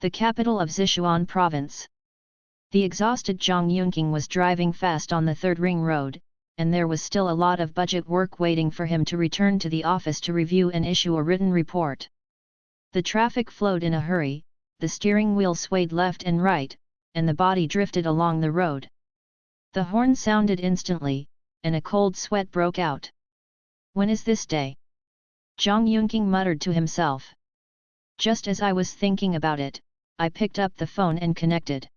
the capital of Sichuan province. The exhausted Zhang Yunqing was driving fast on the third ring road, and there was still a lot of budget work waiting for him to return to the office to review and issue a written report. The traffic flowed in a hurry, the steering wheel swayed left and right, and the body drifted along the road. The horn sounded instantly, and a cold sweat broke out. When is this day? Zhang Yunqing muttered to himself. Just as I was thinking about it, I picked up the phone and connected.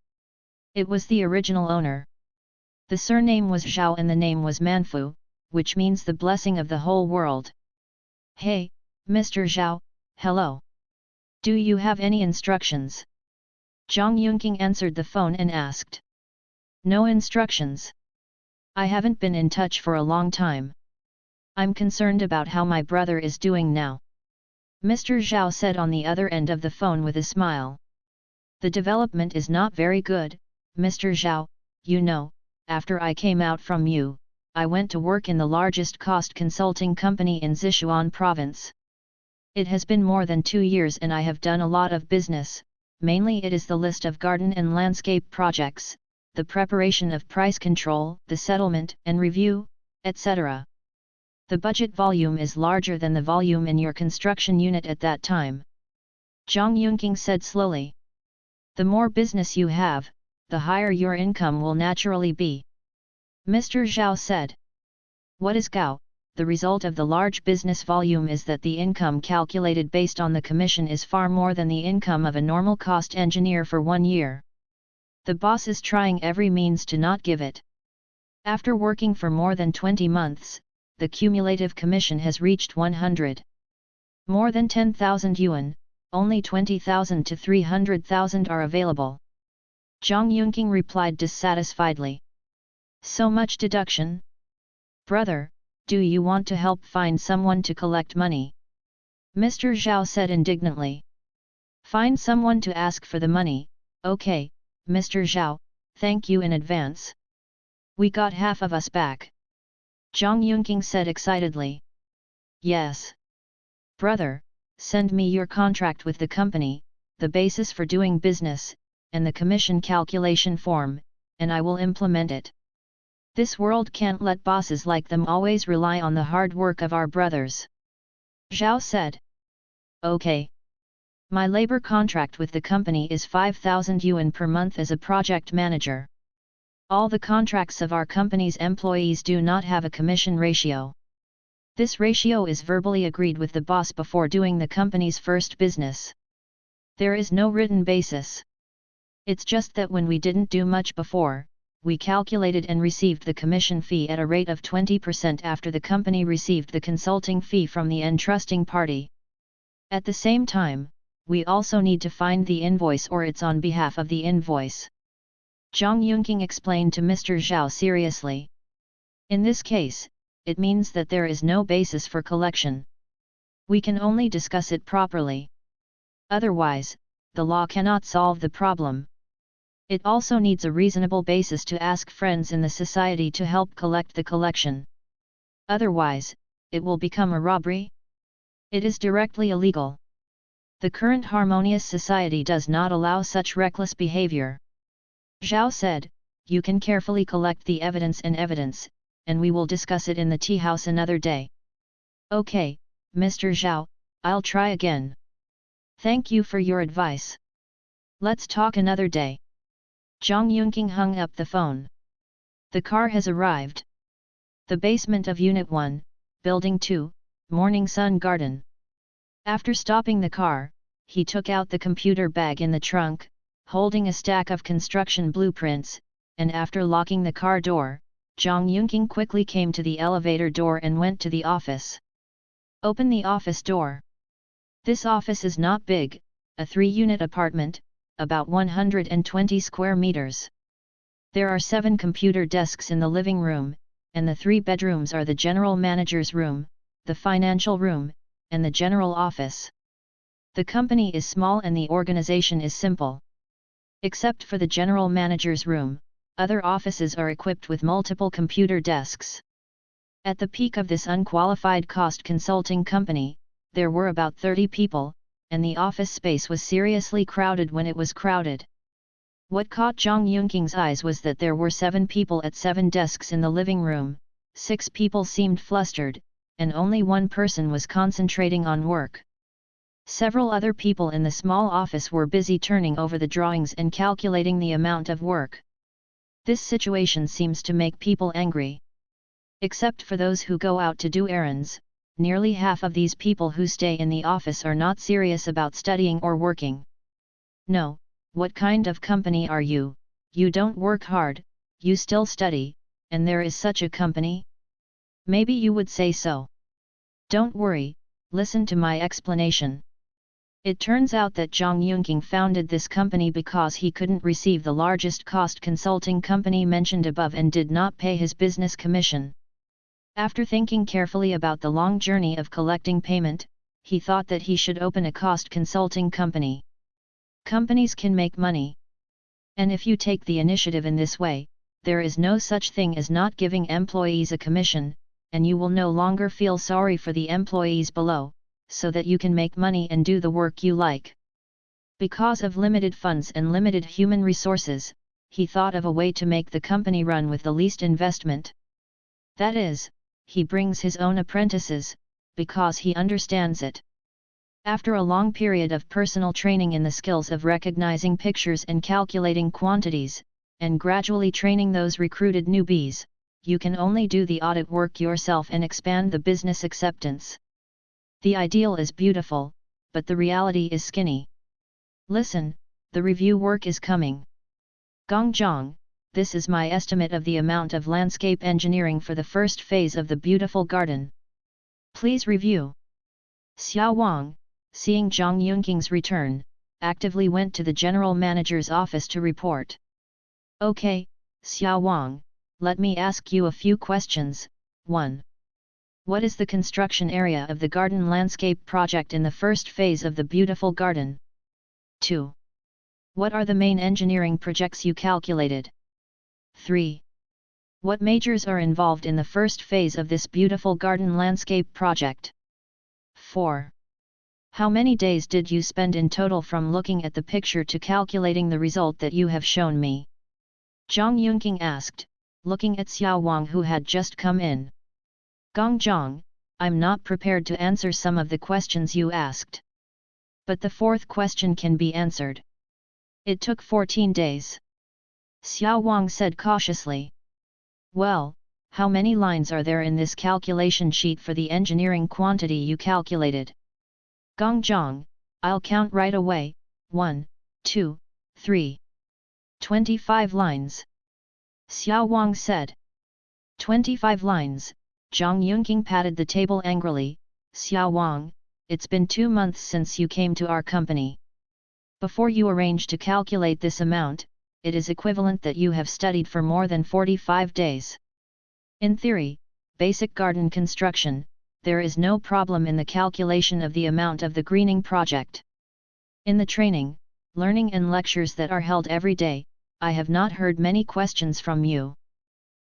It was the original owner. The surname was Zhao and the name was Manfu, which means the blessing of the whole world. Hey, Mr. Zhao, hello. Do you have any instructions? Zhang Yunqing answered the phone and asked. No instructions. I haven't been in touch for a long time. I'm concerned about how my brother is doing now. Mr. Zhao said on the other end of the phone with a smile. The development is not very good, Mr. Zhao. You know, after I came out from you, I went to work in the largest cost consulting company in Sichuan province. It has been more than 2 years and I have done a lot of business, mainly it is the list of garden and landscape projects, the preparation of price control, the settlement and review, etc. The budget volume is larger than the volume in your construction unit at that time. Zhang Yunqing said slowly. The more business you have, the higher your income will naturally be. Mr. Zhao said. What is Gao? The result of the large business volume is that the income calculated based on the commission is far more than the income of a normal cost engineer for 1 year. The boss is trying every means to not give it. After working for more than 20 months, the cumulative commission has reached 100. More than 10,000 yuan, only 20,000 to 300,000 are available. Zhang Yunqing replied dissatisfiedly. So much deduction? Brother, do you want to help find someone to collect money? Mr. Zhao said indignantly. Find someone to ask for the money, okay, Mr. Zhao, thank you in advance. We got half of us back. Zhang Yunqing said excitedly. Yes. Brother, send me your contract with the company, the basis for doing business, and the commission calculation form, and I will implement it. This world can't let bosses like them always rely on the hard work of our brothers. Zhao said. Okay. My labor contract with the company is 5,000 yuan per month as a project manager. All the contracts of our company's employees do not have a commission ratio. This ratio is verbally agreed with the boss before doing the company's first business. There is no written basis. It's just that when we didn't do much before, we calculated and received the commission fee at a rate of 20% after the company received the consulting fee from the entrusting party. At the same time, we also need to find the invoice or it's on behalf of the invoice. Zhang Yunqing explained to Mr. Zhao seriously. In this case, it means that there is no basis for collection. We can only discuss it properly. Otherwise, the law cannot solve the problem. It also needs a reasonable basis to ask friends in the society to help collect the collection. Otherwise, it will become a robbery. It is directly illegal. The current harmonious society does not allow such reckless behavior. Zhao said, you can carefully collect the evidence, and we will discuss it in the tea house another day. Okay, Mr. Zhao, I'll try again. Thank you for your advice. Let's talk another day. Zhang Yunqing hung up the phone. The car has arrived. The basement of Unit 1, Building 2, Morning Sun Garden. After stopping the car, he took out the computer bag in the trunk, holding a stack of construction blueprints, and after locking the car door, Zhang Yunqing quickly came to the elevator door and went to the office. Open the office door. This office is not big, a 3-unit apartment, about 120 square meters. There are 7 computer desks in the living room, and the 3 bedrooms are the general manager's room, the financial room, and the general office. The company is small and the organization is simple. Except for the general manager's room, other offices are equipped with multiple computer desks. At the peak of this unqualified cost consulting company, there were about 30 people, and the office space was seriously crowded when it was crowded. What caught Zhang Yunking's eyes was that there were 7 people at 7 desks in the living room, 6 people seemed flustered, and only 1 person was concentrating on work. Several other people in the small office were busy turning over the drawings and calculating the amount of work. This situation seems to make people angry. Except for those who go out to do errands, nearly half of these people who stay in the office are not serious about studying or working. No, what kind of company are you? You don't work hard, you still study, and there is such a company? Maybe you would say so. Don't worry, listen to my explanation. It turns out that Zhang Yunqing founded this company because he couldn't receive the largest cost consulting company mentioned above and did not pay his business commission. After thinking carefully about the long journey of collecting payment, he thought that he should open a cost consulting company. Companies can make money. And if you take the initiative in this way, there is no such thing as not giving employees a commission, and you will no longer feel sorry for the employees below, so that you can make money and do the work you like. Because of limited funds and limited human resources, he thought of a way to make the company run with the least investment. That is, he brings his own apprentices, because he understands it. After a long period of personal training in the skills of recognizing pictures and calculating quantities, and gradually training those recruited newbies, you can only do the audit work yourself and expand the business acceptance. The ideal is beautiful, but the reality is skinny. Listen, the review work is coming. Gongjiang, this is my estimate of the amount of landscape engineering for the first phase of the beautiful garden. Please review. Xiao Wang, seeing Zhang Yunking's return, actively went to the general manager's office to report. Okay, Xiao Wang, let me ask you a few questions. 1. What is the construction area of the garden landscape project in the first phase of the beautiful garden? 2. What are the main engineering projects you calculated? 3. What majors are involved in the first phase of this beautiful garden landscape project? 4. How many days did you spend in total from looking at the picture to calculating the result that you have shown me? Zhang Yunqing asked, looking at Xiao Wang who had just come in. Gongjiang, I'm not prepared to answer some of the questions you asked. But the 4th question can be answered. It took 14 days. Xiao Wang said cautiously. Well, how many lines are there in this calculation sheet for the engineering quantity you calculated? Gongjiang, I'll count right away, 1, 2, 3. 25 lines. Xiao Wang said. 25 lines. Zhang Yunqing patted the table angrily. Xiao Wang, it's been 2 months since you came to our company. Before you arrange to calculate this amount, it is equivalent that you have studied for more than 45 days. In theory, basic garden construction, there is no problem in the calculation of the amount of the greening project. In the training, learning and lectures that are held every day, I have not heard many questions from you.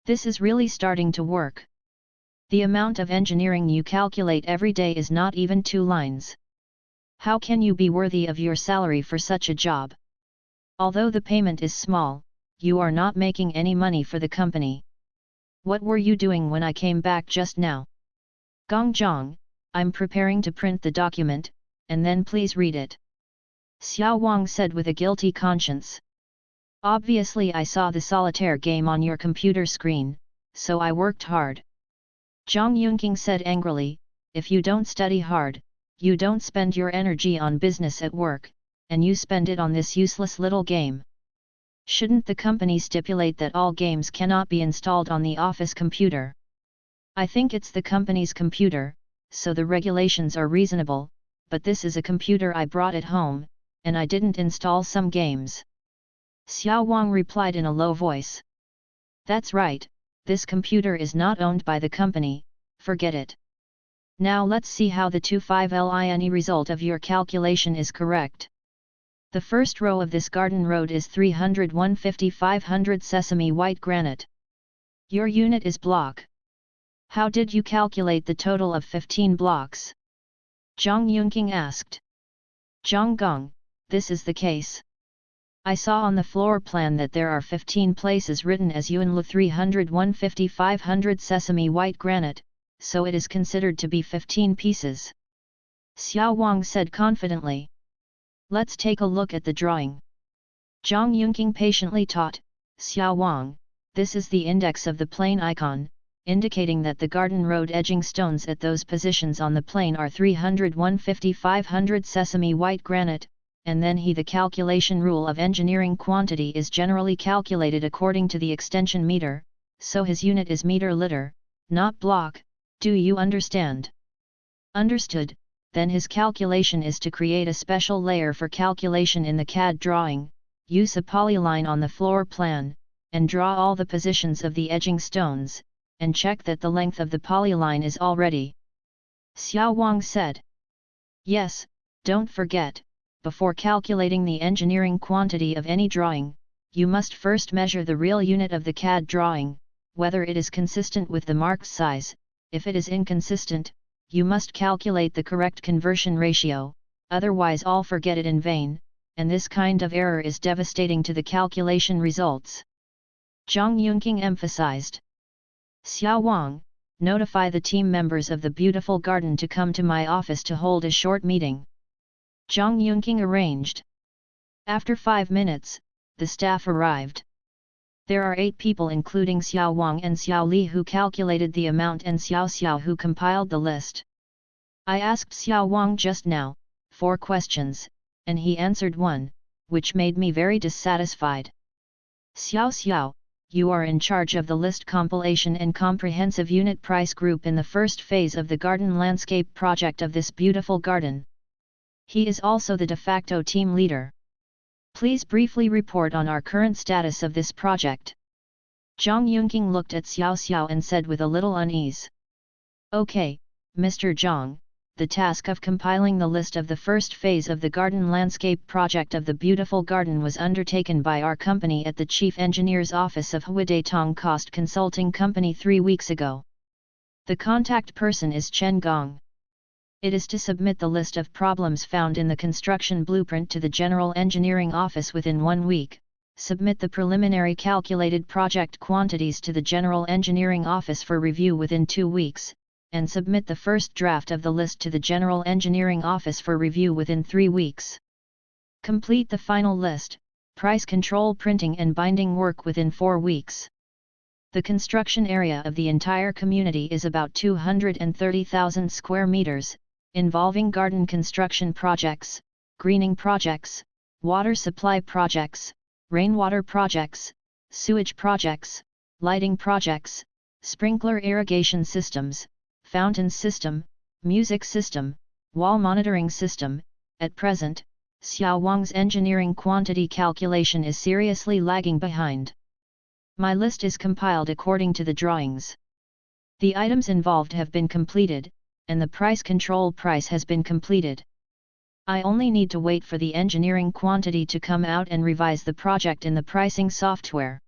This is really starting to work. The amount of engineering you calculate every day is not even 2 lines. How can you be worthy of your salary for such a job? Although the payment is small, you are not making any money for the company. What were you doing when I came back just now? Gongjiang, I'm preparing to print the document, and then please read it. Xiao Wang said with a guilty conscience. Obviously I saw the solitaire game on your computer screen, so I worked hard. Zhang Yunqing said angrily, if you don't study hard, you don't spend your energy on business at work, and you spend it on this useless little game. Shouldn't the company stipulate that all games cannot be installed on the office computer? I think it's the company's computer, so the regulations are reasonable, but this is a computer I brought at home, and I didn't install some games. Xiao Wang replied in a low voice. That's right, this computer is not owned by the company, forget it. Now let's see how the 25line result of your calculation is correct. The first row of this garden road is 300 150 500 sesame white granite. Your unit is block. How did you calculate the total of 15 blocks? Zhang Yunqing asked. Zhang Gong, this is the case. I saw on the floor plan that there are 15 places written as Yuanlu 300 150 500 sesame white granite, so it is considered to be 15 pieces. Xiao Wang said confidently. Let's take a look at the drawing. Zhang Yunqing patiently taught, Xiao Wang, this is the index of the plane icon, indicating that the garden road edging stones at those positions on the plane are 300 150 500 sesame white granite, and then the calculation rule of engineering quantity is generally calculated according to the extension meter, so his unit is meter liter, not block, do you understand? Understood, then his calculation is to create a special layer for calculation in the CAD drawing, use a polyline on the floor plan, and draw all the positions of the edging stones, and check that the length of the polyline is all ready. Xiao Wang said. Yes, don't forget, before calculating the engineering quantity of any drawing, you must first measure the real unit of the CAD drawing, whether it is consistent with the marked size. If it is inconsistent, you must calculate the correct conversion ratio, otherwise all forget it in vain, and this kind of error is devastating to the calculation results. Zhang Yunqing emphasized. Xiao Wang, notify the team members of the beautiful garden to come to my office to hold a short meeting. Zhang Yunqing arranged. After 5 minutes, the staff arrived. There are 8 people including Xiao Wang and Xiao Li who calculated the amount and Xiao Xiao who compiled the list. I asked Xiao Wang just now 4 questions, and he answered 1, which made me very dissatisfied. Xiao Xiao, you are in charge of the list compilation and comprehensive unit price group in the first phase of the garden landscape project of this beautiful garden. He is also the de facto team leader. Please briefly report on our current status of this project. Zhang Yunqing looked at Xiao Xiao and said with a little unease. Okay, Mr. Zhang, the task of compiling the list of the first phase of the garden landscape project of the beautiful garden was undertaken by our company at the Chief Engineer's Office of Huidaitong Cost Consulting Company 3 weeks ago. The contact person is Chen Gong. It is to submit the list of problems found in the construction blueprint to the General Engineering Office within 1 week, submit the preliminary calculated project quantities to the General Engineering Office for review within 2 weeks, and submit the first draft of the list to the General Engineering Office for review within 3 weeks. Complete the final list, price control printing and binding work within 4 weeks. The construction area of the entire community is about 230,000 square meters, involving garden construction projects, greening projects, water supply projects, rainwater projects, sewage projects, lighting projects, sprinkler irrigation systems, fountain system, music system, wall monitoring system. At present, Xiao Wang's engineering quantity calculation is seriously lagging behind. My list is compiled according to the drawings. The items involved have been completed, and the price control price has been completed. I only need to wait for the engineering quantity to come out and revise the project in the pricing software.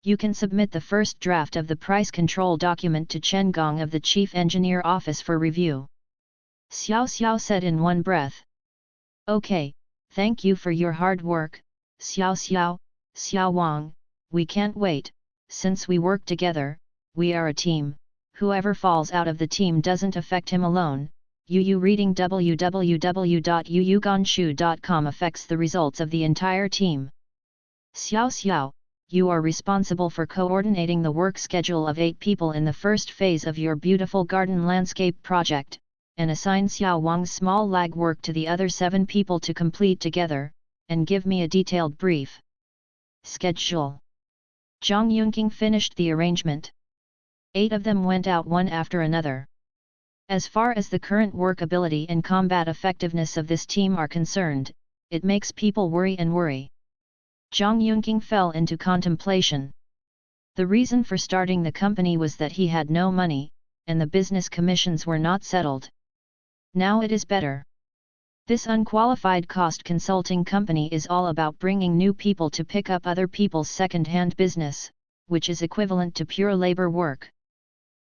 You can submit the first draft of the price control document to Chen Gong of the Chief Engineer Office for review. Xiao Xiao said in one breath. Okay, thank you for your hard work, Xiao Xiao, Xiao Wang, we can't wait, since we work together, we are a team. Whoever falls out of the team doesn't affect him alone. Reading www.yuyugonshu.com affects the results of the entire team. Xiao Xiao, you are responsible for coordinating the work schedule of 8 people in the first phase of your beautiful garden landscape project, and assign Xiao Wang's small lag work to the other 7 people to complete together, and give me a detailed brief. Schedule. Zhang Yunqing finished the arrangement. 8 of them went out one after another. As far as the current workability and combat effectiveness of this team are concerned, it makes people worry and worry. Zhang Yunqing fell into contemplation. The reason for starting the company was that he had no money, and the business commissions were not settled. Now it is better. This unqualified cost consulting company is all about bringing new people to pick up other people's second-hand business, which is equivalent to pure labor work.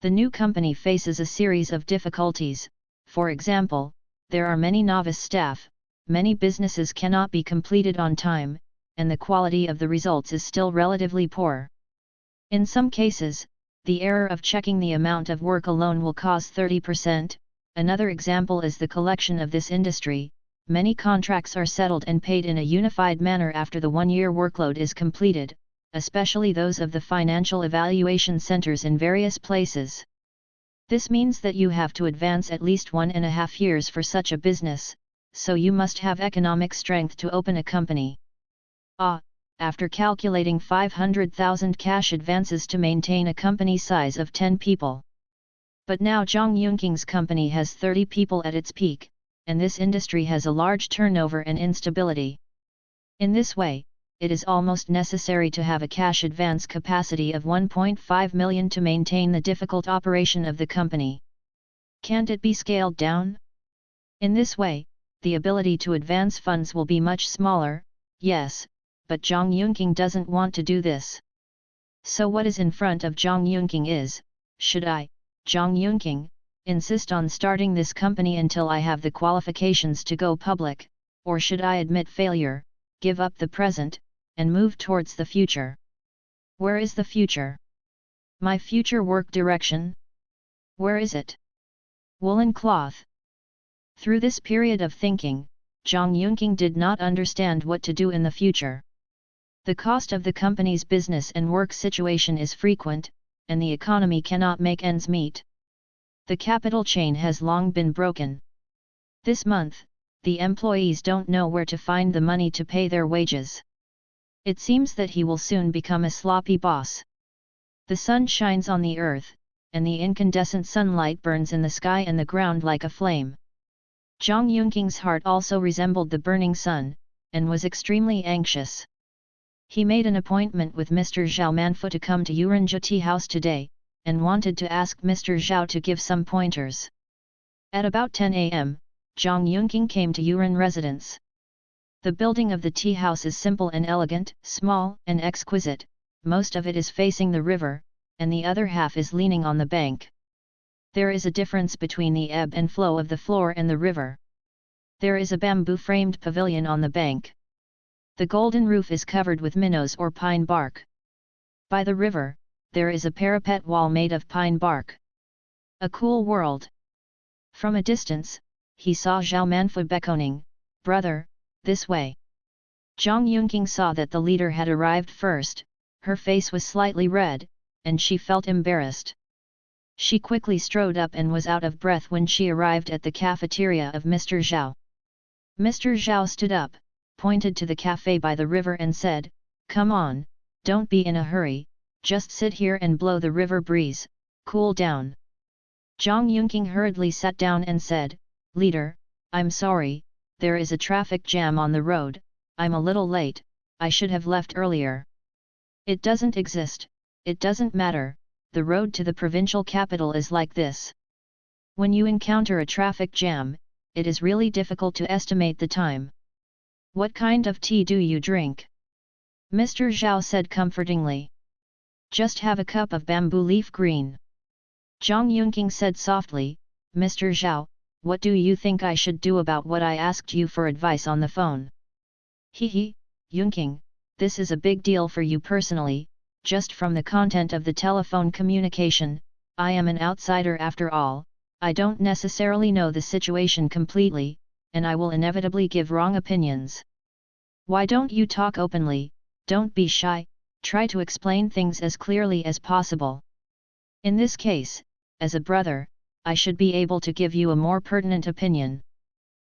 The new company faces a series of difficulties. For example, there are many novice staff, many businesses cannot be completed on time, and the quality of the results is still relatively poor. In some cases, the error of checking the amount of work alone will cause 30%. Another example is the collection of this industry. Many contracts are settled and paid in a unified manner after the one-year workload is completed, especially those of the financial evaluation centers in various places. This means that you have to advance at least 1.5 years for such a business, so you must have economic strength to open a company. After calculating 500,000 cash advances to maintain a company size of 10 people. But now Zhang Yunking's company has 30 people at its peak, and this industry has a large turnover and instability. In this way, it is almost necessary to have a cash advance capacity of 1.5 million to maintain the difficult operation of the company. Can't it be scaled down? In this way, the ability to advance funds will be much smaller, yes, but Zhang Yunqing doesn't want to do this. So what is in front of Zhang Yunqing is, should I, Zhang Yunqing, insist on starting this company until I have the qualifications to go public, or should I admit failure, give up the present, and move towards the future? Where is the future? My future work direction? Where is it? Woolen cloth. Through this period of thinking, Zhang Yunqing did not understand what to do in the future. The cost of the company's business and work situation is frequent, and the economy cannot make ends meet. The capital chain has long been broken. This month, the employees don't know where to find the money to pay their wages. It seems that he will soon become a sloppy boss. The sun shines on the earth, and the incandescent sunlight burns in the sky and the ground like a flame. Zhang Yunqing's heart also resembled the burning sun, and was extremely anxious. He made an appointment with Mr. Zhao Manfu to come to Yuranjia Tea House today, and wanted to ask Mr. Zhao to give some pointers. At about 10 a.m., Zhang Yunqing came to Yuran residence. The building of the tea house is simple and elegant, small and exquisite. Most of it is facing the river, and the other half is leaning on the bank. There is a difference between the ebb and flow of the floor and the river. There is a bamboo-framed pavilion on the bank. The golden roof is covered with minnows or pine bark. By the river, there is a parapet wall made of pine bark. A cool world. From a distance, he saw Zhao Manfu beckoning, "Brother, this way." Zhang Yunqing saw that the leader had arrived first. Her face was slightly red, and she felt embarrassed. She quickly strode up and was out of breath when she arrived at the cafeteria of Mr. Zhao. Mr. Zhao stood up, pointed to the cafe by the river and said, "Come on, don't be in a hurry, just sit here and blow the river breeze, cool down." Zhang Yunqing hurriedly sat down and said, "Leader, I'm sorry, there is a traffic jam on the road, I'm a little late, I should have left earlier." "It doesn't exist, it doesn't matter, the road to the provincial capital is like this. When you encounter a traffic jam, it is really difficult to estimate the time." "What kind of tea do you drink?" Mr. Zhao said comfortingly. "Just have a cup of bamboo leaf green." Zhang Yunqing said softly, "Mr. Zhao, what do you think I should do about what I asked you for advice on the phone?" "He, Yunqing, this is a big deal for you personally, just from the content of the telephone communication, I am an outsider after all, I don't necessarily know the situation completely, and I will inevitably give wrong opinions. Why don't you talk openly, don't be shy, try to explain things as clearly as possible. In this case, as a brother, I should be able to give you a more pertinent opinion."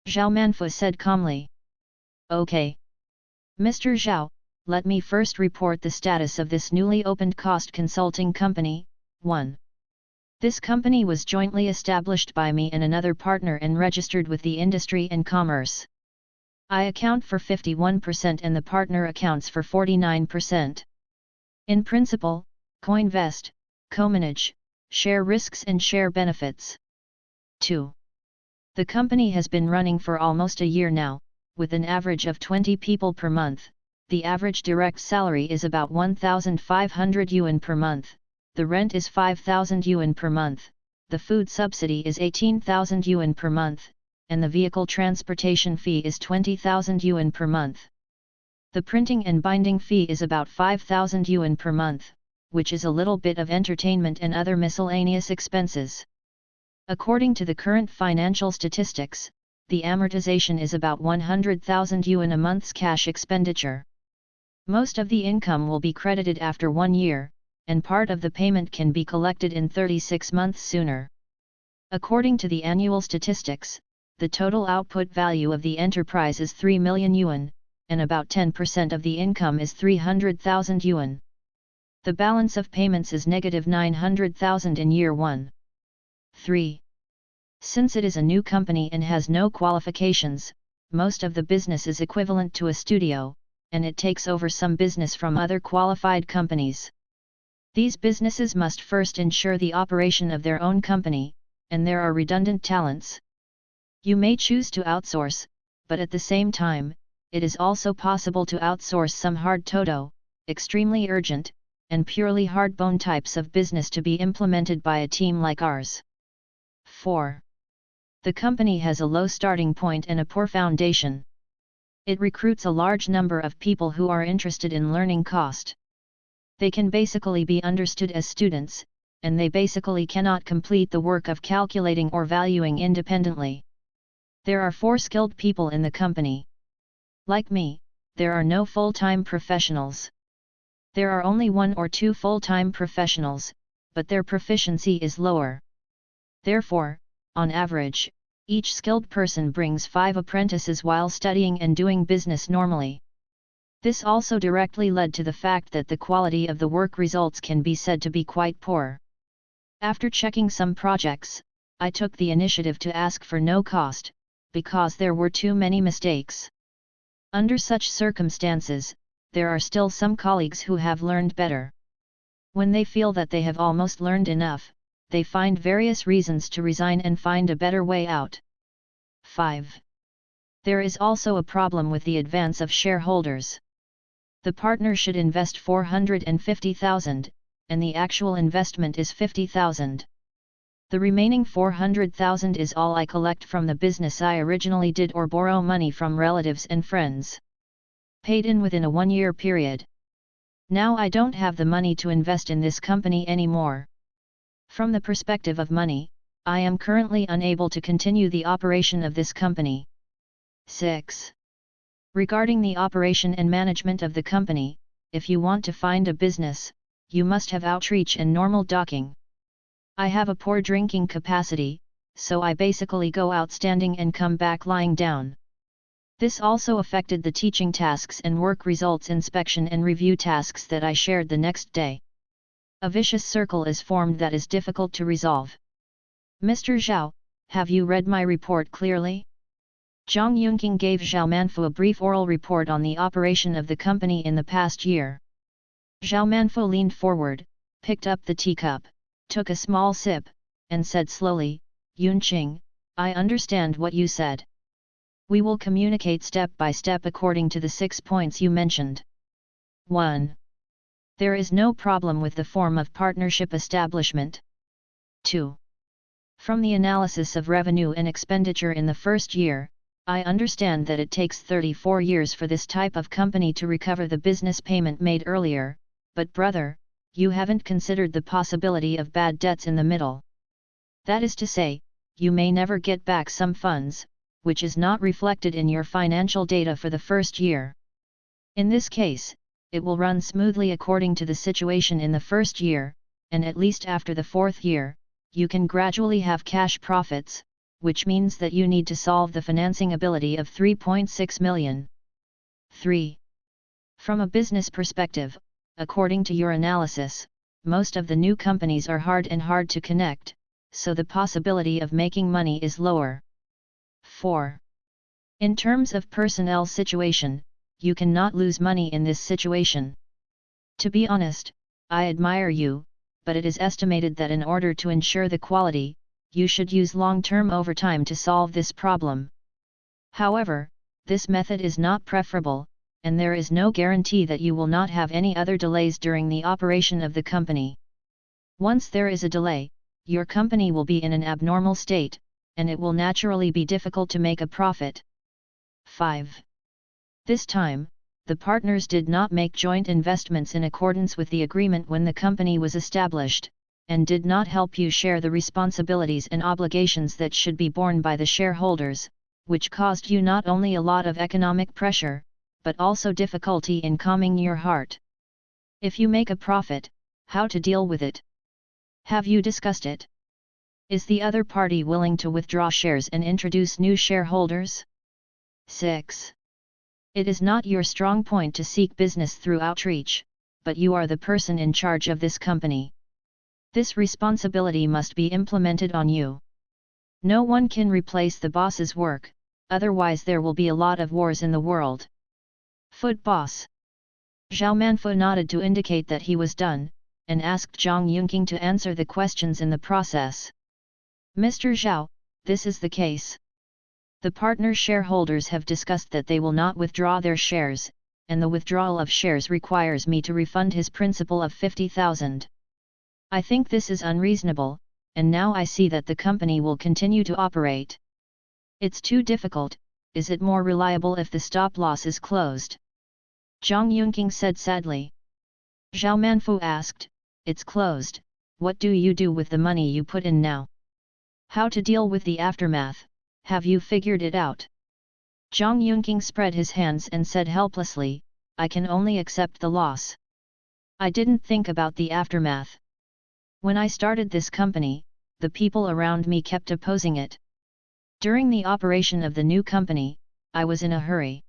Zhao Manfu said calmly. "Okay. Mr. Zhao, let me first report the status of this newly opened cost consulting company. 1. This company was jointly established by me and another partner and registered with the Industry and Commerce. I account for 51% and the partner accounts for 49%. In principle, co-invest, co-manage, share risks and share benefits. 2. The company has been running for almost a year now, with an average of 20 people per month. The average direct salary is about 1,500 yuan per month. The rent is 5,000 yuan per month, the food subsidy is 18,000 yuan per month, and the vehicle transportation fee is 20,000 yuan per month. The printing and binding fee is about 5,000 yuan per month, which is a little bit of entertainment and other miscellaneous expenses. According to the current financial statistics, the amortization is about 100,000 yuan a month's cash expenditure. Most of the income will be credited after 1 year, and part of the payment can be collected in 36 months sooner. According to the annual statistics, the total output value of the enterprise is 3 million yuan, and about 10% of the income is 300,000 yuan. The balance of payments is negative 900,000 in year 1. 3. Since it is a new company and has no qualifications, most of the business is equivalent to a studio, and it takes over some business from other qualified companies. These businesses must first ensure the operation of their own company, and there are redundant talents. You may choose to outsource, but at the same time, it is also possible to outsource some hard todo, extremely urgent, and purely hardbone types of business to be implemented by a team like ours. 4. The company has a low starting point and a poor foundation. It recruits a large number of people who are interested in learning cost. They can basically be understood as students, and they basically cannot complete the work of calculating or valuing independently. There are 4 skilled people in the company. Like me, there are no full-time professionals. There are only 1 or 2 full-time professionals, but their proficiency is lower. Therefore, on average, each skilled person brings 5 apprentices while studying and doing business normally. This also directly led to the fact that the quality of the work results can be said to be quite poor. After checking some projects, I took the initiative to ask for no cost, because there were too many mistakes. Under such circumstances, there are still some colleagues who have learned better. When they feel that they have almost learned enough, they find various reasons to resign and find a better way out. 5. There is also a problem with the advance of shareholders. The partner should invest 450,000, and the actual investment is 50,000. The remaining 400,000 is all I collect from the business I originally did or borrow money from relatives and friends. Paid in within a 1-year period. Now I don't have the money to invest in this company anymore. From the perspective of money, I am currently unable to continue the operation of this company. 6. Regarding the operation and management of the company, if you want to find a business, you must have outreach and normal docking. I have a poor drinking capacity, so I basically go out standing and come back lying down. This also affected the teaching tasks and work results inspection and review tasks that I shared the next day. A vicious circle is formed that is difficult to resolve. Mr. Zhao, have you read my report clearly? Zhang Yunqing gave Zhao Manfu a brief oral report on the operation of the company in the past year. Zhao Manfu leaned forward, picked up the teacup, took a small sip, and said slowly, "Yunqing, I understand what you said. We will communicate step by step according to the 6 points you mentioned. 1. There is no problem with the form of partnership establishment. 2. From the analysis of revenue and expenditure in the first year, I understand that it takes 34 years for this type of company to recover the business payment made earlier, but brother, you haven't considered the possibility of bad debts in the middle. That is to say, you may never get back some funds, which is not reflected in your financial data for the first year. In this case, it will run smoothly according to the situation in the first year, and at least after the 4th year, you can gradually have cash profits, which means that you need to solve the financing ability of 3.6 million. 3. From a business perspective, according to your analysis, most of the new companies are hard to connect, so the possibility of making money is lower. 4. In terms of personnel situation, you cannot lose money in this situation. To be honest, I admire you, but it is estimated that in order to ensure the quality, you should use long-term overtime to solve this problem. However, this method is not preferable, and there is no guarantee that you will not have any other delays during the operation of the company. Once there is a delay, your company will be in an abnormal state, and it will naturally be difficult to make a profit. 5. This time, the partners did not make joint investments in accordance with the agreement when the company was established, and did not help you share the responsibilities and obligations that should be borne by the shareholders, which caused you not only a lot of economic pressure, but also difficulty in calming your heart. If you make a profit, how to deal with it? Have you discussed it? Is the other party willing to withdraw shares and introduce new shareholders? 6. It is not your strong point to seek business through outreach, but you are the person in charge of this company. This responsibility must be implemented on you. No one can replace the boss's work, otherwise there will be a lot of wars in the world. Foot boss. Zhao Manfu nodded to indicate that he was done, and asked Zhang Yunqing to answer the questions in the process. Mr. Zhao, this is the case. The partner shareholders have discussed that they will not withdraw their shares, and the withdrawal of shares requires me to refund his principal of 50,000. I think this is unreasonable, and now I see that the company will continue to operate. It's too difficult. Is it more reliable if the stop loss is closed? Zhang Yunqing said sadly. Zhao Manfu asked, it's closed, what do you do with the money you put in now? How to deal with the aftermath, have you figured it out? Zhang Yunqing spread his hands and said helplessly, I can only accept the loss. I didn't think about the aftermath. When I started this company, the people around me kept opposing it. During the operation of the new company, I was in a hurry.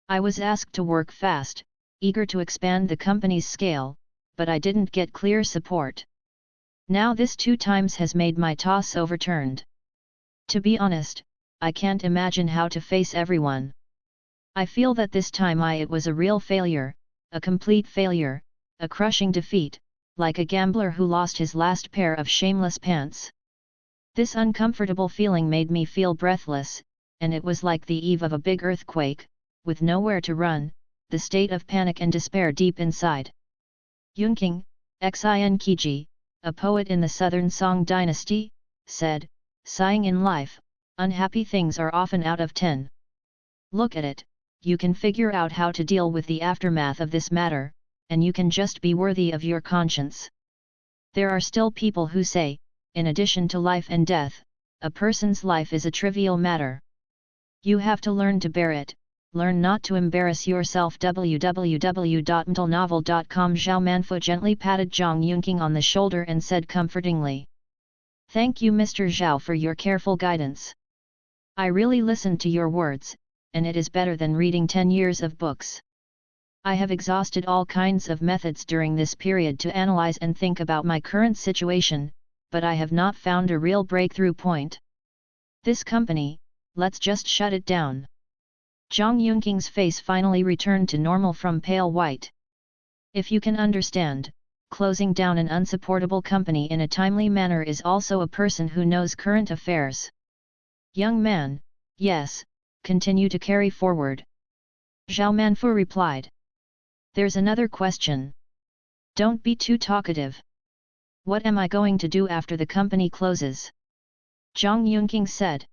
I was asked to work fast, eager to expand the company's scale, but I didn't get clear support. Now this 2 times has made my toss overturned. To be honest, I can't imagine how to face everyone. I feel that this time it was a real failure, a complete failure, a crushing defeat, like a gambler who lost his last pair of shameless pants. This uncomfortable feeling made me feel breathless, and it was like the eve of a big earthquake, with nowhere to run, the state of panic and despair deep inside. Yunqing, Xin Qiji, a poet in the Southern Song dynasty, said, sighing in life, unhappy things are often out of 10. Look at it, you can figure out how to deal with the aftermath of this matter, and you can just be worthy of your conscience. There are still people who say, in addition to life and death, a person's life is a trivial matter. You have to learn to bear it, learn not to embarrass yourself. www.mtlnovel.com. Zhao Manfu gently patted Zhang Yunqing on the shoulder and said comfortingly, thank you Mr. Zhao for your careful guidance. I really listened to your words, and it is better than reading 10 years of books. I have exhausted all kinds of methods during this period to analyze and think about my current situation, but I have not found a real breakthrough point. This company, let's just shut it down. Zhang Yunqing's face finally returned to normal from pale white. If you can understand, closing down an unsupportable company in a timely manner is also a person who knows current affairs. Young man, yes, continue to carry forward. Zhao Manfu replied. There's another question. Don't be too talkative. What am I going to do after the company closes? Zhang Yunqing said.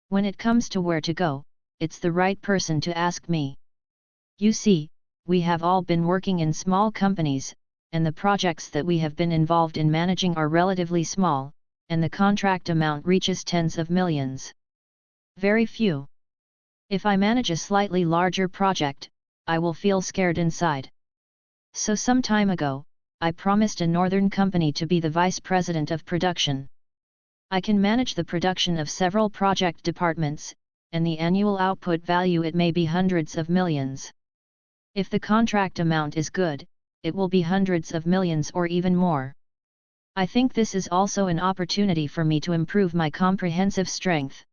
When it comes to where to go, it's the right person to ask me. You see, we have all been working in small companies, and the projects that we have been involved in managing are relatively small, and the contract amount reaches tens of millions. Very few. If I manage a slightly larger project, I will feel scared inside. So some time ago, I promised a northern company to be the vice president of production. I can manage the production of several project departments, and the annual output value it may be hundreds of millions. If the contract amount is good, it will be hundreds of millions or even more. I think this is also an opportunity for me to improve my comprehensive strength.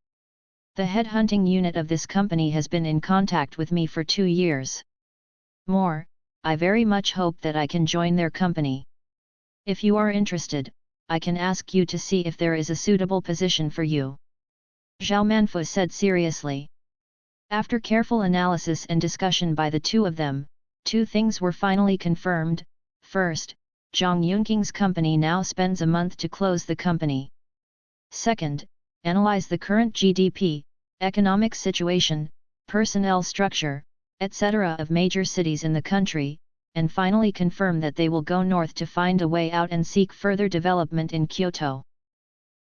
The headhunting unit of this company has been in contact with me for 2 years. More, I very much hope that I can join their company. If you are interested, I can ask you to see if there is a suitable position for you. Zhao Manfu said seriously. After careful analysis and discussion by the two of them, 2 things were finally confirmed. First, Zhang Yunqing's company now spends a month to close the company. Second, analyze the current GDP, economic situation, personnel structure, etc. of major cities in the country, and finally confirm that they will go north to find a way out and seek further development in Kyoto.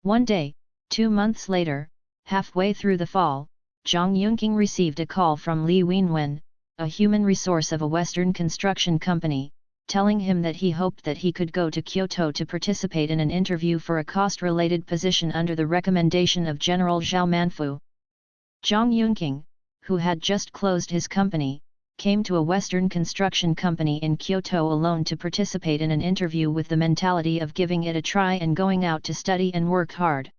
One day, 2 months later, halfway through the fall, Zhang Yunqing received a call from Li Wenwen, a human resource of a Western construction company, telling him that he hoped that he could go to Kyoto to participate in an interview for a cost-related position under the recommendation of General Zhao Manfu. Zhang Yunqing, who had just closed his company, came to a Western construction company in Kyoto alone to participate in an interview with the mentality of giving it a try and going out to study and work hard.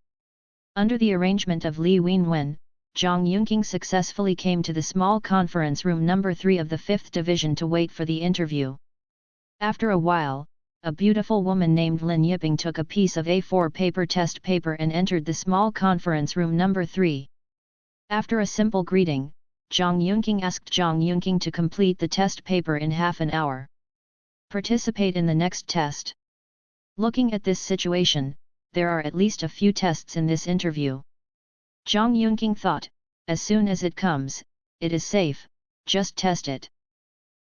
Under the arrangement of Li Wenwen, Zhang Yunqing successfully came to the small conference room number 3 of the 5th Division to wait for the interview. After a while, a beautiful woman named Lin Yiping took a piece of A4 paper test paper and entered the small conference room number 3. After a simple greeting, Zhang Yunqing asked Zhang Yunqing to complete the test paper in half an hour. Participate in the next test. Looking at this situation, there are at least a few tests in this interview. Zhang Yunqing thought, as soon as it comes, it is safe, just test it.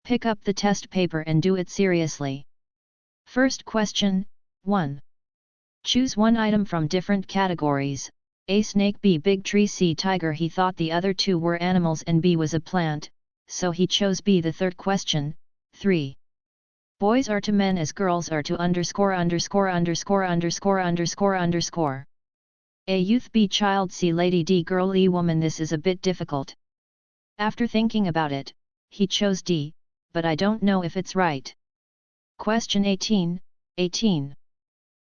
Pick up the test paper and do it seriously. First question, 1. Choose one item from different categories. A snake, B big tree, C tiger. He thought the other two were animals and B was a plant, so he chose B. The third question, 3. Boys are to men as girls are to underscore underscore underscore underscore underscore underscore. A youth, B child, C lady, D girl, E woman. This is a bit difficult. After thinking about it, he chose D, but I don't know if it's right. Question 18.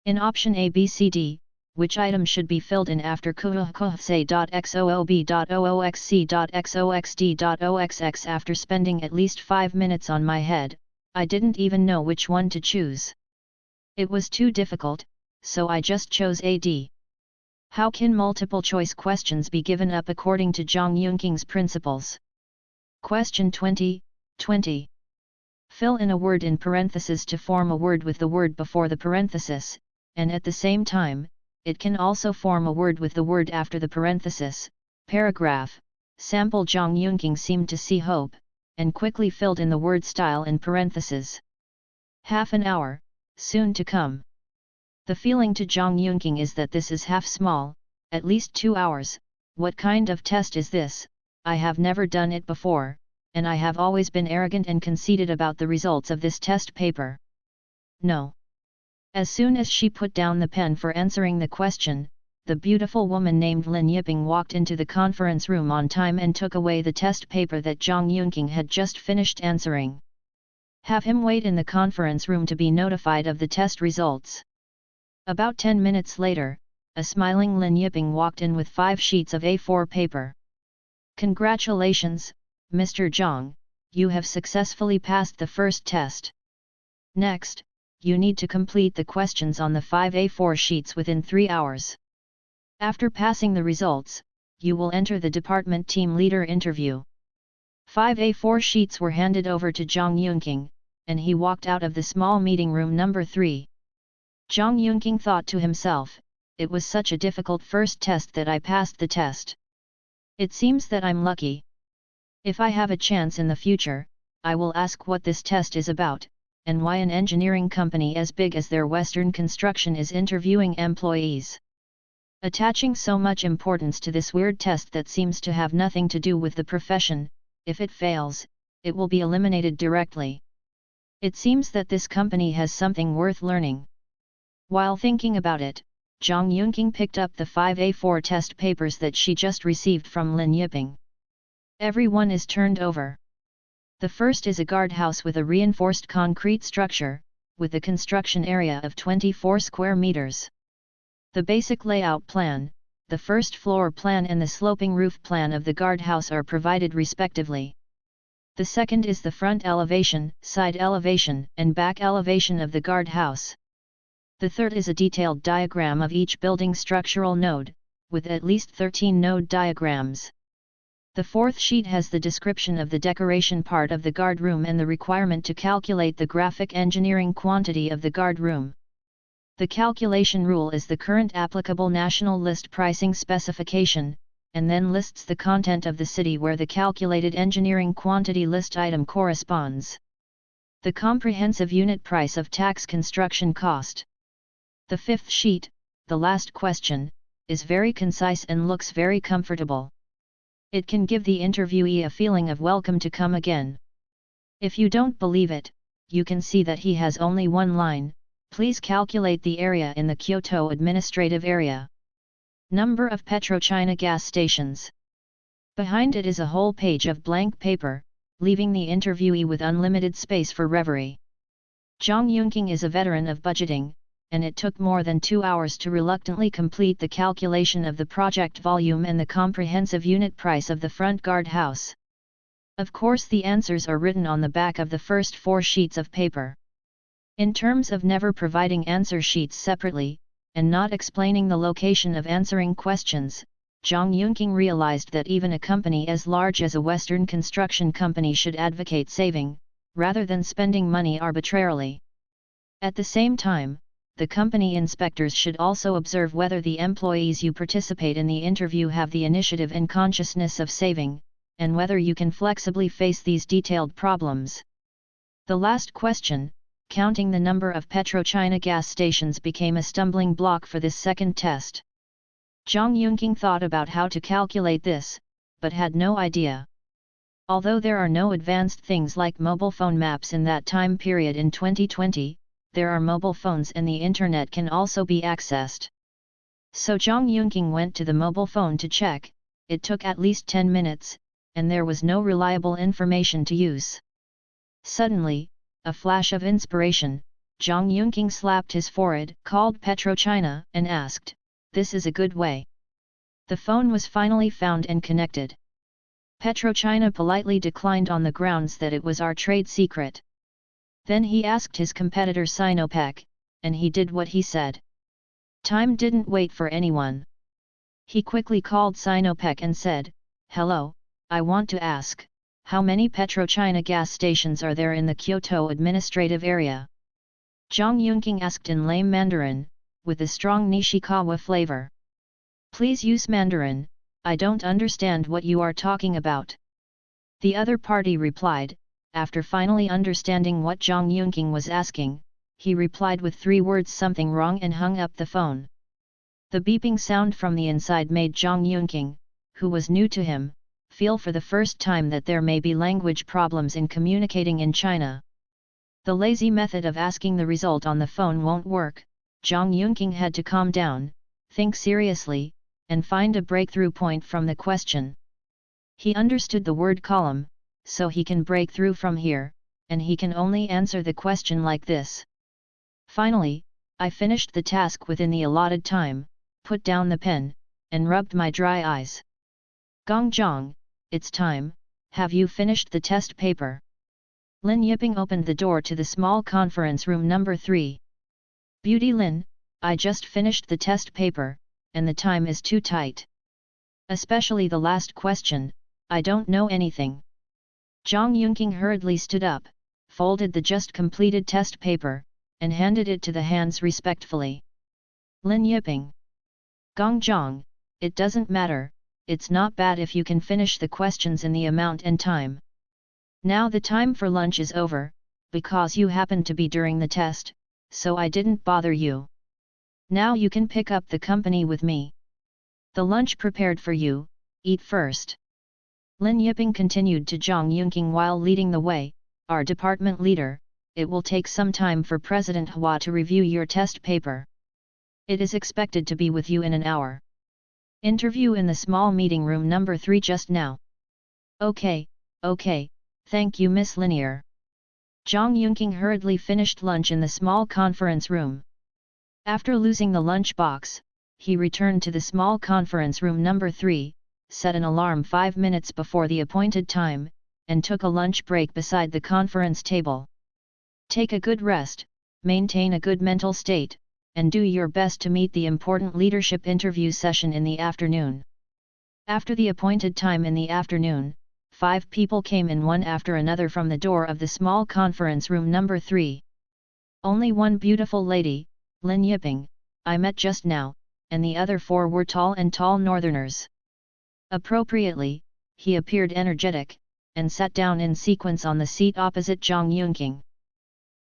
In option A, B, C, D, which item should be filled in after kuhse.xoob.ooxc.xoxd.oxx? After spending at least 5 minutes on my head, I didn't even know which one to choose. It was too difficult, so I just chose AD. How can multiple choice questions be given up according to Zhang Yunqing's principles? Question 20. Fill in a word in parentheses to form a word with the word before the parenthesis, and at the same time, it can also form a word with the word after the parenthesis. Paragraph. Sample. Zhang Yunqing seemed to see hope, and quickly filled in the word style in parentheses. Half an hour, soon to come. The feeling to Zhang Yunqing is that this is half small, at least 2 hours. What kind of test is this? I have never done it before, and I have always been arrogant and conceited about the results of this test paper. No. As soon as she put down the pen for answering the question, the beautiful woman named Lin Yiping walked into the conference room on time and took away the test paper that Zhang Yunqing had just finished answering. Have him wait in the conference room to be notified of the test results. About 10 minutes later, a smiling Lin Yiping walked in with 5 sheets of A4 paper. Congratulations, Mr. Zhang, you have successfully passed the first test. Next, you need to complete the questions on the 5 A4 sheets within 3 hours. After passing the results, you will enter the department team leader interview. 5 A4 sheets were handed over to Zhang Yunqing, and he walked out of the small meeting room number 3. Zhang Yunqing thought to himself, it was such a difficult first test that I passed the test. It seems that I'm lucky. If I have a chance in the future, I will ask what this test is about, and why an engineering company as big as their Western Construction is interviewing employees. Attaching so much importance to this weird test that seems to have nothing to do with the profession, if it fails, it will be eliminated directly. It seems that this company has something worth learning. While thinking about it, Zhang Yunqing picked up the 5 A4 test papers that she just received from Lin Yiping. Everyone is turned over. The first is a guardhouse with a reinforced concrete structure, with a construction area of 24 square meters. The basic layout plan, the first floor plan and the sloping roof plan of the guardhouse are provided respectively. The second is the front elevation, side elevation, and back elevation of the guardhouse. The third is a detailed diagram of each building structural node, with at least 13 node diagrams. The fourth sheet has the description of the decoration part of the guard room and the requirement to calculate the graphic engineering quantity of the guard room. The calculation rule is the current applicable national list pricing specification, and then lists the content of the city where the calculated engineering quantity list item corresponds. The comprehensive unit price of tax construction cost. The fifth sheet, the last question, is very concise and looks very comfortable. It can give the interviewee a feeling of welcome to come again. If you don't believe it, you can see that he has only one line: please calculate the area in the Kyoto administrative area. Number of PetroChina gas stations. Behind it is a whole page of blank paper, leaving the interviewee with unlimited space for reverie. Zhang Yunqing is a veteran of budgeting, and it took more than 2 hours to reluctantly complete the calculation of the project volume and the comprehensive unit price of the front guard house. Of course, the answers are written on the back of the first 4 sheets of paper. In terms of never providing answer sheets separately, and not explaining the location of answering questions, Zhang Yunqing realized that even a company as large as a Western construction company should advocate saving, rather than spending money arbitrarily. At the same time, the company inspectors should also observe whether the employees you participate in the interview have the initiative and consciousness of saving, and whether you can flexibly face these detailed problems. The last question, counting the number of PetroChina gas stations, became a stumbling block for this second test. Zhang Yunqing thought about how to calculate this, but had no idea. Although there are no advanced things like mobile phone maps in that time period in 2020, there are mobile phones and the internet can also be accessed. So Zhang Yunqing went to the mobile phone to check. It took at least 10 minutes, and there was no reliable information to use. Suddenly, a flash of inspiration, Zhang Yunqing slapped his forehead, called PetroChina, and asked, "This is a good way." The phone was finally found and connected. PetroChina politely declined on the grounds that it was our trade secret. Then he asked his competitor Sinopec, and he did what he said. Time didn't wait for anyone. He quickly called Sinopec and said, "Hello, I want to ask, how many PetroChina gas stations are there in the Kyoto administrative area?" Zhang Yunqing asked in lame Mandarin, with a strong Nishikawa flavor. "Please use Mandarin, I don't understand what you are talking about." The other party replied. After finally understanding what Zhang Yunqing was asking, he replied with 3 words, "Something wrong," and hung up the phone. The beeping sound from the inside made Zhang Yunqing, who was new to him, feel for the first time that there may be language problems in communicating in China. The lazy method of asking the result on the phone won't work. Zhang Yunqing had to calm down, think seriously, and find a breakthrough point from the question. He understood the word column, so he can break through from here, and he can only answer the question like this. Finally, I finished the task within the allotted time, put down the pen, and rubbed my dry eyes. "Gong Zhang, it's time, have you finished the test paper?" Lin Yiping opened the door to the small conference room number 3. "Beauty Lin, I just finished the test paper, and the time is too tight. Especially the last question, I don't know anything." Zhang Yunqing hurriedly stood up, folded the just completed test paper, and handed it to the hands respectfully. Lin Yiping. "Gong Zhang, it doesn't matter, it's not bad if you can finish the questions in the amount and time. Now the time for lunch is over, because you happened to be during the test, so I didn't bother you. Now you can pick up the company with me. The lunch prepared for you, eat first." Lin Yiping continued to Zhang Yunqing while leading the way, "Our department leader, it will take some time for President Hua to review your test paper. It is expected to be with you in an hour. Interview in the small meeting room number 3 just now." Okay, thank you Miss Linear." Zhang Yunqing hurriedly finished lunch in the small conference room. After losing the lunch box, he returned to the small conference room number 3, set an alarm 5 minutes before the appointed time, and took a lunch break beside the conference table. Take a good rest, maintain a good mental state, and do your best to meet the important leadership interview session in the afternoon. After the appointed time in the afternoon, 5 people came in one after another from the door of the small conference room number 3. Only one beautiful lady, Lin Yiping, I met just now, and the other four were tall northerners. Appropriately, he appeared energetic, and sat down in sequence on the seat opposite Zhang Yunqing.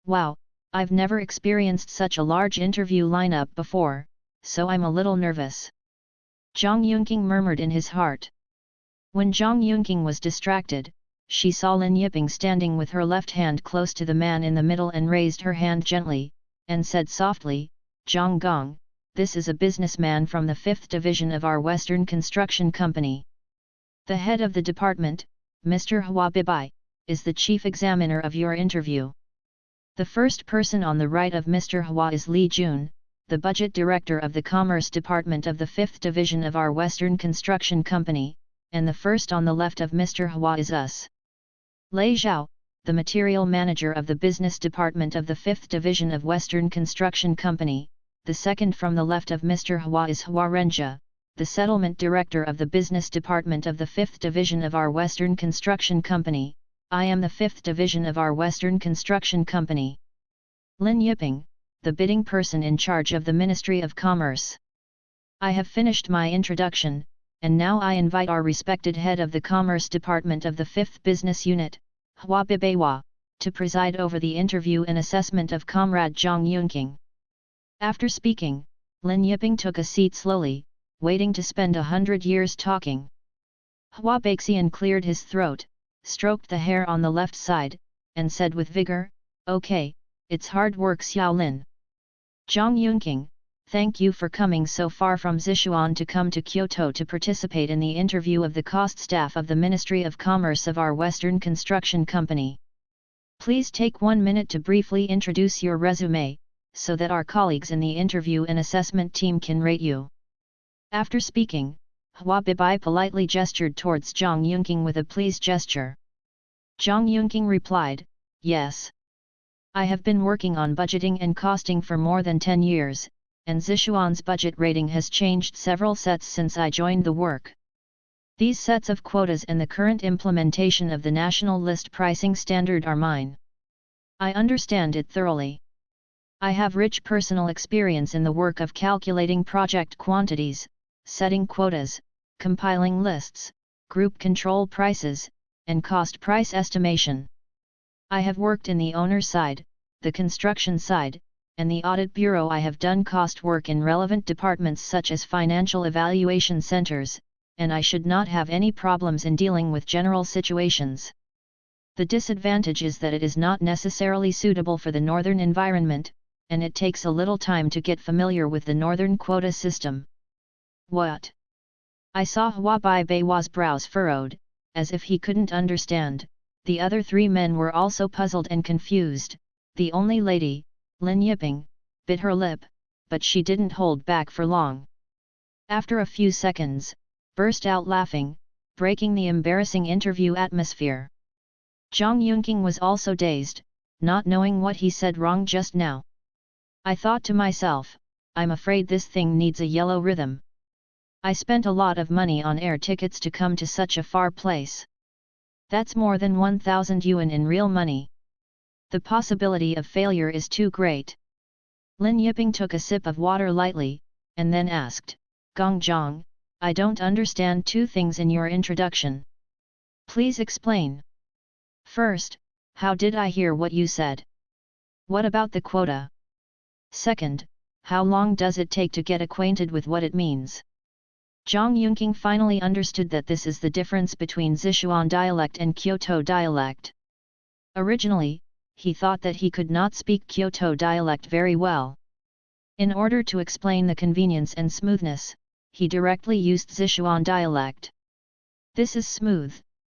Wow, I've never experienced such a large interview lineup before, so I'm a little nervous. Zhang Yunqing murmured in his heart. When Zhang Yunqing was distracted, she saw Lin Yiping standing with her left hand close to the man in the middle and raised her hand gently, and said softly, Zhang Gong, this is a businessman from the 5th Division of our Western Construction Company. The head of the department, Mr. Hua Bibai, is the chief examiner of your interview. The first person on the right of Mr. Hua is Li Jun, the budget director of the Commerce Department of the 5th Division of our Western Construction Company, and the first on the left of Mr. Hua is us. Lei Zhao, the material manager of the Business Department of the 5th Division of Western Construction Company. The second from the left of Mr. Hua is Hua Renjia, the settlement director of the Business Department of the 5th Division of our Western Construction Company. I am the 5th Division of our Western Construction Company. Lin Yiping, the bidding person in charge of the Ministry of Commerce. I have finished my introduction, and now I invite our respected head of the Commerce Department of the 5th Business Unit, Hua Bibaiwa, to preside over the interview and assessment of Comrade Zhang Yunqing. After speaking, Lin Yiping took a seat slowly, waiting to spend 100 years talking. Hua Baixian cleared his throat, stroked the hair on the left side, and said with vigor, Okay, it's hard work Xiao Lin. Zhang Yunqing, thank you for coming so far from Sichuan to come to Kyoto to participate in the interview of the cost staff of the Ministry of Commerce of our Western Construction Company. Please take 1 minute to briefly introduce your resume, so that our colleagues in the interview and assessment team can rate you. After speaking, Hua Bibai politely gestured towards Zhang Yunqing with a please gesture. Zhang Yunqing replied, Yes. I have been working on budgeting and costing for more than 10 years, and Sichuan's budget rating has changed several sets since I joined the work. These sets of quotas and the current implementation of the national list pricing standard are mine. I understand it thoroughly. I have rich personal experience in the work of calculating project quantities, setting quotas, compiling lists, group control prices, and cost price estimation. I have worked in the owner side, the construction side, and the audit bureau. I have done cost work in relevant departments such as financial evaluation centers, and I should not have any problems in dealing with general situations. The disadvantage is that it is not necessarily suitable for the northern environment, and it takes a little time to get familiar with the northern quota system. What? I saw Hua Baiwa's brows furrowed, as if he couldn't understand. The other three men were also puzzled and confused. The only lady, Lin Yiping, bit her lip, but she didn't hold back for long. After a few seconds, burst out laughing, breaking the embarrassing interview atmosphere. Zhang Yunqing was also dazed, not knowing what he said wrong just now. I thought to myself, I'm afraid this thing needs a yellow rhythm. I spent a lot of money on air tickets to come to such a far place. That's more than 1,000 yuan in real money. The possibility of failure is too great. Lin Yiping took a sip of water lightly, and then asked, Gong Zhang, I don't understand two things in your introduction. Please explain. First, how did I hear what you said? What about the quota? Second, how long does it take to get acquainted with what it means? Zhang Yunqing finally understood that this is the difference between Sichuan dialect and Kyoto dialect. Originally, he thought that he could not speak Kyoto dialect very well. In order to explain the convenience and smoothness, he directly used Sichuan dialect. This is smooth,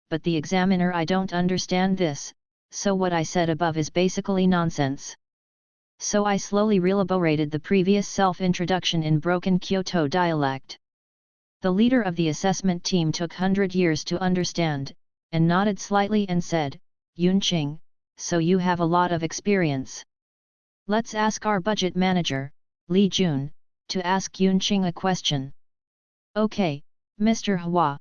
but the examiner I don't understand this, so what I said above is basically nonsense. So I slowly reelaborated the previous self-introduction in broken Kyoto dialect. The leader of the assessment team took 100 years to understand, and nodded slightly and said, Yunqing, so you have a lot of experience. Let's ask our budget manager, Li Jun, to ask Yunqing a question. Okay, Mr. Hua.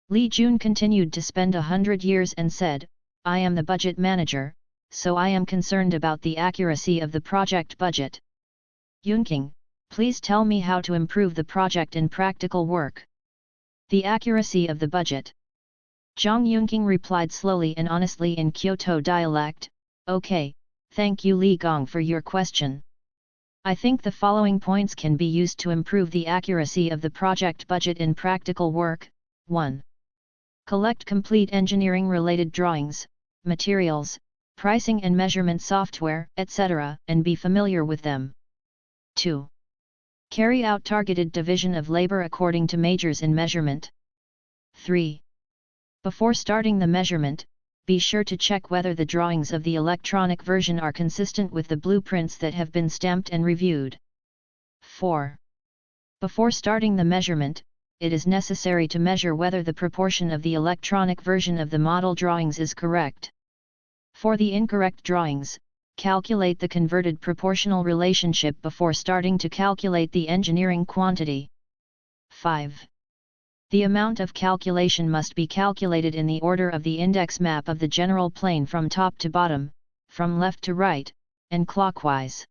Li Jun continued to spend 100 years and said, I am the budget manager, so I am concerned about the accuracy of the project budget. Yunqing, please tell me how to improve the project in practical work. The accuracy of the budget. Zhang Yunqing replied slowly and honestly in Kyoto dialect, okay, thank you Li Gong for your question. I think the following points can be used to improve the accuracy of the project budget in practical work. 1. Collect complete engineering-related drawings, materials, pricing and measurement software, etc., and be familiar with them. 2. Carry out targeted division of labor according to majors in measurement. 3. Before starting the measurement, be sure to check whether the drawings of the electronic version are consistent with the blueprints that have been stamped and reviewed. 4. Before starting the measurement, it is necessary to measure whether the proportion of the electronic version of the model drawings is correct. For the incorrect drawings, calculate the converted proportional relationship before starting to calculate the engineering quantity. 5. The amount of calculation must be calculated in the order of the index map of the general plane from top to bottom, from left to right, and clockwise.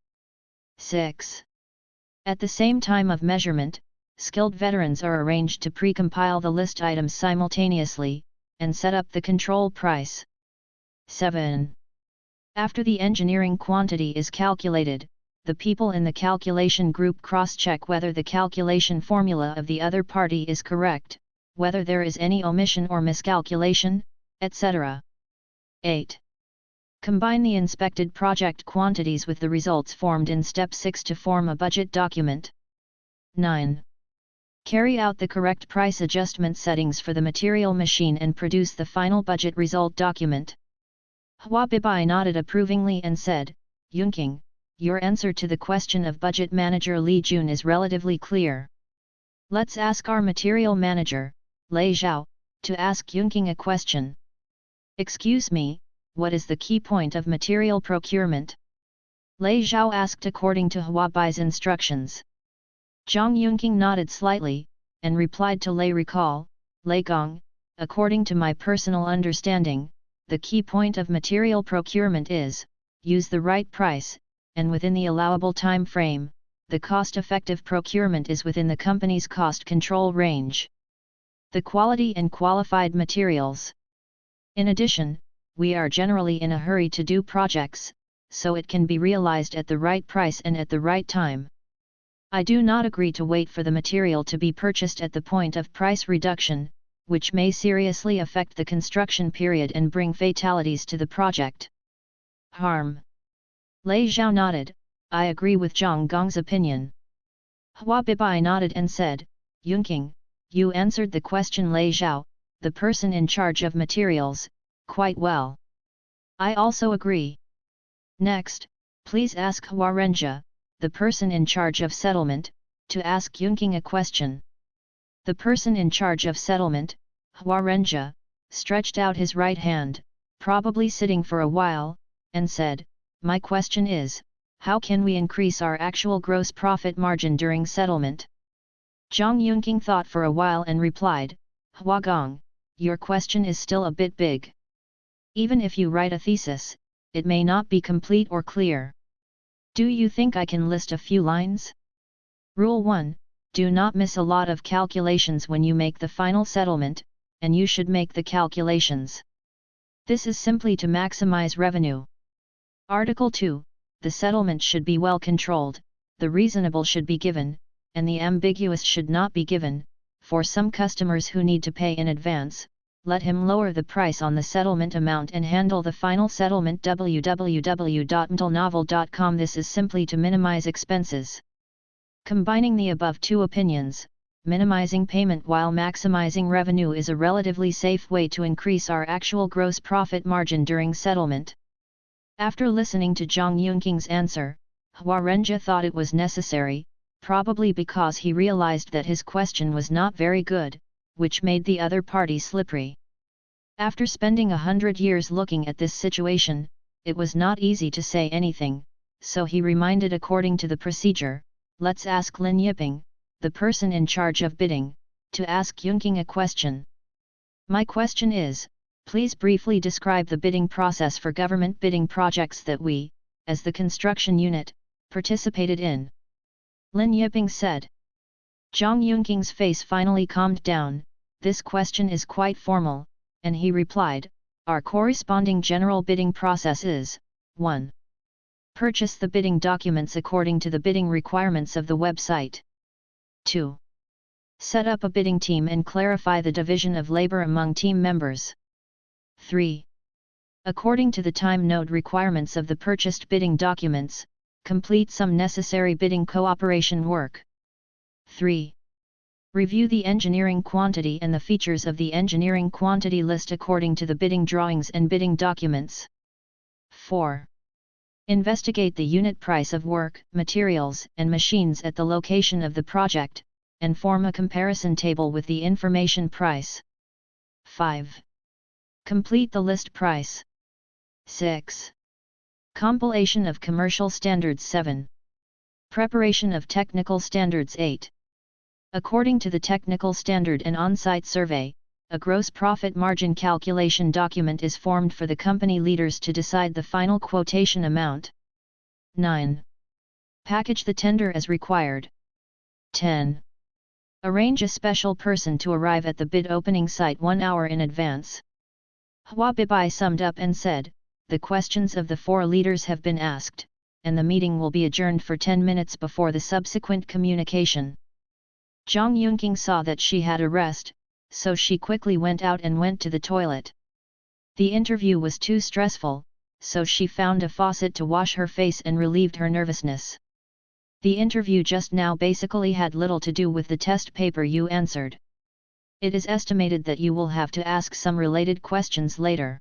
6. At the same time of measurement, skilled veterans are arranged to pre-compile the list items simultaneously, and set up the control price. 7. After the engineering quantity is calculated, the people in the calculation group cross-check whether the calculation formula of the other party is correct, whether there is any omission or miscalculation, etc. 8. Combine the inspected project quantities with the results formed in Step 6 to form a budget document. 9. Carry out the correct price adjustment settings for the material machine and produce the final budget result document. Hua Bibai nodded approvingly and said, Yunqing, your answer to the question of budget manager Li Jun is relatively clear. Let's ask our material manager, Lei Zhao, to ask Yunqing a question. Excuse me, what is the key point of material procurement? Lei Zhao asked according to Hua Bai's instructions. Zhang Yunqing nodded slightly, and replied to Lei Recall, Lei Gong, according to my personal understanding, the key point of material procurement is, use the right price, and within the allowable time frame, the cost-effective procurement is within the company's cost control range. The quality and qualified materials. In addition, we are generally in a hurry to do projects, so it can be realized at the right price and at the right time. I do not agree to wait for the material to be purchased at the point of price reduction, which may seriously affect the construction period and bring fatalities to the project. Harm. Lei Zhao nodded, I agree with Zhang Gong's opinion. Hua Bibai nodded and said, Yunqing, you answered the question Lei Zhao, the person in charge of materials, quite well. I also agree. Next, please ask Hua Renjia, the person in charge of settlement, to ask Yunqing a question. The person in charge of settlement, Hua Renjia, stretched out his right hand, probably sitting for a while, and said, my question is, how can we increase our actual gross profit margin during settlement? Zhang Yunqing thought for a while and replied, Hua Gong, your question is still a bit big. Even if you write a thesis, it may not be complete or clear. Do you think I can list a few lines? Rule 1. Do not miss a lot of calculations when you make the final settlement, and you should make the calculations. This is simply to maximize revenue. Article 2. The settlement should be well controlled, the reasonable should be given, and the ambiguous should not be given. For some customers who need to pay in advance, let him lower the price on the settlement amount and handle the final settlement. www.mtlnovel.com. This is simply to minimize expenses. Combining the above two opinions, minimizing payment while maximizing revenue is a relatively safe way to increase our actual gross profit margin during settlement. After listening to Zhang Yunqing's answer, Hua Renjia thought it was necessary, probably because he realized that his question was not very good, which made the other party slippery. After spending 100 years looking at this situation, it was not easy to say anything, so he reminded according to the procedure, let's ask Lin Yiping, the person in charge of bidding, to ask Yunqing a question. My question is, please briefly describe the bidding process for government bidding projects that we, as the construction unit, participated in. Lin Yiping said. Zhang Yunqing's face finally calmed down. This question is quite formal, and he replied, our corresponding general bidding process is, 1. Purchase the bidding documents according to the bidding requirements of the website. 2. Set up a bidding team and clarify the division of labor among team members. 3. According to the time node requirements of the purchased bidding documents, complete some necessary bidding cooperation work. 3. Review the engineering quantity and the features of the engineering quantity list according to the bidding drawings and bidding documents. 4. Investigate the unit price of work, materials, and machines at the location of the project, and form a comparison table with the information price. 5. Complete the list price. 6. Compilation of commercial standards 7. Preparation of technical standards 8. According to the technical standard and on-site survey, a gross profit margin calculation document is formed for the company leaders to decide the final quotation amount. 9. Package the tender as required. 10. Arrange a special person to arrive at the bid opening site 1 hour in advance. Hua Bibai summed up and said, the questions of the 4 leaders have been asked, and the meeting will be adjourned for 10 minutes before the subsequent communication. Zhang Yunqing saw that she had a rest, so she quickly went out and went to the toilet. The interview was too stressful, so she found a faucet to wash her face and relieved her nervousness. The interview just now basically had little to do with the test paper you answered. It is estimated that you will have to ask some related questions later.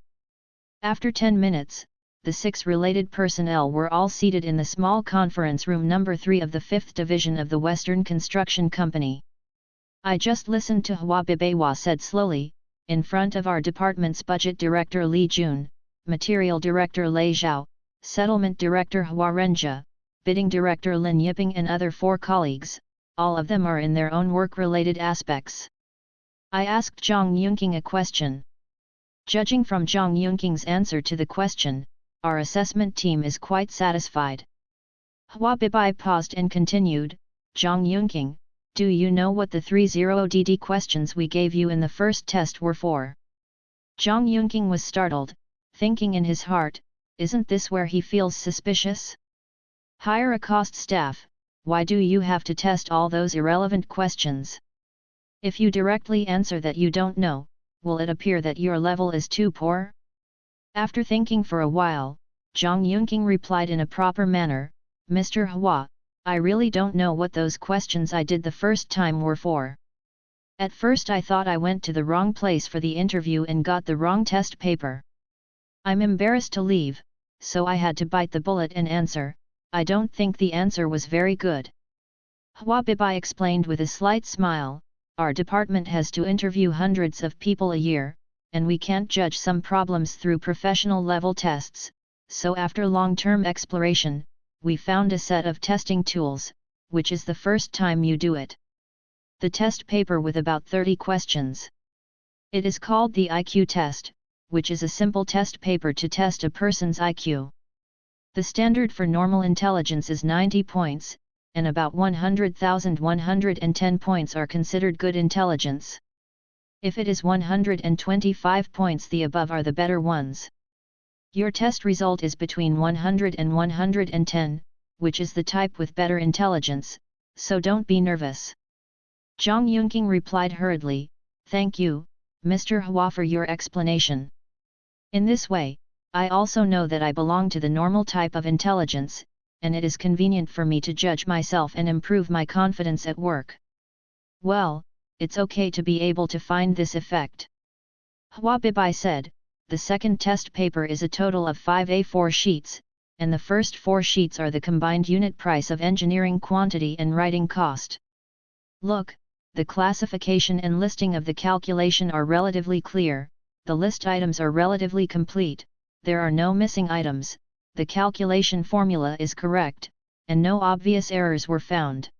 After 10 minutes, the 6 related personnel were all seated in the small conference room number 3 of the 5th Division of the Western Construction Company. I just listened to Hua Bibeiwa said slowly, in front of our department's budget director Li Jun, material director Lei Zhao, settlement director Hua Renjia, bidding director Lin Yiping and other 4 colleagues, all of them are in their own work-related aspects. I asked Zhang Yunqing a question. Judging from Zhang Yunqing's answer to the question, our assessment team is quite satisfied. Hua Bibai paused and continued, Zhang Yunqing, do you know what the 30DD questions we gave you in the first test were for? Zhang Yunqing was startled, thinking in his heart, isn't this where he feels suspicious? Hire a cost staff, why do you have to test all those irrelevant questions? If you directly answer that you don't know, will it appear that your level is too poor? After thinking for a while, Zhang Yunqing replied in a proper manner, Mr. Hua, I really don't know what those questions I did the first time were for. At first I thought I went to the wrong place for the interview and got the wrong test paper. I'm embarrassed to leave, so I had to bite the bullet and answer. I don't think the answer was very good. Hua Bibai explained with a slight smile, our department has to interview hundreds of people a year, and we can't judge some problems through professional level tests, so after long-term exploration, we found a set of testing tools, which is the first time you do it. The test paper with about 30 questions. It is called the IQ test, which is a simple test paper to test a person's IQ. The standard for normal intelligence is 90 points, and about 100,110 points are considered good intelligence. If it is 125 points, the above are the better ones. Your test result is between 100 and 110, which is the type with better intelligence, so don't be nervous. Zhang Yunqing replied hurriedly, thank you, Mr. Hua, for your explanation. In this way, I also know that I belong to the normal type of intelligence, and it is convenient for me to judge myself and improve my confidence at work. Well, it's okay to be able to find this effect. Hua Bibai said, the second test paper is a total of 5 A4 sheets, and the first 4 sheets are the combined unit price of engineering quantity and writing cost. Look, the classification and listing of the calculation are relatively clear, the list items are relatively complete, there are no missing items, the calculation formula is correct, and no obvious errors were found.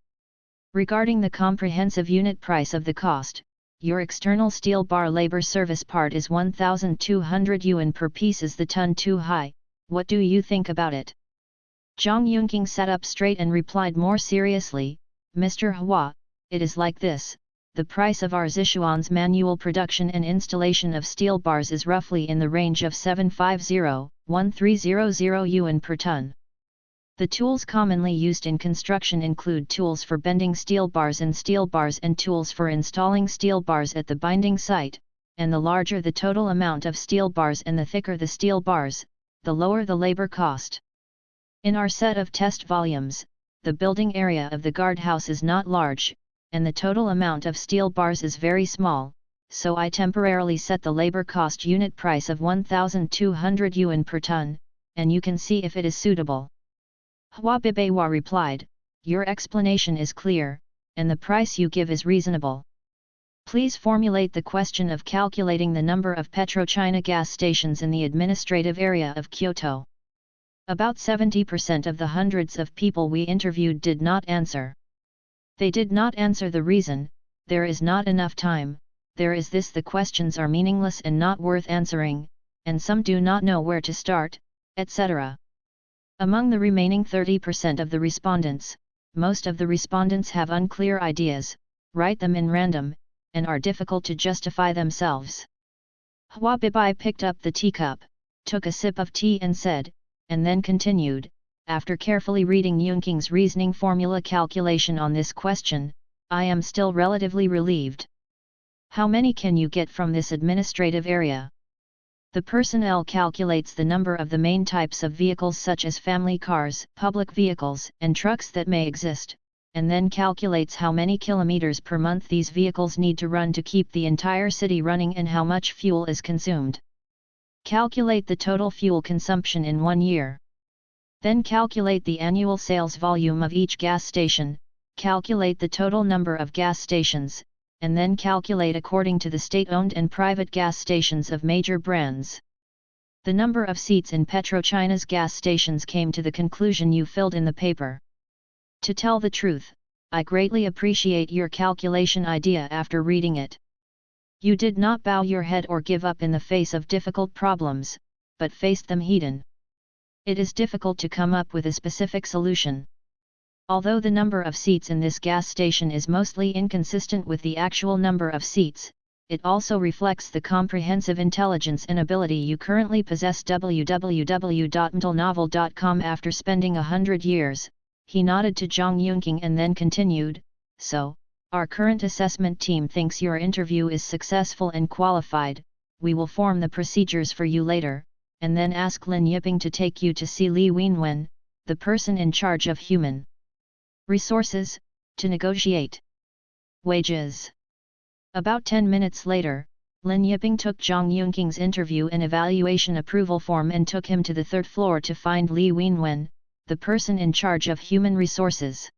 Regarding the comprehensive unit price of the cost, your external steel bar labor service part is 1,200 yuan per piece. Is the ton too high? What do you think about it? Zhang Yunqing sat up straight and replied more seriously, Mr. Hua, it is like this. The price of our Sichuan's manual production and installation of steel bars is roughly in the range of 750-1300 yuan per ton. The tools commonly used in construction include tools for bending steel bars and tools for installing steel bars at the binding site, and the larger the total amount of steel bars and the thicker the steel bars, the lower the labor cost. In our set of test volumes, the building area of the guardhouse is not large, and the total amount of steel bars is very small, so I temporarily set the labor cost unit price of 1,200 yuan per ton, and you can see if it is suitable. Hua Bibewa replied, your explanation is clear, and the price you give is reasonable. Please formulate the question of calculating the number of PetroChina gas stations in the administrative area of Kyoto. About 70% of the hundreds of people we interviewed did not answer. They did not answer the reason, there is not enough time, there is this the questions are meaningless and not worth answering, and some do not know where to start, etc. Among the remaining 30% of the respondents, most of the respondents have unclear ideas, write them in random, and are difficult to justify themselves. Hua Bibai picked up the teacup, took a sip of tea and said, and then continued, after carefully reading Yunking's reasoning formula calculation on this question, I am still relatively relieved. How many can you get from this administrative area? The personnel calculates the number of the main types of vehicles such as family cars, public vehicles, and trucks that may exist, and then calculates how many kilometers per month these vehicles need to run to keep the entire city running and how much fuel is consumed. Calculate the total fuel consumption in 1 year. Then calculate the annual sales volume of each gas station, calculate the total number of gas stations, and then calculate according to the state-owned and private gas stations of major brands. The number of seats in PetroChina's gas stations came to the conclusion you filled in the paper. To tell the truth, I greatly appreciate your calculation idea after reading it. You did not bow your head or give up in the face of difficult problems, but faced them head-on. It is difficult to come up with a specific solution. Although the number of seats in this gas station is mostly inconsistent with the actual number of seats, it also reflects the comprehensive intelligence and ability you currently possess. www.mtlnovel.com. After spending 100 years, he nodded to Zhang Yunqing and then continued, so, our current assessment team thinks your interview is successful and qualified, we will form the procedures for you later, and then ask Lin Yiping to take you to see Li Wenwen, the person in charge of human resources, to negotiate wages. About 10 minutes later, Lin Yiping took Zhang Yunqing's interview and evaluation approval form and took him to the 3rd floor to find Li Wenwen, the person in charge of human resources.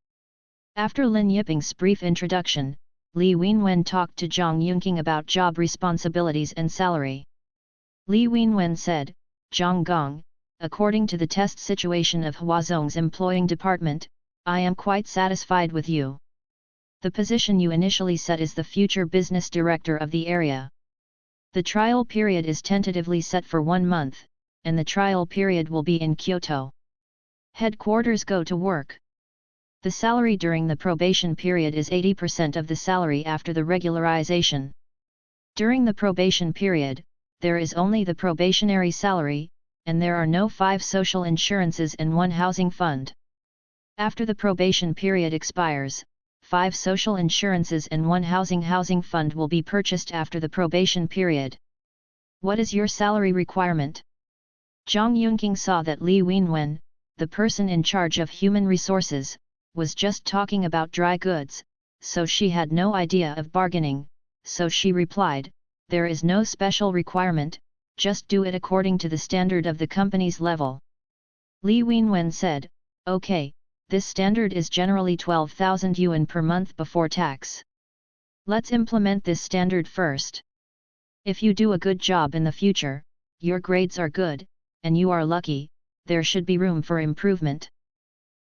After Lin Yiping's brief introduction, Li Wenwen talked to Zhang Yunqing about job responsibilities and salary. Li Wenwen said, Zhang Gong, according to the test situation of Huazong's employing department, I am quite satisfied with you. The position you initially set is the future business director of the area. The trial period is tentatively set for 1 month, and the trial period will be in Kyoto. Headquarters go to work. The salary during the probation period is 80% of the salary after the regularization. During the probation period, there is only the probationary salary, and there are no 5 social insurances and 1 housing fund. After the probation period expires, 5 social insurances and 1 housing fund will be purchased after the probation period. What is your salary requirement? Zhang Yunqing saw that Li Wenwen, the person in charge of human resources, was just talking about dry goods, so she had no idea of bargaining, so she replied, there is no special requirement, just do it according to the standard of the company's level. Li Wenwen said, okay, this standard is generally 12,000 yuan per month before tax. Let's implement this standard first. If you do a good job in the future, your grades are good, and you are lucky, there should be room for improvement.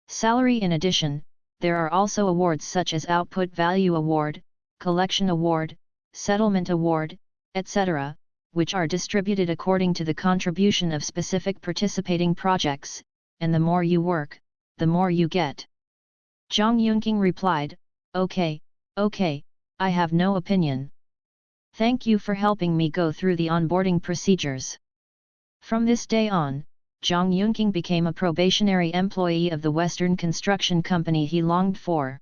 Salary. In addition, there are also awards such as Output Value Award, Collection Award, Settlement Award, etc., which are distributed according to the contribution of specific participating projects, and the more you work, the more you get. Zhang Yunqing replied, okay, okay, I have no opinion. Thank you for helping me go through the onboarding procedures. From this day on, Zhang Yunqing became a probationary employee of the Western construction company he longed for.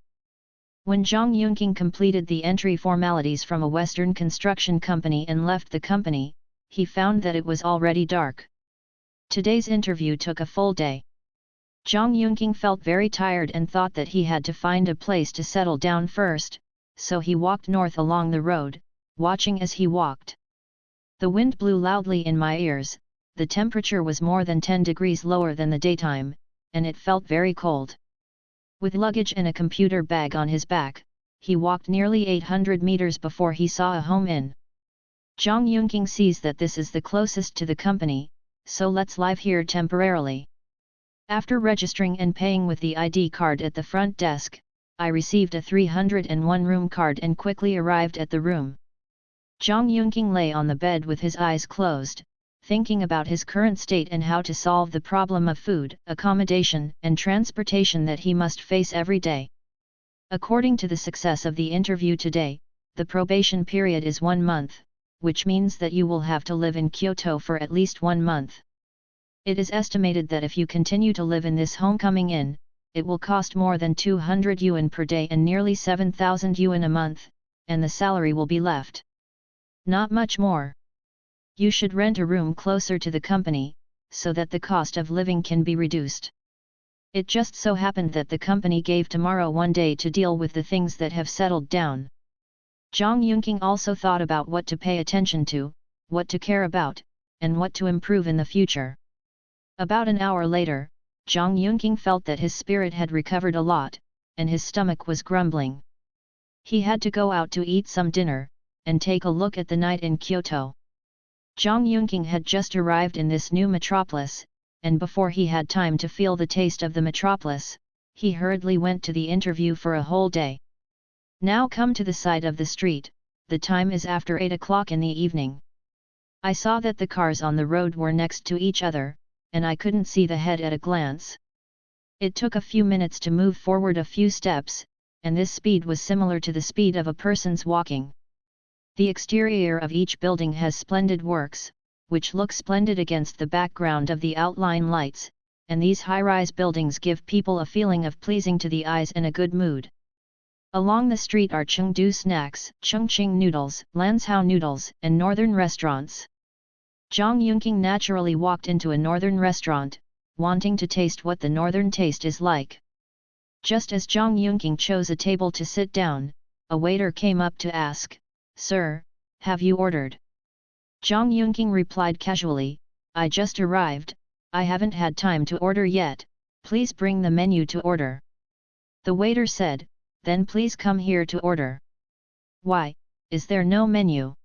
When Zhang Yunqing completed the entry formalities from a Western construction company and left the company, he found that it was already dark. Today's interview took a full day. Zhang Yunqing felt very tired and thought that he had to find a place to settle down first, so he walked north along the road, watching as he walked. The wind blew loudly in my ears, the temperature was more than 10 degrees lower than the daytime, and it felt very cold. With luggage and a computer bag on his back, he walked nearly 800 meters before he saw a home inn. Zhang Yunqing sees that this is the closest to the company, so let's live here temporarily. After registering and paying with the ID card at the front desk, I received a 301 room card and quickly arrived at the room. Zhang Yunqing lay on the bed with his eyes closed, thinking about his current state and how to solve the problem of food, accommodation, and transportation that he must face every day. According to the success of the interview today, the probation period is 1 month, which means that you will have to live in Kyoto for at least 1 month. It is estimated that if you continue to live in this homecoming inn, it will cost more than 200 yuan per day and nearly 7,000 yuan a month, and the salary will be left. Not much more. You should rent a room closer to the company, so that the cost of living can be reduced. It just so happened that the company gave tomorrow 1 day to deal with the things that have settled down. Zhang Yunqing also thought about what to pay attention to, what to care about, and what to improve in the future. About an hour later, Zhang Yunqing felt that his spirit had recovered a lot, and his stomach was grumbling. He had to go out to eat some dinner, and take a look at the night in Kyoto. Zhang Yunqing had just arrived in this new metropolis, and before he had time to feel the taste of the metropolis, he hurriedly went to the interview for a whole day. Now come to the side of the street, the time is after 8 o'clock in the evening. I saw that the cars on the road were next to each other, and I couldn't see the head at a glance. It took a few minutes to move forward a few steps, and this speed was similar to the speed of a person's walking. The exterior of each building has splendid works, which look splendid against the background of the outline lights, and these high-rise buildings give people a feeling of pleasing to the eyes and a good mood. Along the street are Chengdu snacks, Chongqing noodles, Lanzhou noodles, and northern restaurants. Zhang Yunqing naturally walked into a northern restaurant, wanting to taste what the northern taste is like. Just as Zhang Yunqing chose a table to sit down, a waiter came up to ask, "Sir, have you ordered?" Zhang Yunqing replied casually, "I just arrived, I haven't had time to order yet, please bring the menu to order." The waiter said, "Then please come here to order." "Why, is there no menu?"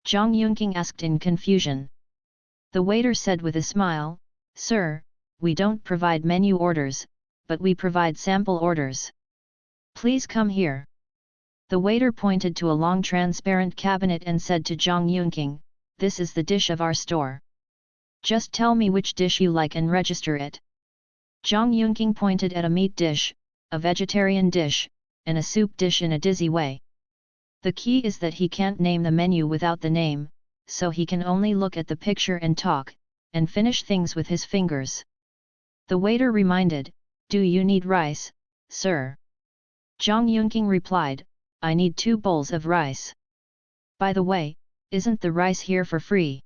Zhang Yunqing asked in confusion. The waiter said with a smile, "Sir, we don't provide menu orders, but we provide sample orders. Please come here." The waiter pointed to a long transparent cabinet and said to Zhang Yunqing, "This is the dish of our store. Just tell me which dish you like and register it." Zhang Yunqing pointed at a meat dish, a vegetarian dish, and a soup dish in a dizzy way. The key is that he can't name the menu without the name, so he can only look at the picture and talk, and finish things with his fingers. The waiter reminded, "Do you need rice, sir?" Zhang Yunqing replied, "I need 2 bowls of rice. By the way, isn't the rice here for free?"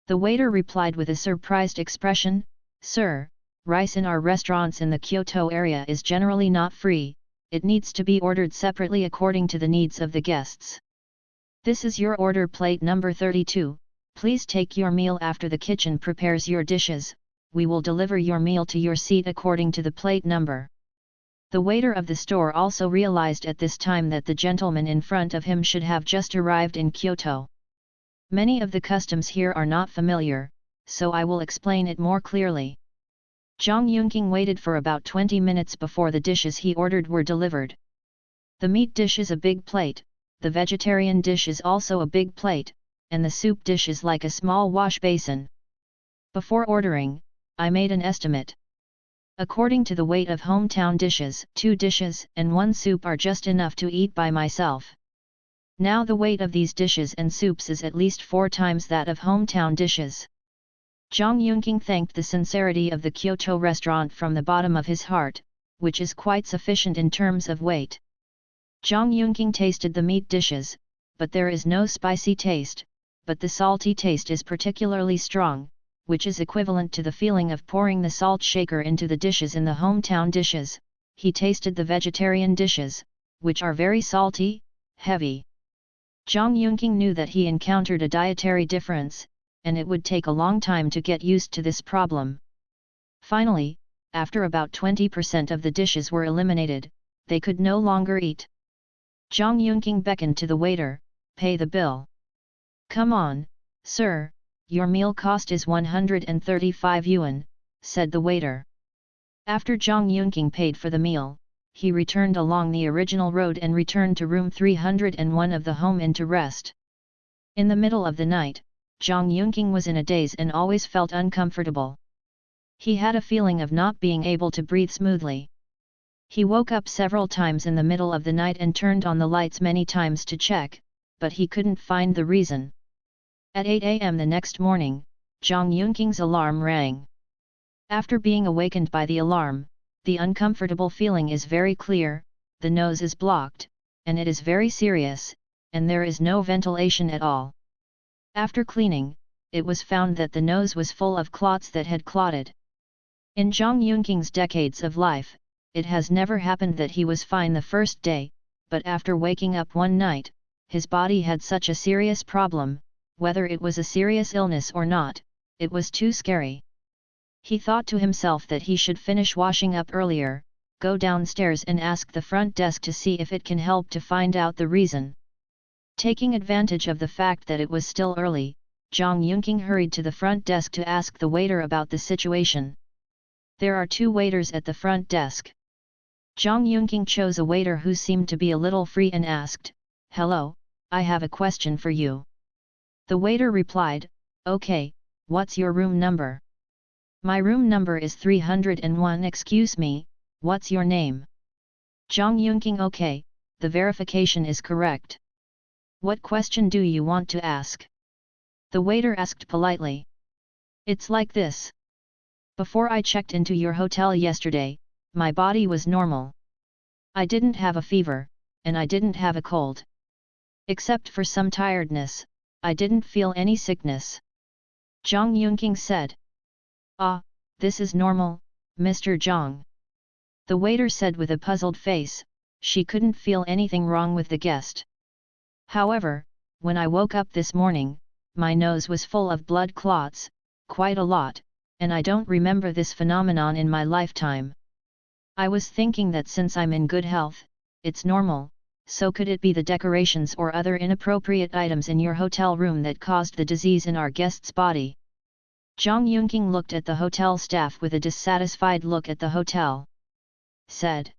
The waiter replied with a surprised expression, "Sir, rice in our restaurants in the Kyoto area is generally not free, it needs to be ordered separately according to the needs of the guests. This is your order plate number 32, please take your meal after the kitchen prepares your dishes, we will deliver your meal to your seat according to the plate number." The waiter of the store also realized at this time that the gentleman in front of him should have just arrived in Kyoto. Many of the customs here are not familiar, so I will explain it more clearly. Zhang Yunqing waited for about 20 minutes before the dishes he ordered were delivered. The meat dish is a big plate, the vegetarian dish is also a big plate, and the soup dish is like a small wash basin. Before ordering, I made an estimate. According to the weight of hometown dishes, 2 dishes and 1 soup are just enough to eat by myself. Now the weight of these dishes and soups is at least 4 times that of hometown dishes. Zhang Yunqing thanked the sincerity of the Kyoto restaurant from the bottom of his heart, which is quite sufficient in terms of weight. Zhang Yunqing tasted the meat dishes, but there is no spicy taste, but the salty taste is particularly strong, which is equivalent to the feeling of pouring the salt shaker into the dishes in the hometown dishes. He tasted the vegetarian dishes, which are very salty, heavy. Zhang Yunqing knew that he encountered a dietary difference, and it would take a long time to get used to this problem. Finally, after about 20% of the dishes were eliminated, they could no longer eat. Zhang Yunqing beckoned to the waiter, "Pay the bill." "Come on, sir, your meal cost is 135 yuan, said the waiter. After Zhang Yunqing paid for the meal, he returned along the original road and returned to room 301 of the home inn to rest. In the middle of the night, Zhang Yunqing was in a daze and always felt uncomfortable. He had a feeling of not being able to breathe smoothly. He woke up several times in the middle of the night and turned on the lights many times to check, but he couldn't find the reason. At 8 a.m. the next morning, Zhang Yunqing's alarm rang. After being awakened by the alarm, the uncomfortable feeling is very clear, the nose is blocked, and it is very serious, and there is no ventilation at all. After cleaning, it was found that the nose was full of clots that had clotted. In Zhang Yunqing's decades of life, it has never happened that he was fine the first day, but after waking up one night, his body had such a serious problem. Whether it was a serious illness or not, it was too scary. He thought to himself that he should finish washing up earlier, go downstairs and ask the front desk to see if it can help to find out the reason. Taking advantage of the fact that it was still early, Zhang Yunqing hurried to the front desk to ask the waiter about the situation. There are 2 waiters at the front desk. Zhang Yunqing chose a waiter who seemed to be a little free and asked, "Hello, I have a question for you." The waiter replied, "Okay, what's your room number?" "My room number is 301. Excuse me, what's your name?" Zhang Yunqing. "Okay, the verification is correct. What question do you want to ask?" The waiter asked politely. "It's like this. Before I checked into your hotel yesterday, my body was normal. I didn't have a fever, and I didn't have a cold. Except for some tiredness, I didn't feel any sickness." Zhang Yunqing said. "Ah, this is normal, Mr. Zhang." The waiter said with a puzzled face. She couldn't feel anything wrong with the guest. "However, when I woke up this morning, my nose was full of blood clots, quite a lot, and I don't remember this phenomenon in my lifetime. I was thinking that since I'm in good health, it's normal, so could it be the decorations or other inappropriate items in your hotel room that caused the disease in our guest's body?" Zhang Yunqing looked at the hotel staff with a dissatisfied look at the hotel. Said.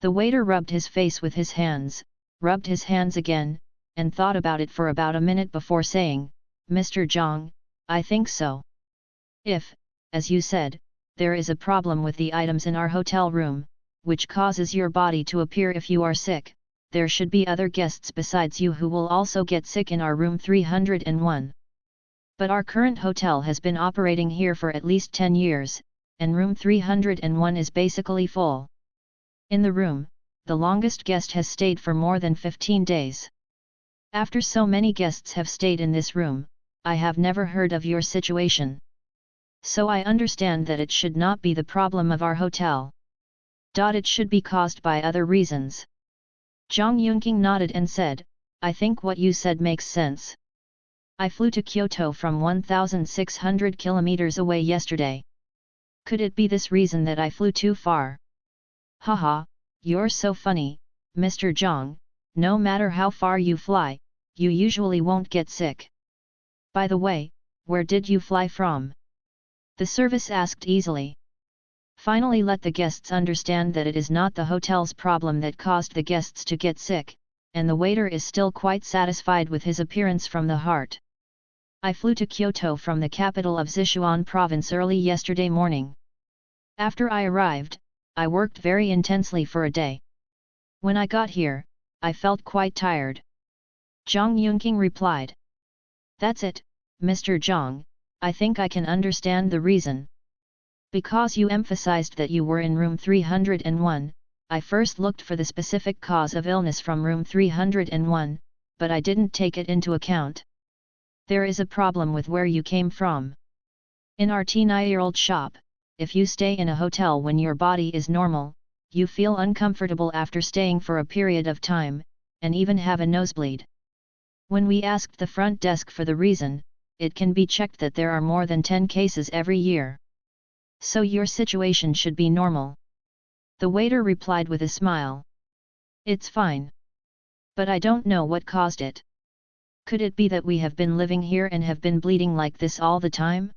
The waiter rubbed his face with his hands, rubbed his hands again, and thought about it for about a minute before saying, "Mr. Zhang, I think so. If, as you said, there is a problem with the items in our hotel room, which causes your body to appear if you are sick, there should be other guests besides you who will also get sick in our room 301. But our current hotel has been operating here for at least 10 years, and room 301 is basically full. In the room, the longest guest has stayed for more than 15 days. After so many guests have stayed in this room, I have never heard of your situation. So I understand that it should not be the problem of our hotel. It should be caused by other reasons." Zhang Yunqing nodded and said, "I think what you said makes sense. I flew to Kyoto from 1,600 kilometers away yesterday. Could it be this reason that I flew too far?" "Haha, you're so funny, Mr. Zhang, no matter how far you fly, you usually won't get sick. By the way, where did you fly from?" The service asked easily. Finally, let the guests understand that it is not the hotel's problem that caused the guests to get sick, and the waiter is still quite satisfied with his appearance from the heart. "I flew to Kyoto from the capital of Sichuan province early yesterday morning. After I arrived, I worked very intensely for a day. When I got here, I felt quite tired. Zhang Yunqing replied. That's it, Mr. Zhang, I think I can understand the reason. Because you emphasized that you were in room 301, I first looked for the specific cause of illness from room 301, but I didn't take it into account. There is a problem with where you came from. In our 9-year-old shop, if you stay in a hotel when your body is normal, you feel uncomfortable after staying for a period of time, and even have a nosebleed. When we asked the front desk for the reason, it can be checked that there are more than 10 cases every year. So your situation should be normal. The waiter replied with a smile. It's fine. But I don't know what caused it. Could it be that we have been living here and have been bleeding like this all the time?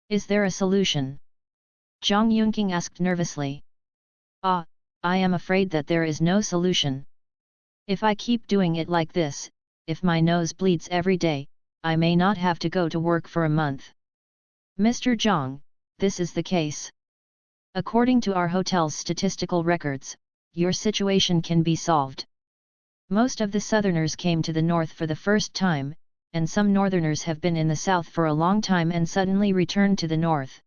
Is there a solution? Zhang Yunqing asked nervously. I am afraid that there is no solution. If I keep doing it like this, if my nose bleeds every day, I may not have to go to work for a month. Mr. Zhang, this is the case. According to our hotel's statistical records, your situation can be solved. Most of the southerners came to the north for the first time, and some northerners have been in the south for a long time and suddenly returned to the north.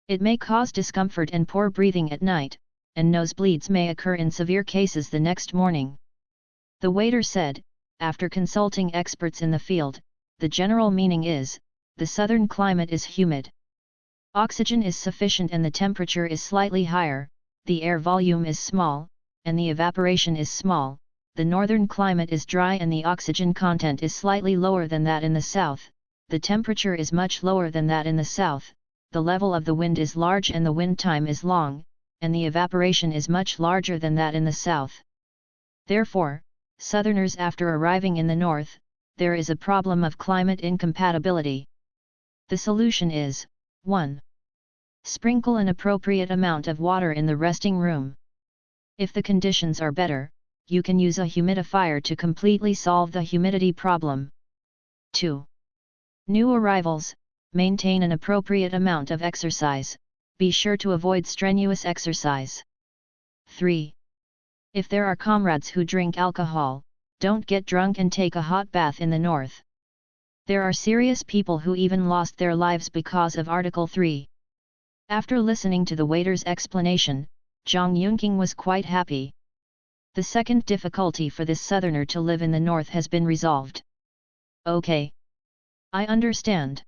It may cause discomfort and poor breathing at night, and nosebleeds may occur in severe cases the next morning. The waiter said, after consulting experts in the field, the general meaning is, the southern climate is humid. Oxygen is sufficient and the temperature is slightly higher, the air volume is small, and the evaporation is small. The northern climate is dry and the oxygen content is slightly lower than that in the south, the temperature is much lower than that in the south, the level of the wind is large and the wind time is long, and the evaporation is much larger than that in the south. Therefore, southerners after arriving in the north, there is a problem of climate incompatibility. The solution is, 1. Sprinkle an appropriate amount of water in the resting room. If the conditions are better, you can use a humidifier to completely solve the humidity problem. 2. New arrivals, maintain an appropriate amount of exercise, be sure to avoid strenuous exercise. 3. If there are comrades who drink alcohol, don't get drunk and take a hot bath in the north. There are serious people who even lost their lives because of Article 3. After listening to the waiter's explanation, Zhang Yunqing was quite happy. The second difficulty for this southerner to live in the north has been resolved. Okay. I understand.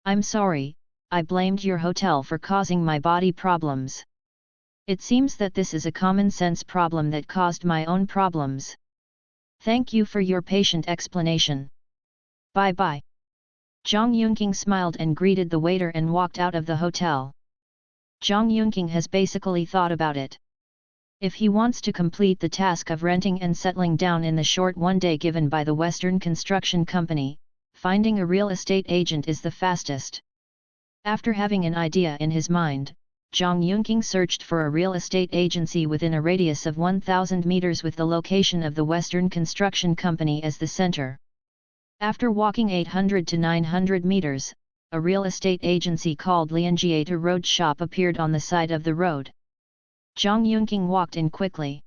I'm sorry, I blamed your hotel for causing my body problems. It seems that this is a common sense problem that caused my own problems. Thank you for your patient explanation. Bye-bye. Zhang Yunqing smiled and greeted the waiter and walked out of the hotel. Zhang Yunqing has basically thought about it. If he wants to complete the task of renting and settling down in the short one day given by the Western Construction Company, finding a real estate agent is the fastest. After having an idea in his mind, Zhang Yunqing searched for a real estate agency within a radius of 1,000 meters with the location of the Western Construction Company as the center. After walking 800 to 900 meters, a real estate agency called Lianjiata Road Shop appeared on the side of the road. Zhang Yunqing walked in quickly.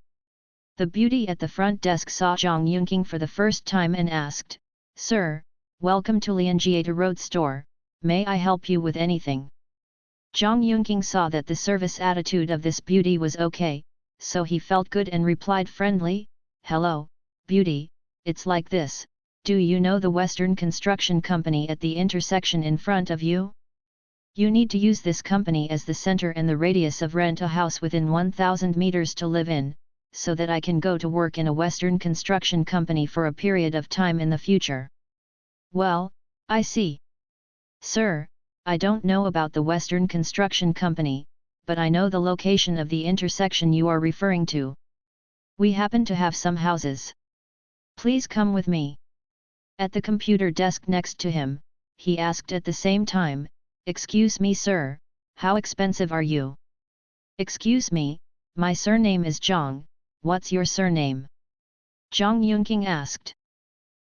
The beauty at the front desk saw Zhang Yunqing for the first time and asked, "Sir, welcome to Lianjiata Road store, may I help you with anything?" Zhang Yunqing saw that the service attitude of this beauty was okay, so he felt good and replied friendly, "Hello, beauty, it's like this. Do you know the Western Construction Company at the intersection in front of you? You need to use this company as the center and the radius of rent a house within 1,000 meters to live in, so that I can go to work in a Western Construction Company for a period of time in the future." "Well, I see. Sir, I don't know about the Western Construction Company, but I know the location of the intersection you are referring to. We happen to have some houses. Please come with me." At the computer desk next to him, he asked at the same time, "Excuse me sir, how expensive are you?" "Excuse me, my surname is Zhang, what's your surname?" Zhang Yunqing asked.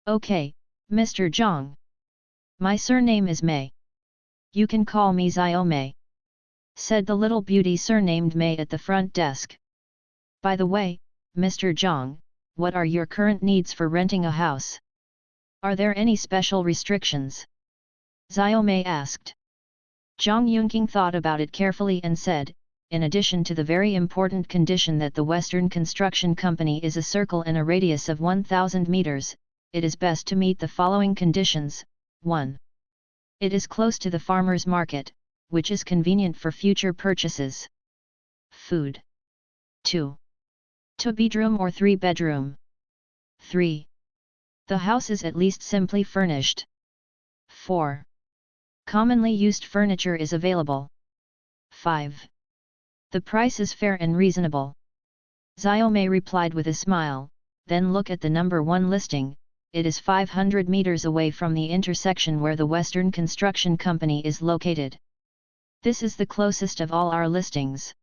"Okay, Mr. Zhang. My surname is Mei. You can call me Xiao Mei." said the little beauty surnamed May at the front desk. By the way, Mr. Zhang, what are your current needs for renting a house? Are there any special restrictions? Xiaomei asked. Zhang Yunqing thought about it carefully and said, in addition to the very important condition that the Western Construction Company is a circle in a radius of 1000 meters, it is best to meet the following conditions. 1. It is close to the farmer's market, which is convenient for future purchases. Food. 2. 2-bedroom or 3-bedroom. 3. The house is at least simply furnished. 4. Commonly used furniture is available. 5. The price is fair and reasonable. Xiaomei replied with a smile, then look at the number 1 listing, it is 500 meters away from the intersection where the Western Construction Company is located. This is the closest of all our listings.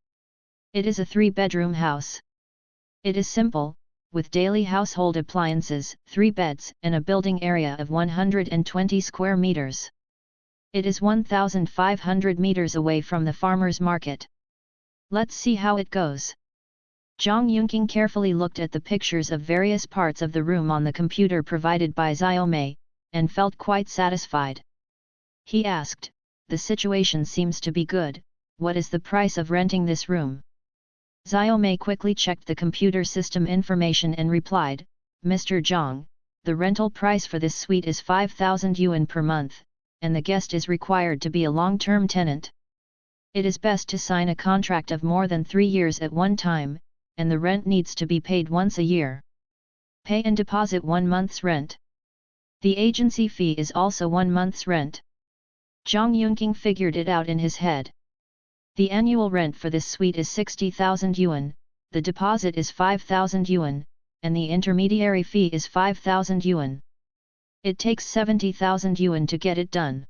It is a 3-bedroom house. It is simple, with daily household appliances, 3 beds, and a building area of 120 square meters. It is 1,500 meters away from the farmer's market. Let's see how it goes. Zhang Yunqing carefully looked at the pictures of various parts of the room on the computer provided by Xiaomei, and felt quite satisfied. He asked, the situation seems to be good, what is the price of renting this room? Xiaomei quickly checked the computer system information and replied, Mr. Zhang, the rental price for this suite is 5,000 yuan per month, and the guest is required to be a long-term tenant. It is best to sign a contract of more than 3 years at one time, and the rent needs to be paid once a year. Pay and deposit 1 month's rent. The agency fee is also 1 month's rent. Zhang Yunqing figured it out in his head. The annual rent for this suite is 60,000 yuan, the deposit is 5,000 yuan, and the intermediary fee is 5,000 yuan. It takes 70,000 yuan to get it done.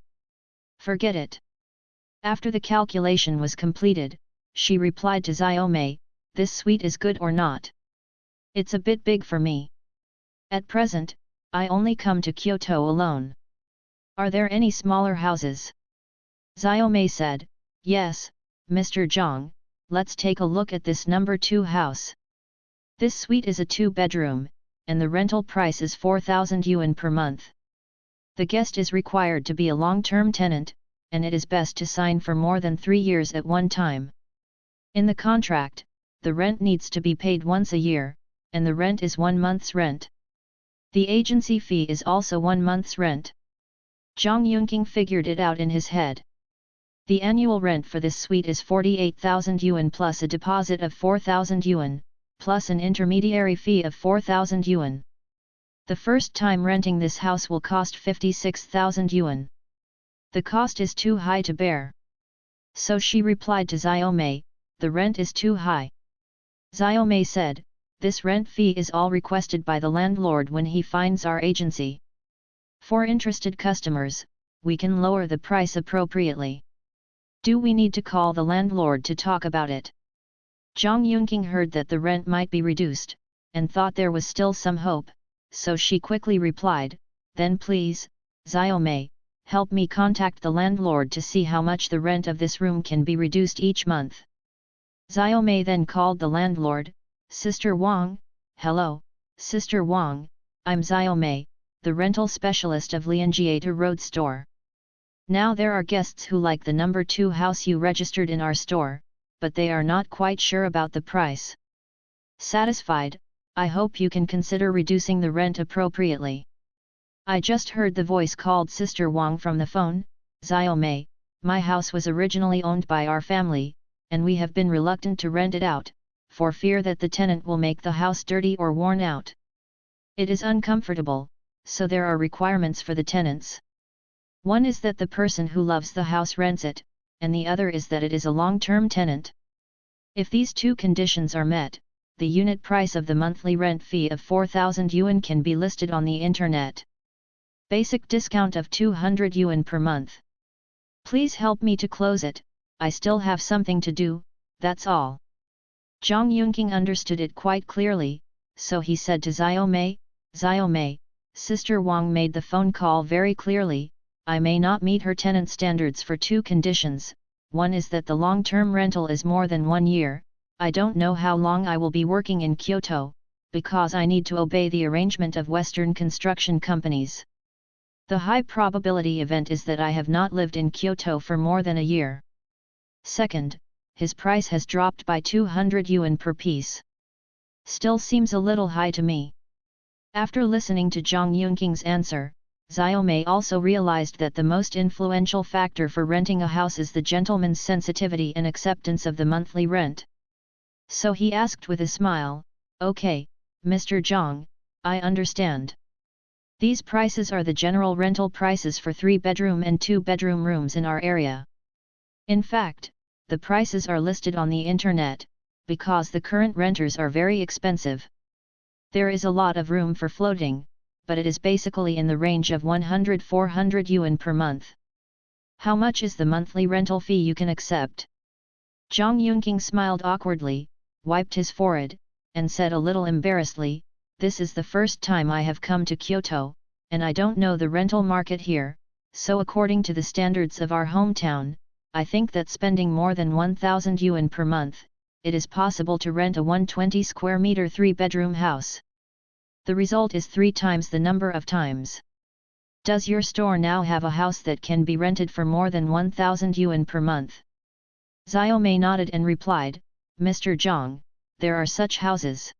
Forget it. After the calculation was completed, she replied to Xiaomei, this suite is good or not? It's a bit big for me. At present, I only come to Kyoto alone. Are there any smaller houses? Xiaomei said, yes, Mr. Zhang, let's take a look at this number 2 house. This suite is a 2-bedroom, and the rental price is 4,000 yuan per month. The guest is required to be a long-term tenant, and it is best to sign for more than 3 years at one time. In the contract, the rent needs to be paid once a year, and the rent is 1 month's rent. The agency fee is also 1 month's rent. Zhang Yunqing figured it out in his head. The annual rent for this suite is 48,000 yuan plus a deposit of 4,000 yuan, plus an intermediary fee of 4,000 yuan. The first time renting this house will cost 56,000 yuan. The cost is too high to bear. So she replied to Xiaomei, the rent is too high. Xiaomei said, this rent fee is all requested by the landlord when he finds our agency. For interested customers, we can lower the price appropriately. Do we need to call the landlord to talk about it? Zhang Yunqing heard that the rent might be reduced, and thought there was still some hope, so she quickly replied, then please, Xiaomei, help me contact the landlord to see how much the rent of this room can be reduced each month. Xiaomei then called the landlord, Sister Wang, hello, Sister Wang, I'm Xiaomei, the rental specialist of Lianjiata Road store. Now there are guests who like the number 2 house you registered in our store, but they are not quite sure about the price. Satisfied, I hope you can consider reducing the rent appropriately. I just heard the voice called Sister Wang from the phone, Xiaomei, my house was originally owned by our family, and we have been reluctant to rent it out, for fear that the tenant will make the house dirty or worn out. It is uncomfortable, so there are requirements for the tenants. One is that the person who loves the house rents it, and the other is that it is a long-term tenant. If these 2 conditions are met, the unit price of the monthly rent fee of 4,000 yuan can be listed on the internet. Basic discount of 200 yuan per month. Please help me to close it, I still have something to do, that's all. Zhang Yunqing understood it quite clearly, so he said to Xiaomei, Xiaomei, Sister Wang made the phone call very clearly, I may not meet her tenant standards for 2 conditions, One is that the long-term rental is more than 1 year. I don't know how long I will be working in Kyoto, because I need to obey the arrangement of Western construction companies. The high probability event is that I have not lived in Kyoto for more than a year. Second, his price has dropped by 200 yuan per piece. Still seems a little high to me. After listening to Zhang Yunking's answer, Xiaomei also realized that the most influential factor for renting a house is the gentleman's sensitivity and acceptance of the monthly rent. So he asked with a smile, "Okay, Mr. Zhang, I understand. These prices are the general rental prices for 3-bedroom and 2-bedroom rooms in our area. In fact, the prices are listed on the internet, because the current renters are very expensive. There is a lot of room for floating, but it is basically in the range of 100–400 yuan per month. How much is the monthly rental fee you can accept?" Zhang Yunqing smiled awkwardly, wiped his forehead, and said a little embarrassedly, "This is the first time I have come to Kyoto, and I don't know the rental market here, so according to the standards of our hometown, I think that spending more than 1,000 yuan per month, it is possible to rent a 120 square meter 3-bedroom house. The result is 3 times the number of times. Does your store now have a house that can be rented for more than 1,000 yuan per month?" Xiaomei nodded and replied, "Mr. Zhang, there are such houses.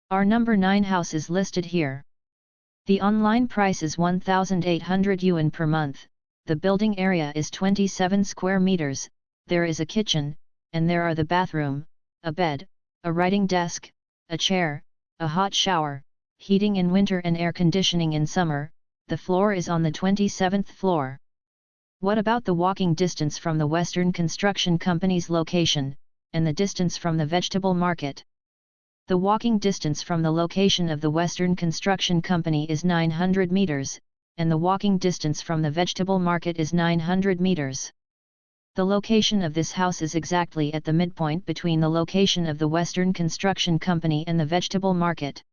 Our number 9 house is listed here. The online price is 1,800 yuan per month, the building area is 27 square meters, there is a kitchen, and there are the bathroom, a bed, a writing desk, a chair, a hot shower, heating in winter and air conditioning in summer, the floor is on the 27th floor. What about the walking distance from the Western Construction Company's location, and the distance from the vegetable market?" The walking distance from the location of the Western Construction Company is 900 meters, and the walking distance from the vegetable market is 900 meters. The location of this house is exactly at the midpoint between the location of the Western Construction Company and the vegetable market.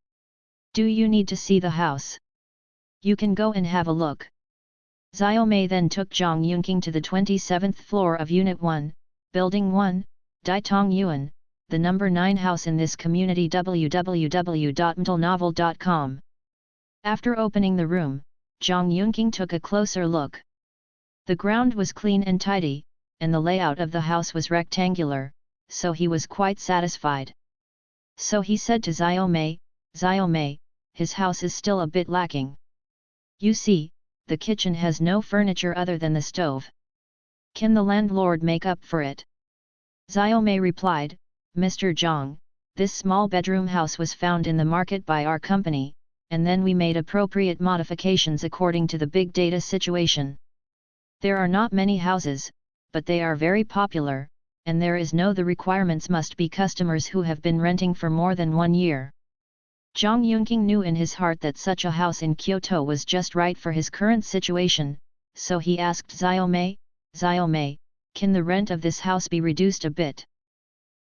Do you need to see the house? You can go and have a look. Xiaomei then took Zhang Yunqing to the 27th floor of Unit 1, Building 1, Daitong Yuan, the number 9 house in this community. www.mtlnovel.com. After opening the room, Zhang Yunqing took a closer look. The ground was clean and tidy, and the layout of the house was rectangular, so he was quite satisfied. So he said to Xiaomei, "Xiaomei, his house is still a bit lacking. You see, the kitchen has no furniture other than the stove. Can the landlord make up for it?" Xiaomei replied, "Mr. Zhang, this small bedroom house was found in the market by our company, and then we made appropriate modifications according to the big data situation. There are not many houses, but they are very popular, and there is no the requirements must be customers who have been renting for more than 1 year." Zhang Yunqing knew in his heart that such a house in Kyoto was just right for his current situation, so he asked Xiaomei, "Xiaomei, can the rent of this house be reduced a bit?"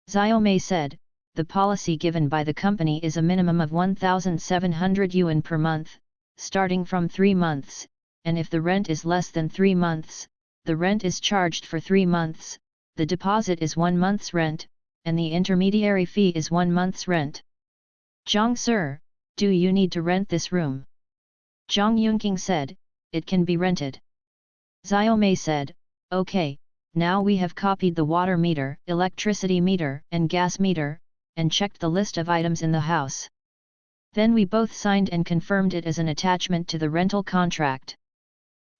Xiaomei said, "The policy given by the company is a minimum of 1,700 yuan per month, starting from 3 months, and if the rent is less than 3 months, the rent is charged for 3 months, the deposit is 1 month's rent, and the intermediary fee is 1 month's rent." "Zhang sir, do you need to rent this room?" Zhang Yunqing said, "It can be rented." Xiaomei said, "Okay, now we have copied the water meter, electricity meter and gas meter, and checked the list of items in the house. Then we both signed and confirmed it as an attachment to the rental contract."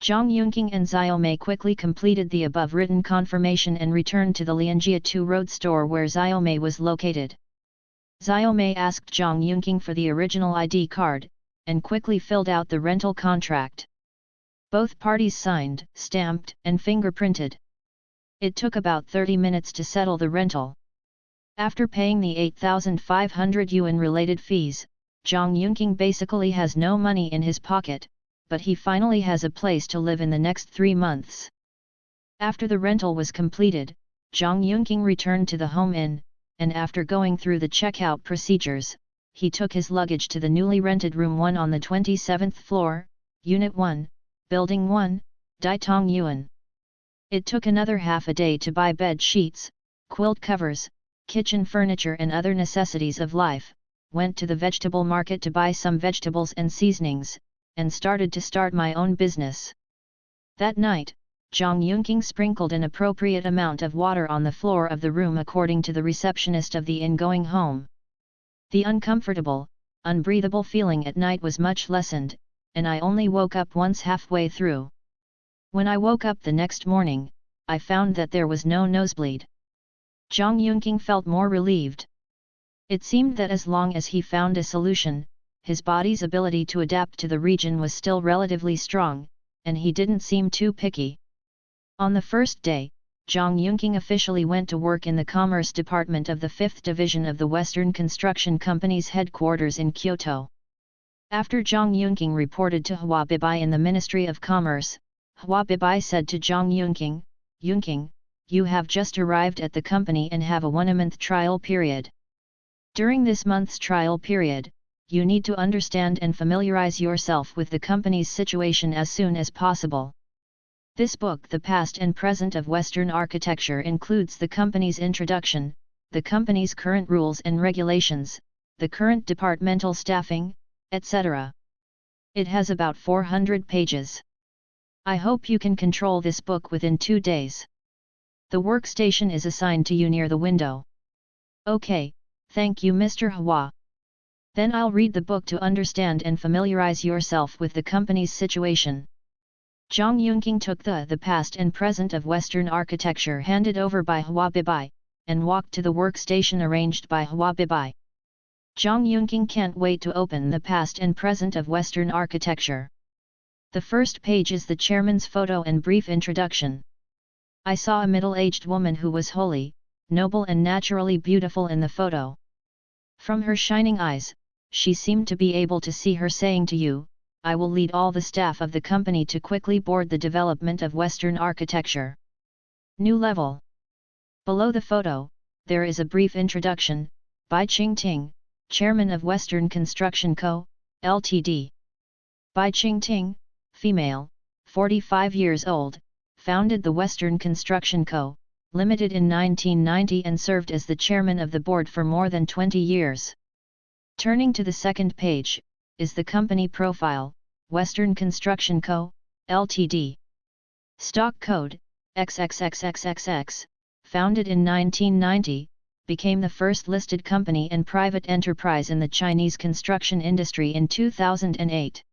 Zhang Yunqing and Xiaomei quickly completed the above written confirmation and returned to the Lianjia 2 Road store where Xiaomei was located. Xiaomei asked Zhang Yunqing for the original ID card, and quickly filled out the rental contract. Both parties signed, stamped, and fingerprinted. It took about 30 minutes to settle the rental. After paying the 8,500 yuan related fees, Zhang Yunqing basically has no money in his pocket, but he finally has a place to live in the next 3 months. After the rental was completed, Zhang Yunqing returned to the home inn, and after going through the checkout procedures, he took his luggage to the newly rented room 1 on the 27th floor, Unit 1, Building 1, Daitong Yuan. It took another half a day to buy bed sheets, quilt covers, kitchen furniture and other necessities of life, went to the vegetable market to buy some vegetables and seasonings, and started my own business. That night, Zhang Yunqing sprinkled an appropriate amount of water on the floor of the room according to the receptionist of the ingoing home. The uncomfortable, unbreathable feeling at night was much lessened, and I only woke up once halfway through. When I woke up the next morning, I found that there was no nosebleed. Zhang Yunqing felt more relieved. It seemed that as long as he found a solution, his body's ability to adapt to the region was still relatively strong, and he didn't seem too picky. On the first day, Zhang Yunqing officially went to work in the Commerce Department of the 5th Division of the Western Construction Company's headquarters in Kyoto. After Zhang Yunqing reported to Hua Bibai in the Ministry of Commerce, Hua Bibai said to Zhang Yunqing, "Yunqing, you have just arrived at the company and have a 1-month trial period. During this month's trial period, you need to understand and familiarize yourself with the company's situation as soon as possible. This book, The Past and Present of Western Architecture, includes the company's introduction, the company's current rules and regulations, the current departmental staffing, etc. It has about 400 pages. I hope you can control this book within 2 days. The workstation is assigned to you near the window." "Okay, thank you Mr. Hua. Then I'll read the book to understand and familiarize yourself with the company's situation." Zhang Yunqing took the Past and Present of Western Architecture handed over by Hua Bibai, and walked to the workstation arranged by Hua Bibai. Zhang Yunqing can't wait to open the Past and Present of Western Architecture. The first page is the chairman's photo and brief introduction. I saw a middle-aged woman who was holy, noble and naturally beautiful in the photo. From her shining eyes, she seemed to be able to see her saying to you, "I will lead all the staff of the company to quickly board the development of Western architecture. New level." Below the photo, there is a brief introduction, by Qing Ting, Chairman of Western Construction Co., Ltd. Bai Qing, female, 45 years old, founded the Western Construction Co., Limited in 1990 and served as the chairman of the board for more than 20 years. Turning to the second page, is the company profile, Western Construction Co., Ltd. Stock code, XXXXXX, founded in 1990, became the first listed company and private enterprise in the Chinese construction industry in 2008.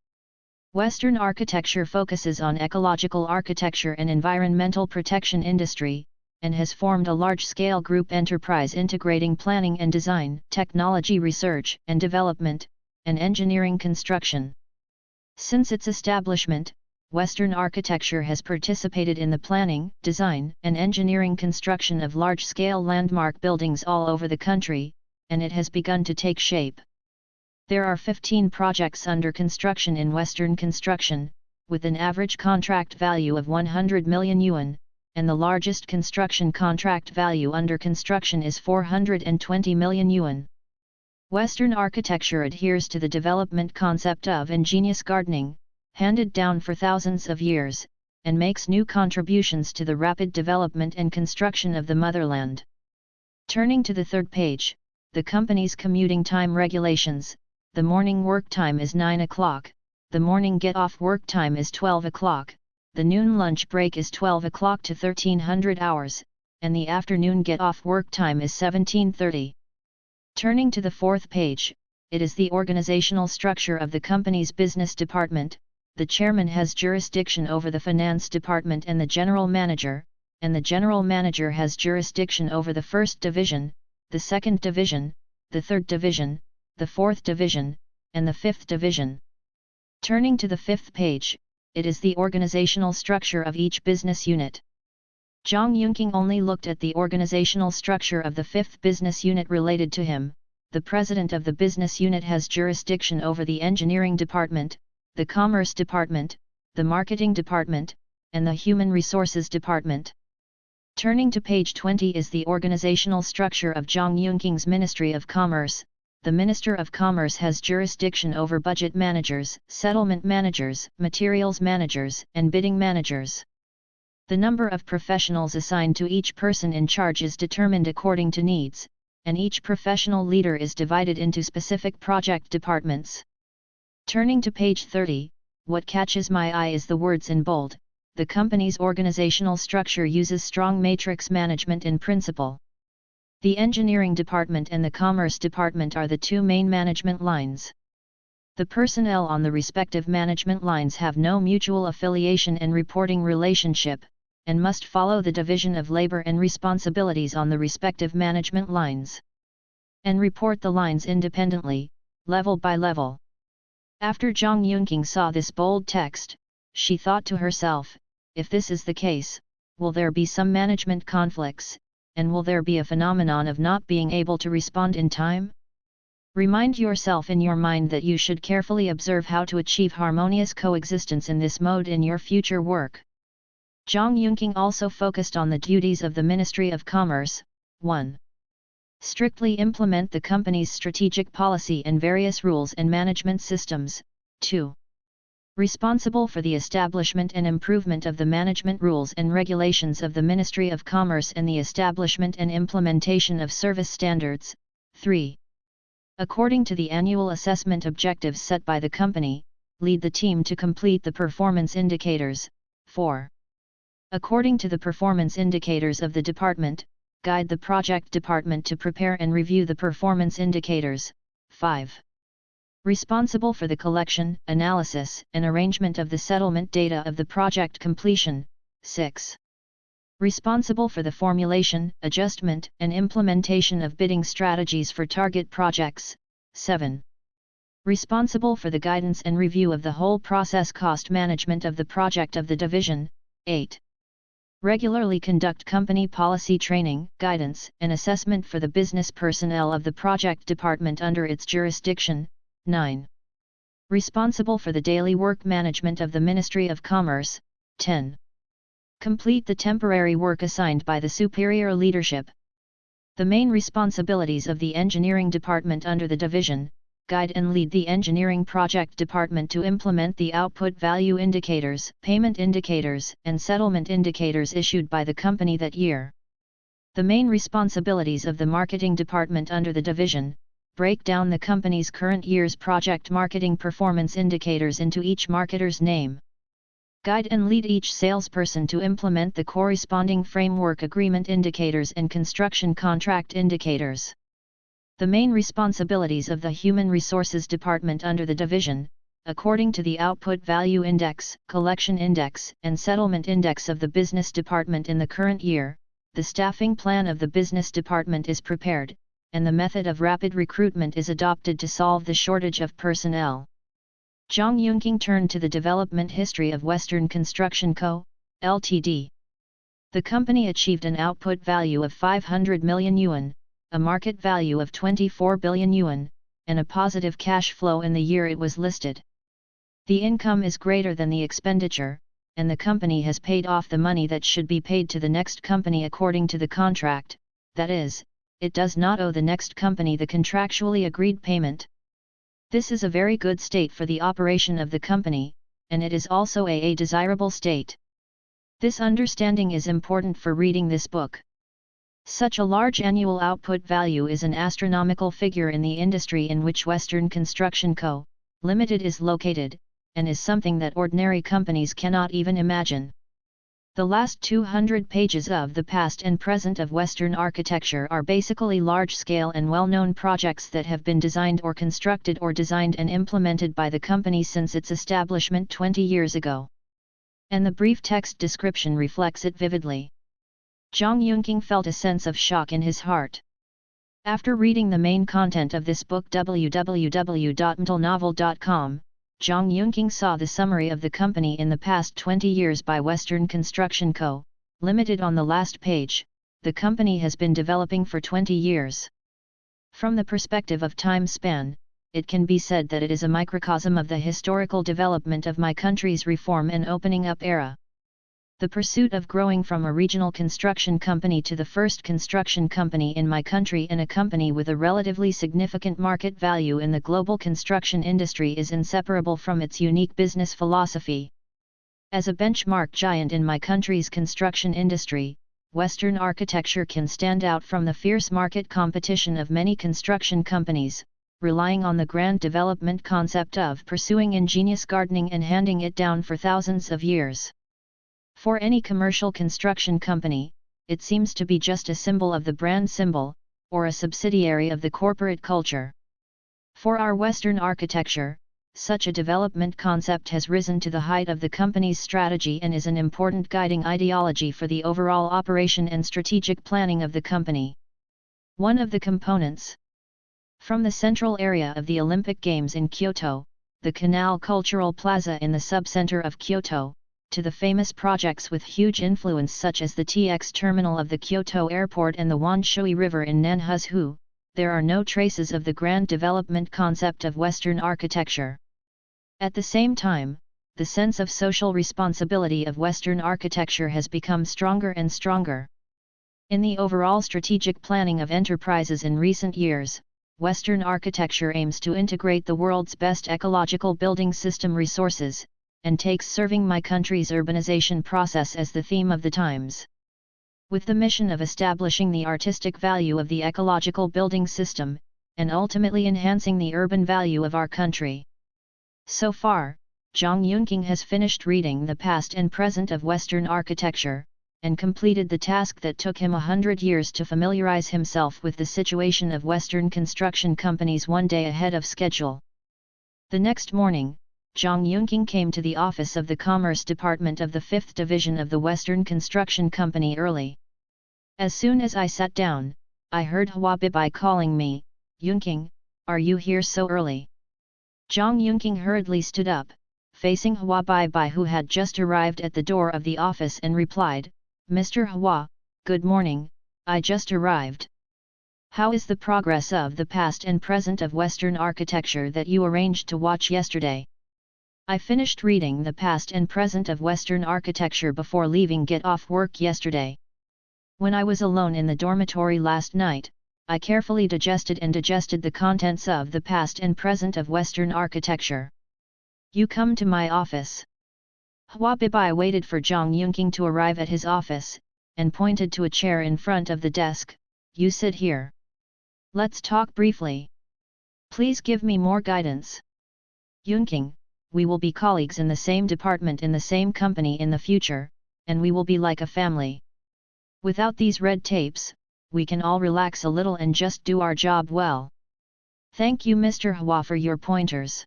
Western architecture focuses on ecological architecture and environmental protection industry, and has formed a large-scale group enterprise integrating planning and design, technology research and development, and engineering construction. Since its establishment, Western architecture has participated in the planning, design, and engineering construction of large-scale landmark buildings all over the country, and it has begun to take shape. There are 15 projects under construction in Western construction, with an average contract value of 100 million yuan, and the largest construction contract value under construction is 420 million yuan. Western architecture adheres to the development concept of ingenious gardening, handed down for thousands of years, and makes new contributions to the rapid development and construction of the motherland. Turning to the third page, the company's commuting time regulations. The morning work time is 9 o'clock, the morning get-off work time is 12 o'clock, the noon lunch break is 12 o'clock to 1300 hours, and the afternoon get-off work time is 17:30. Turning to the fourth page, it is the organizational structure of the company's business department. The chairman has jurisdiction over the finance department and the general manager has jurisdiction over the first division, the second division, the third division, the fourth division, and the fifth division. Turning to the fifth page, it is the organizational structure of each business unit. Zhang Yunqing only looked at the organizational structure of the fifth business unit related to him. The president of the business unit has jurisdiction over the engineering department, the commerce department, the marketing department, and the human resources department. Turning to page 20 is the organizational structure of Zhang Yunqing's Ministry of Commerce. The Minister of Commerce has jurisdiction over budget managers, settlement managers, materials managers, and bidding managers. The number of professionals assigned to each person in charge is determined according to needs, and each professional leader is divided into specific project departments. Turning to page 30, what catches my eye is the words in bold. The company's organizational structure uses strong matrix management in principle. The engineering department and the commerce department are the two main management lines. The personnel on the respective management lines have no mutual affiliation and reporting relationship, and must follow the division of labor and responsibilities on the respective management lines, and report the lines independently, level by level. After Zhang Yunqing saw this bold text, she thought to herself, if this is the case, will there be some management conflicts, and will there be a phenomenon of not being able to respond in time? Remind yourself in your mind that you should carefully observe how to achieve harmonious coexistence in this mode in your future work. Zhang Yunqing also focused on the duties of the Ministry of Commerce. 1. Strictly implement the company's strategic policy and various rules and management systems. 2. Responsible for the establishment and improvement of the management rules and regulations of the Ministry of Commerce and the establishment and implementation of service standards. 3. According to the annual assessment objectives set by the company, lead the team to complete the performance indicators. 4. According to the performance indicators of the department, guide the project department to prepare and review the performance indicators. 5. Responsible for the collection, analysis, and arrangement of the settlement data of the project completion. 6. Responsible for the formulation, adjustment, and implementation of bidding strategies for target projects. 7. Responsible for the guidance and review of the whole process cost management of the project of the division. 8. Regularly conduct company policy training, guidance, and assessment for the business personnel of the project department under its jurisdiction. 9. Responsible for the daily work management of the Ministry of Commerce. 10. Complete the temporary work assigned by the superior leadership. The main responsibilities of the engineering department under the division: guide and lead the engineering project department to implement the output value indicators, payment indicators, and settlement indicators issued by the company that year. The main responsibilities of the marketing department under the division: break down the company's current year's project marketing performance indicators into each marketer's name. Guide and lead each salesperson to implement the corresponding framework agreement indicators and construction contract indicators. The main responsibilities of the Human Resources Department under the division, according to the Output Value Index, Collection Index, and Settlement Index of the Business Department in the current year, the staffing plan of the Business Department is prepared, and the method of rapid recruitment is adopted to solve the shortage of personnel. Zhang Yunqing turned to the development history of Western Construction Co., Ltd. The company achieved an output value of 500 million yuan, a market value of 24 billion yuan, and a positive cash flow in the year it was listed. The income is greater than the expenditure, and the company has paid off the money that should be paid to the next company according to the contract, that is, it does not owe the next company the contractually agreed payment. This is a very good state for the operation of the company, and it is also a desirable state. This understanding is important for reading this book. Such a large annual output value is an astronomical figure in the industry in which Western Construction Co., Ltd. is located, and is something that ordinary companies cannot even imagine. The last 200 pages of the past and present of Western architecture are basically large-scale and well-known projects that have been designed or constructed or designed and implemented by the company since its establishment 20 years ago. And the brief text description reflects it vividly. Zhang Yunqing felt a sense of shock in his heart. After reading the main content of this book www.mtlnovel.com, Zhang Yunqing saw the summary of the company in the past 20 years by Western Construction Co., Ltd. on the last page. The company has been developing for 20 years. From the perspective of time span, it can be said that it is a microcosm of the historical development of my country's reform and opening up era. The pursuit of growing from a regional construction company to the first construction company in my country and a company with a relatively significant market value in the global construction industry is inseparable from its unique business philosophy. As a benchmark giant in my country's construction industry, Western architecture can stand out from the fierce market competition of many construction companies, relying on the grand development concept of pursuing ingenious gardening and handing it down for thousands of years. For any commercial construction company, it seems to be just a symbol of the brand symbol, or a subsidiary of the corporate culture. For our Western architecture, such a development concept has risen to the height of the company's strategy and is an important guiding ideology for the overall operation and strategic planning of the company. One of the components. From the central area of the Olympic Games in Kyoto, the Canal Cultural Plaza in the sub-center of Kyoto, to the famous projects with huge influence such as the TX terminal of the Kyoto airport and the Wanshui River in Nanhuzhu, there are no traces of the grand development concept of Western architecture. At the same time, the sense of social responsibility of Western architecture has become stronger and stronger. In the overall strategic planning of enterprises in recent years, Western architecture aims to integrate the world's best ecological building system resources, and takes serving my country's urbanization process as the theme of the times. With the mission of establishing the artistic value of the ecological building system, and ultimately enhancing the urban value of our country. So far, Zhang Yunqing has finished reading the past and present of Western architecture, and completed the task that took him 100 years to familiarize himself with the situation of Western construction companies one day ahead of schedule. The next morning, Zhang Yunqing came to the office of the Commerce Department of the 5th Division of the Western Construction Company early. As soon as I sat down, I heard Hua Bibai calling me, "Yunqing, are you here so early?" Zhang Yunqing hurriedly stood up, facing Hua Bibai who had just arrived at the door of the office and replied, "Mr. Hua, good morning, I just arrived. How is the progress of the past and present of Western architecture that you arranged to watch yesterday?" "I finished reading the past and present of Western architecture before leaving get off work yesterday. When I was alone in the dormitory last night, I carefully digested the contents of the past and present of Western architecture. You come to my office." Hua Bibai waited for Zhang Yunqing to arrive at his office, and pointed to a chair in front of the desk. "You sit here. Let's talk briefly. Please give me more guidance." "Yunqing, we will be colleagues in the same department in the same company in the future, and we will be like a family. Without these red tapes, we can all relax a little and just do our job well. Thank you Mr. Hua for your pointers."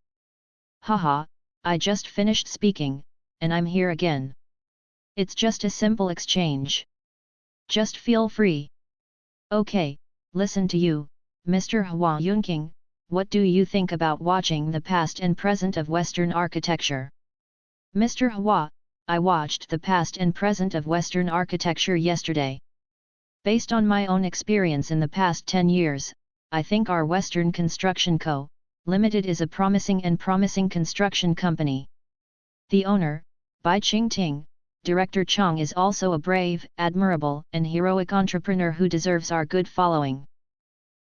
"Haha, I just finished speaking, and I'm here again. It's just a simple exchange. Just feel free." "Okay, listen to you, Mr. Hua Yunqing, what do you think about watching the past and present of Western architecture?" "Mr. Hua, I watched the past and present of Western architecture yesterday. Based on my own experience in the past 10 years, I think our Western Construction Co., Limited is a promising construction company. The owner, Bai Qingting, Director Chang is also a brave, admirable and heroic entrepreneur who deserves our good following.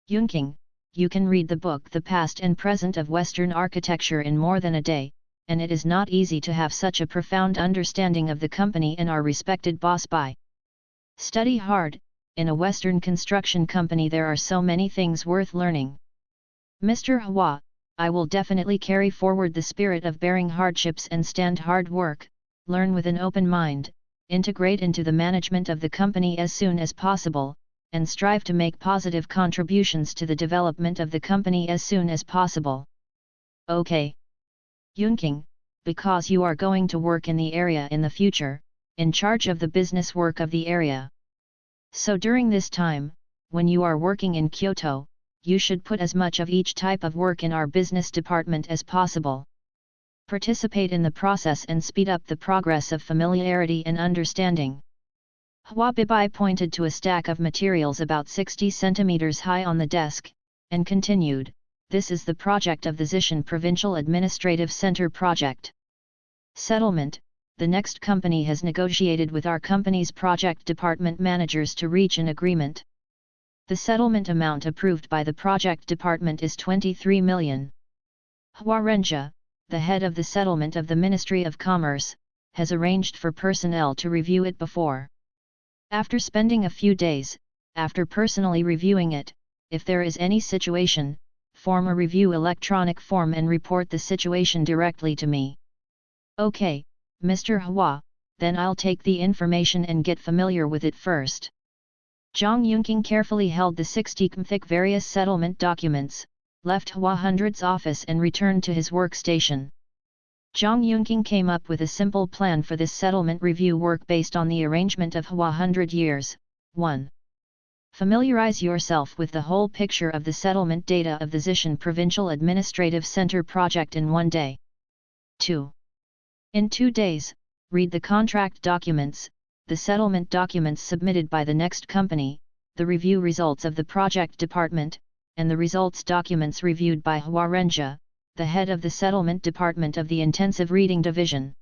Yunqing, you can read the book The Past and Present of Western Architecture in more than a day, and it is not easy to have such a profound understanding of the company and our respected boss Bai. Study hard. In a Western construction company there are so many things worth learning. Mr. Hua, I will definitely carry forward the spirit of bearing hardships and stand hard work, learn with an open mind, integrate into the management of the company as soon as possible, and strive to make positive contributions to the development of the company as soon as possible." "Okay. Yunqing, because you are going to work in the area in the future, in charge of the business work of the area. So during this time, when you are working in Kyoto, you should put as much of each type of work in our business department as possible. Participate in the process and speed up the progress of familiarity and understanding." Hua Bibai pointed to a stack of materials about 60 centimeters high on the desk, and continued, "This is the project of the Zishan Provincial Administrative Center project. Settlement. The next company has negotiated with our company's project department managers to reach an agreement. The settlement amount approved by the project department is 23 million. Hua Renjia, the head of the settlement of the Ministry of Commerce, has arranged for personnel to review it before. After spending a few days, after personally reviewing it, if there is any situation, form a review electronic form and report the situation directly to me. Okay, Mr. Hua, then I'll take the information and get familiar with it first. Zhang Yunqing carefully held the 60-thick various settlement documents, left Hua Hundred's office and returned to his workstation. Zhang Yunqing came up with a simple plan for this settlement review work based on the arrangement of Hua 100 years. 1. Familiarize yourself with the whole picture of the settlement data of the Zishan Provincial Administrative Center project in 1 day. 2. In 2 days, read the contract documents, the settlement documents submitted by the next company, the review results of the project department, and the results documents reviewed by Hua Renjia, the head of the settlement department of the intensive reading division.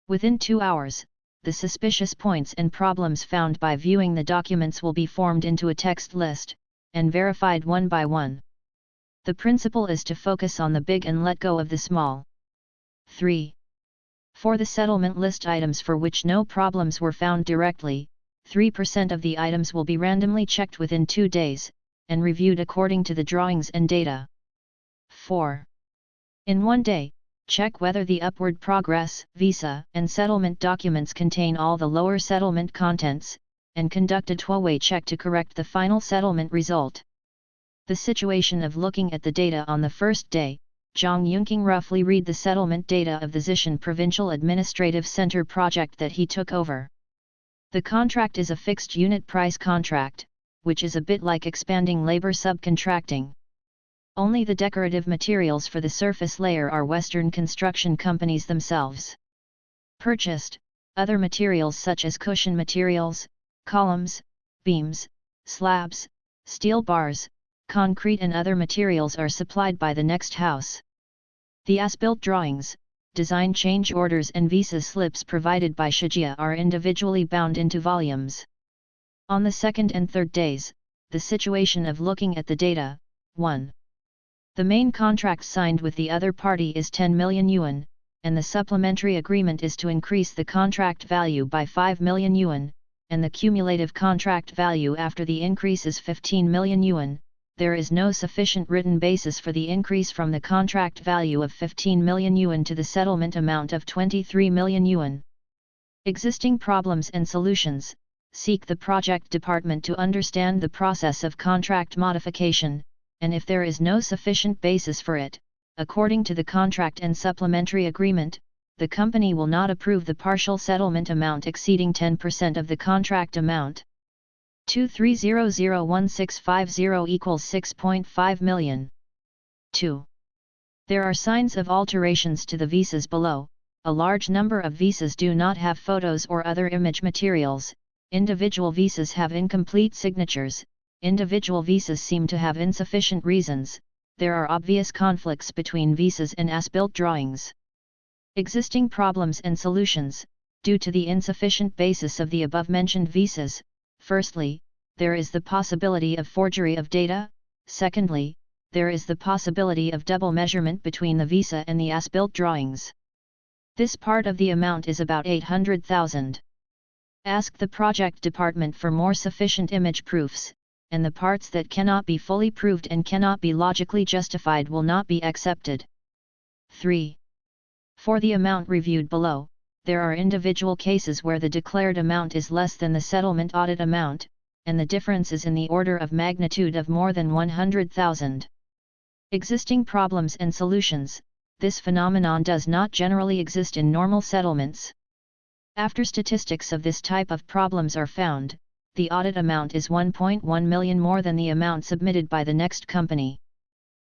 Within 2 hours, the suspicious points and problems found by viewing the documents will be formed into a text list, and verified one by one. The principle is to focus on the big and let go of the small. 3. For the settlement list items for which no problems were found directly, 3% of the items will be randomly checked within 2 days, and reviewed according to the drawings and data. 4. In 1 day, check whether the upward progress, visa, and settlement documents contain all the lower settlement contents, and conduct a two-way check to correct the final settlement result. The situation of looking at the data on the first day, Zhang Yunqing roughly read the settlement data of the Zishan Provincial Administrative Center project that he took over. The contract is a fixed unit price contract, which is a bit like expanding labor subcontracting. Only the decorative materials for the surface layer are Western construction companies themselves. Purchased, other materials such as cushion materials, columns, beams, slabs, steel bars, concrete and other materials are supplied by the next house. The as-built drawings, design change orders and visa slips provided by Shijia are individually bound into volumes. On the second and third days, the situation of looking at the data, 1. The main contract signed with the other party is 10 million yuan, and the supplementary agreement is to increase the contract value by 5 million yuan, and the cumulative contract value after the increase is 15 million yuan. There is no sufficient written basis for the increase from the contract value of 15 million yuan to the settlement amount of 23 million yuan. Existing problems and solutions: seek the project department to understand the process of contract modification, and if there is no sufficient basis for it, according to the contract and supplementary agreement, the company will not approve the partial settlement amount exceeding 10% of the contract amount. 2300160 equals 6.5 million. 2. There are signs of alterations to the visas below. A large number of visas do not have photos or other image materials. Individual visas have incomplete signatures. Individual visas seem to have insufficient reasons. There are obvious conflicts between visas and as-built drawings. Existing problems and solutions: due to the insufficient basis of the above-mentioned visas, firstly, there is the possibility of forgery of data. Secondly, there is the possibility of double measurement between the visa and the as-built drawings. This part of the amount is about 800,000. Ask the project department for more sufficient image proofs, and the parts that cannot be fully proved and cannot be logically justified will not be accepted. 3. For the amount reviewed below, there are individual cases where the declared amount is less than the settlement audit amount, and the difference is in the order of magnitude of more than 100,000. Existing problems and solutions: this phenomenon does not generally exist in normal settlements. After statistics of this type of problems are found, the audit amount is 1.1 million more than the amount submitted by the next company.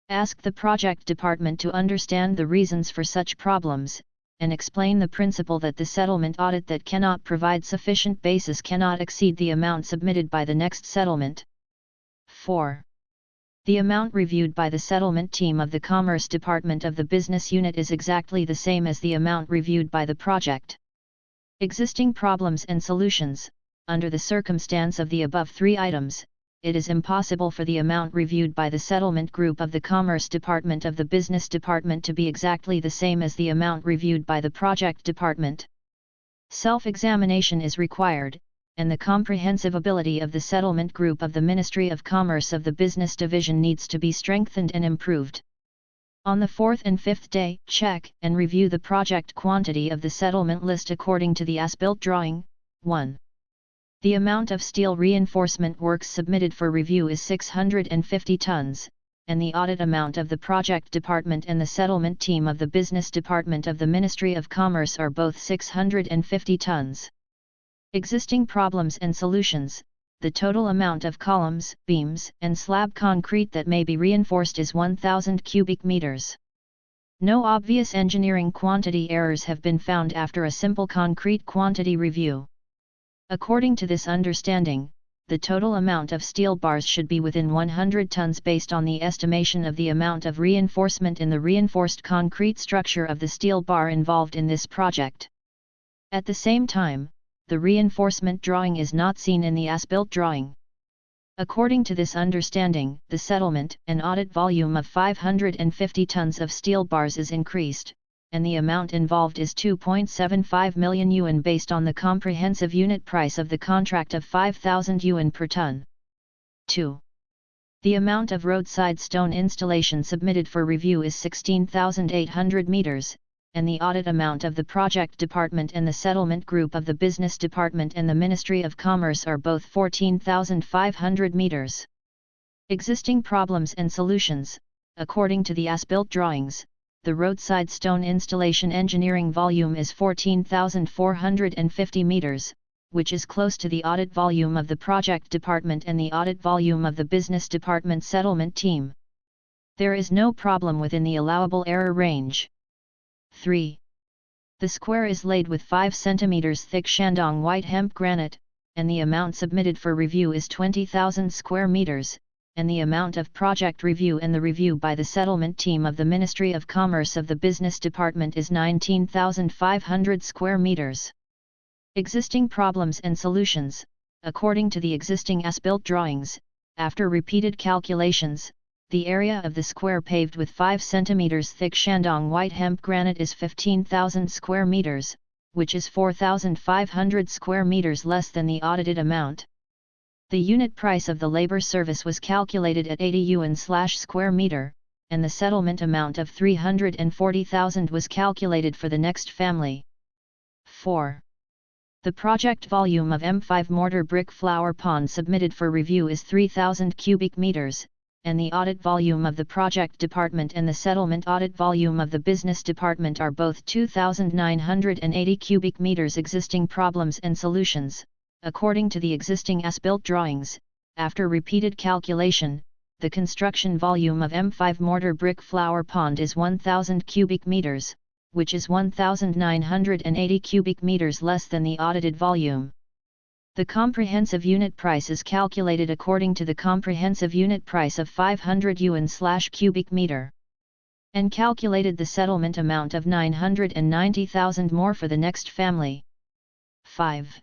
Ask the project department to understand the reasons for such problems, and explain the principle that the settlement audit that cannot provide sufficient basis cannot exceed the amount submitted by the next settlement. 4. The amount reviewed by the settlement team of the Commerce Department of the business unit is exactly the same as the amount reviewed by the project. Existing problems and solutions: under the circumstance of the above 3 items, it is impossible for the amount reviewed by the settlement group of the Commerce Department of the Business Department to be exactly the same as the amount reviewed by the Project Department. Self-examination is required, and the comprehensive ability of the settlement group of the Ministry of Commerce of the Business Division needs to be strengthened and improved. On the fourth and fifth day, check and review the project quantity of the settlement list according to the as-built drawing. 1. The amount of steel reinforcement works submitted for review is 650 tons, and the audit amount of the project department and the settlement team of the business department of the Ministry of Commerce are both 650 tons. Existing problems and solutions. The total amount of columns, beams, and slab concrete that may be reinforced is 1,000 cubic meters. No obvious engineering quantity errors have been found after a simple concrete quantity review. According to this understanding, the total amount of steel bars should be within 100 tons based on the estimation of the amount of reinforcement in the reinforced concrete structure of the steel bar involved in this project. At the same time, the reinforcement drawing is not seen in the as-built drawing. According to this understanding, the settlement and audit volume of 550 tons of steel bars is increased, and the amount involved is 2.75 million yuan based on the comprehensive unit price of the contract of 5,000 yuan per ton. 2. The amount of roadside stone installation submitted for review is 16,800 meters, and the audit amount of the project department and the settlement group of the business department and the Ministry of Commerce are both 14,500 meters. Existing problems and solutions. According to the as-built drawings, the roadside stone installation engineering volume is 14,450 meters, which is close to the audit volume of the project department and the audit volume of the business department settlement team. There is no problem within the allowable error range. 3. The square is laid with 5 cm thick Shandong white hemp granite, and the amount submitted for review is 20,000 square meters, and the amount of project review and the review by the settlement team of the Ministry of Commerce of the Business Department is 19,500 square meters. Existing problems and solutions. According to the existing as-built drawings, after repeated calculations, the area of the square paved with 5 cm thick Shandong white hemp granite is 15,000 square meters, which is 4,500 square meters less than the audited amount. The unit price of the labor service was calculated at 80 yuan/square meter, and the settlement amount of 340,000 was calculated for the next family. 4. The project volume of M5 mortar brick flour pond submitted for review is 3,000 cubic meters, and the audit volume of the project department and the settlement audit volume of the business department are both 2,980 cubic meters. Existing problems and solutions. According to the existing as-built drawings, after repeated calculation, the construction volume of M5 mortar brick flour pond is 1,000 cubic meters, which is 1,980 cubic meters less than the audited volume. The comprehensive unit price is calculated according to the comprehensive unit price of 500 yuan/cubic meter. And calculated the settlement amount of 990,000 more for the next family. 5.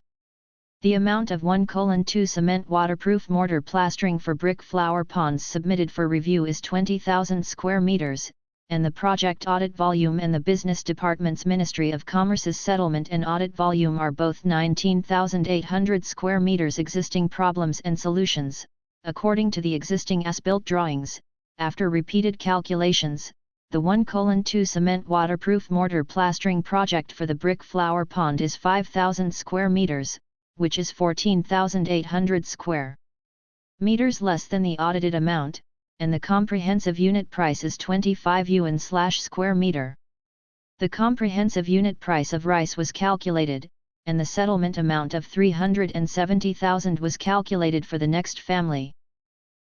The amount of 1:2 cement waterproof mortar plastering for brick flour ponds submitted for review is 20,000 square meters, and the project audit volume and the business department's Ministry of Commerce's settlement and audit volume are both 19,800 square meters. Existing problems and solutions. According to the existing as-built drawings, after repeated calculations, the 1:2 cement waterproof mortar plastering project for the brick flour pond is 5,000 square meters, which is 14,800 square meters less than the audited amount, and the comprehensive unit price is 25 yuan/square meter. The comprehensive unit price of rice was calculated, and the settlement amount of 370,000 was calculated for the next family.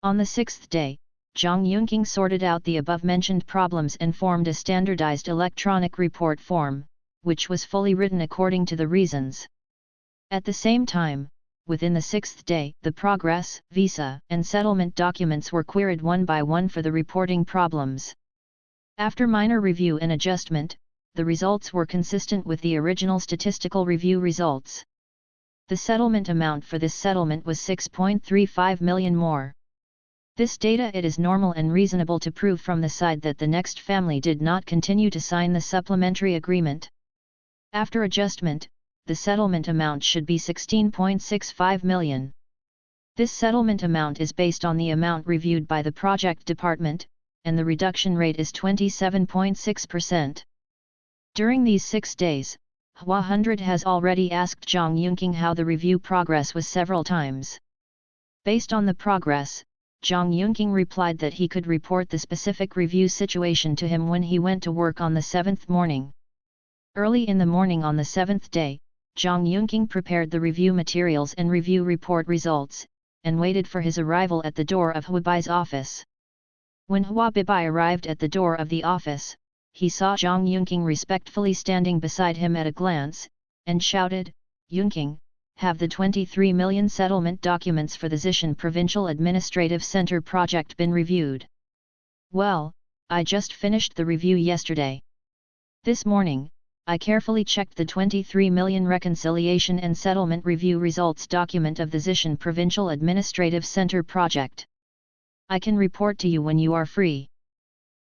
On the sixth day, Zhang Yunqing sorted out the above-mentioned problems and formed a standardized electronic report form, which was fully written according to the reasons. At the same time, within the sixth day, the progress, visa, and settlement documents were queried one by one for the reporting problems. After minor review and adjustment, the results were consistent with the original statistical review results. The settlement amount for this settlement was 6.35 million more. This data it is normal and reasonable to prove from the side that the next family did not continue to sign the supplementary agreement. After adjustment, the settlement amount should be 16.65 million. This settlement amount is based on the amount reviewed by the project department, and the reduction rate is 27.6%. During these 6 days, Hua Hundred has already asked Zhang Yunqing how the review progress was several times. Based on the progress, Zhang Yunqing replied that he could report the specific review situation to him when he went to work on the 7th morning. Early in the morning on the 7th day, Zhang Yunqing prepared the review materials and review report results, and waited for his arrival at the door of Huabai's office. When Hua Bibai arrived at the door of the office, he saw Zhang Yunqing respectfully standing beside him at a glance, and shouted, "Yunqing, have the 23 million settlement documents for the Zishan Provincial Administrative Center project been reviewed?" "Well, I just finished the review yesterday. This morning, I carefully checked the 23 million reconciliation and settlement review results document of the Zishan Provincial Administrative Center project. I can report to you when you are free."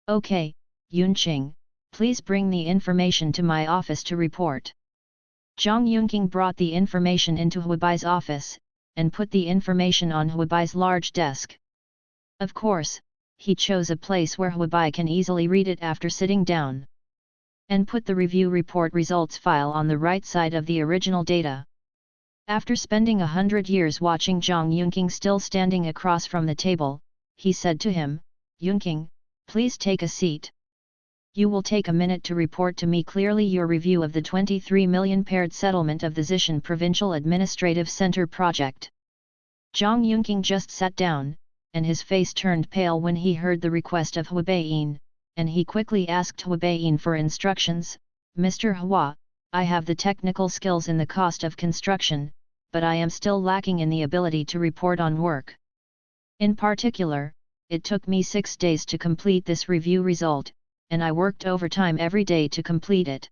"Okay, Yunqing, please bring the information to my office to report." Zhang Yunqing brought the information into Huabai's office, and put the information on Huabai's large desk. Of course, he chose a place where Huabai can easily read it after sitting down. And put the review report results file on the right side of the original data. After spending 100 years watching Zhang Yunqing still standing across from the table, he said to him, "Yunqing, please take a seat. You will take a minute to report to me clearly your review of the 23 million paired settlement of the Zishan Provincial Administrative Center project." Zhang Yunqing just sat down, and his face turned pale when he heard the request of Huabaiyin, and he quickly asked Huabaiyin for instructions. "Mr. Hua, I have the technical skills in the cost of construction, but I am still lacking in the ability to report on work. In particular, it took me 6 days to complete this review result, and I worked overtime every day to complete it.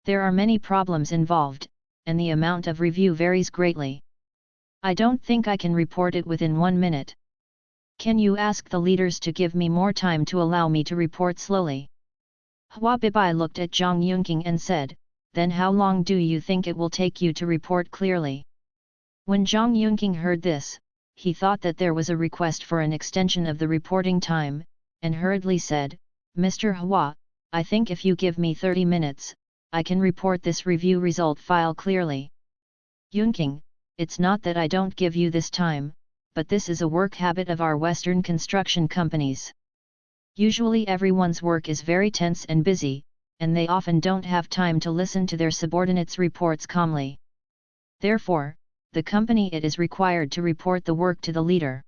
There are many problems involved, and the amount of review varies greatly. I don't think I can report it within 1 minute. Can you ask the leaders to give me more time to allow me to report slowly?" Hua Bibai looked at Zhang Yunqing and said, "Then how long do you think it will take you to report clearly?" When Zhang Yunqing heard this, he thought that there was a request for an extension of the reporting time, and hurriedly said, "Mr. Hua, I think if you give me 30 minutes, I can report this review result file clearly." "Yunqing, it's not that I don't give you this time, but this is a work habit of our Western construction companies. Usually everyone's work is very tense and busy, and they often don't have time to listen to their subordinates' reports calmly. Therefore, the company it is required to report the work to the leader.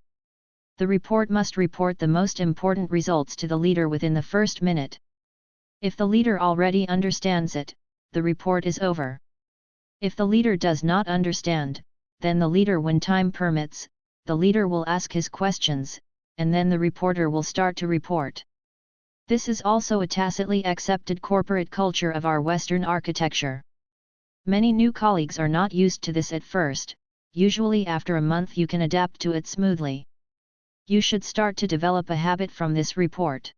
The report must report the most important results to the leader within the first minute. If the leader already understands it, the report is over. If the leader does not understand, then the leader, when time permits, the leader will ask his questions, and then the reporter will start to report. This is also a tacitly accepted corporate culture of our Western architecture. Many new colleagues are not used to this at first, usually after a month you can adapt to it smoothly. You should start to develop a habit from this report."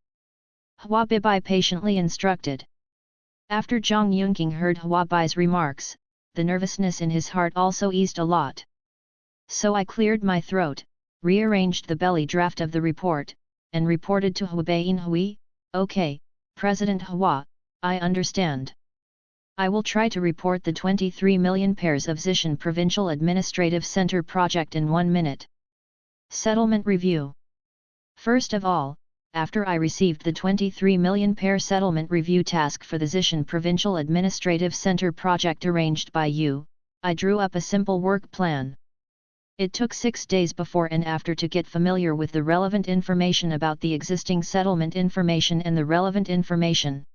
Hua Bibai patiently instructed. After Zhang Yunqing heard Hua Bai's remarks, the nervousness in his heart also eased a lot. So I cleared my throat, rearranged the belly draft of the report, and reported to Huabaiyin Hui, "Okay, President Hua, I understand. I will try to report the 23 million pairs of Zishan Provincial Administrative Center project in 1 minute. Settlement review. First of all, after I received the 23 million pair settlement review task for the Zishan Provincial Administrative Center project arranged by you, I drew up a simple work plan. It took 6 days before and after to get familiar with the relevant information about the existing settlement information and the relevant information.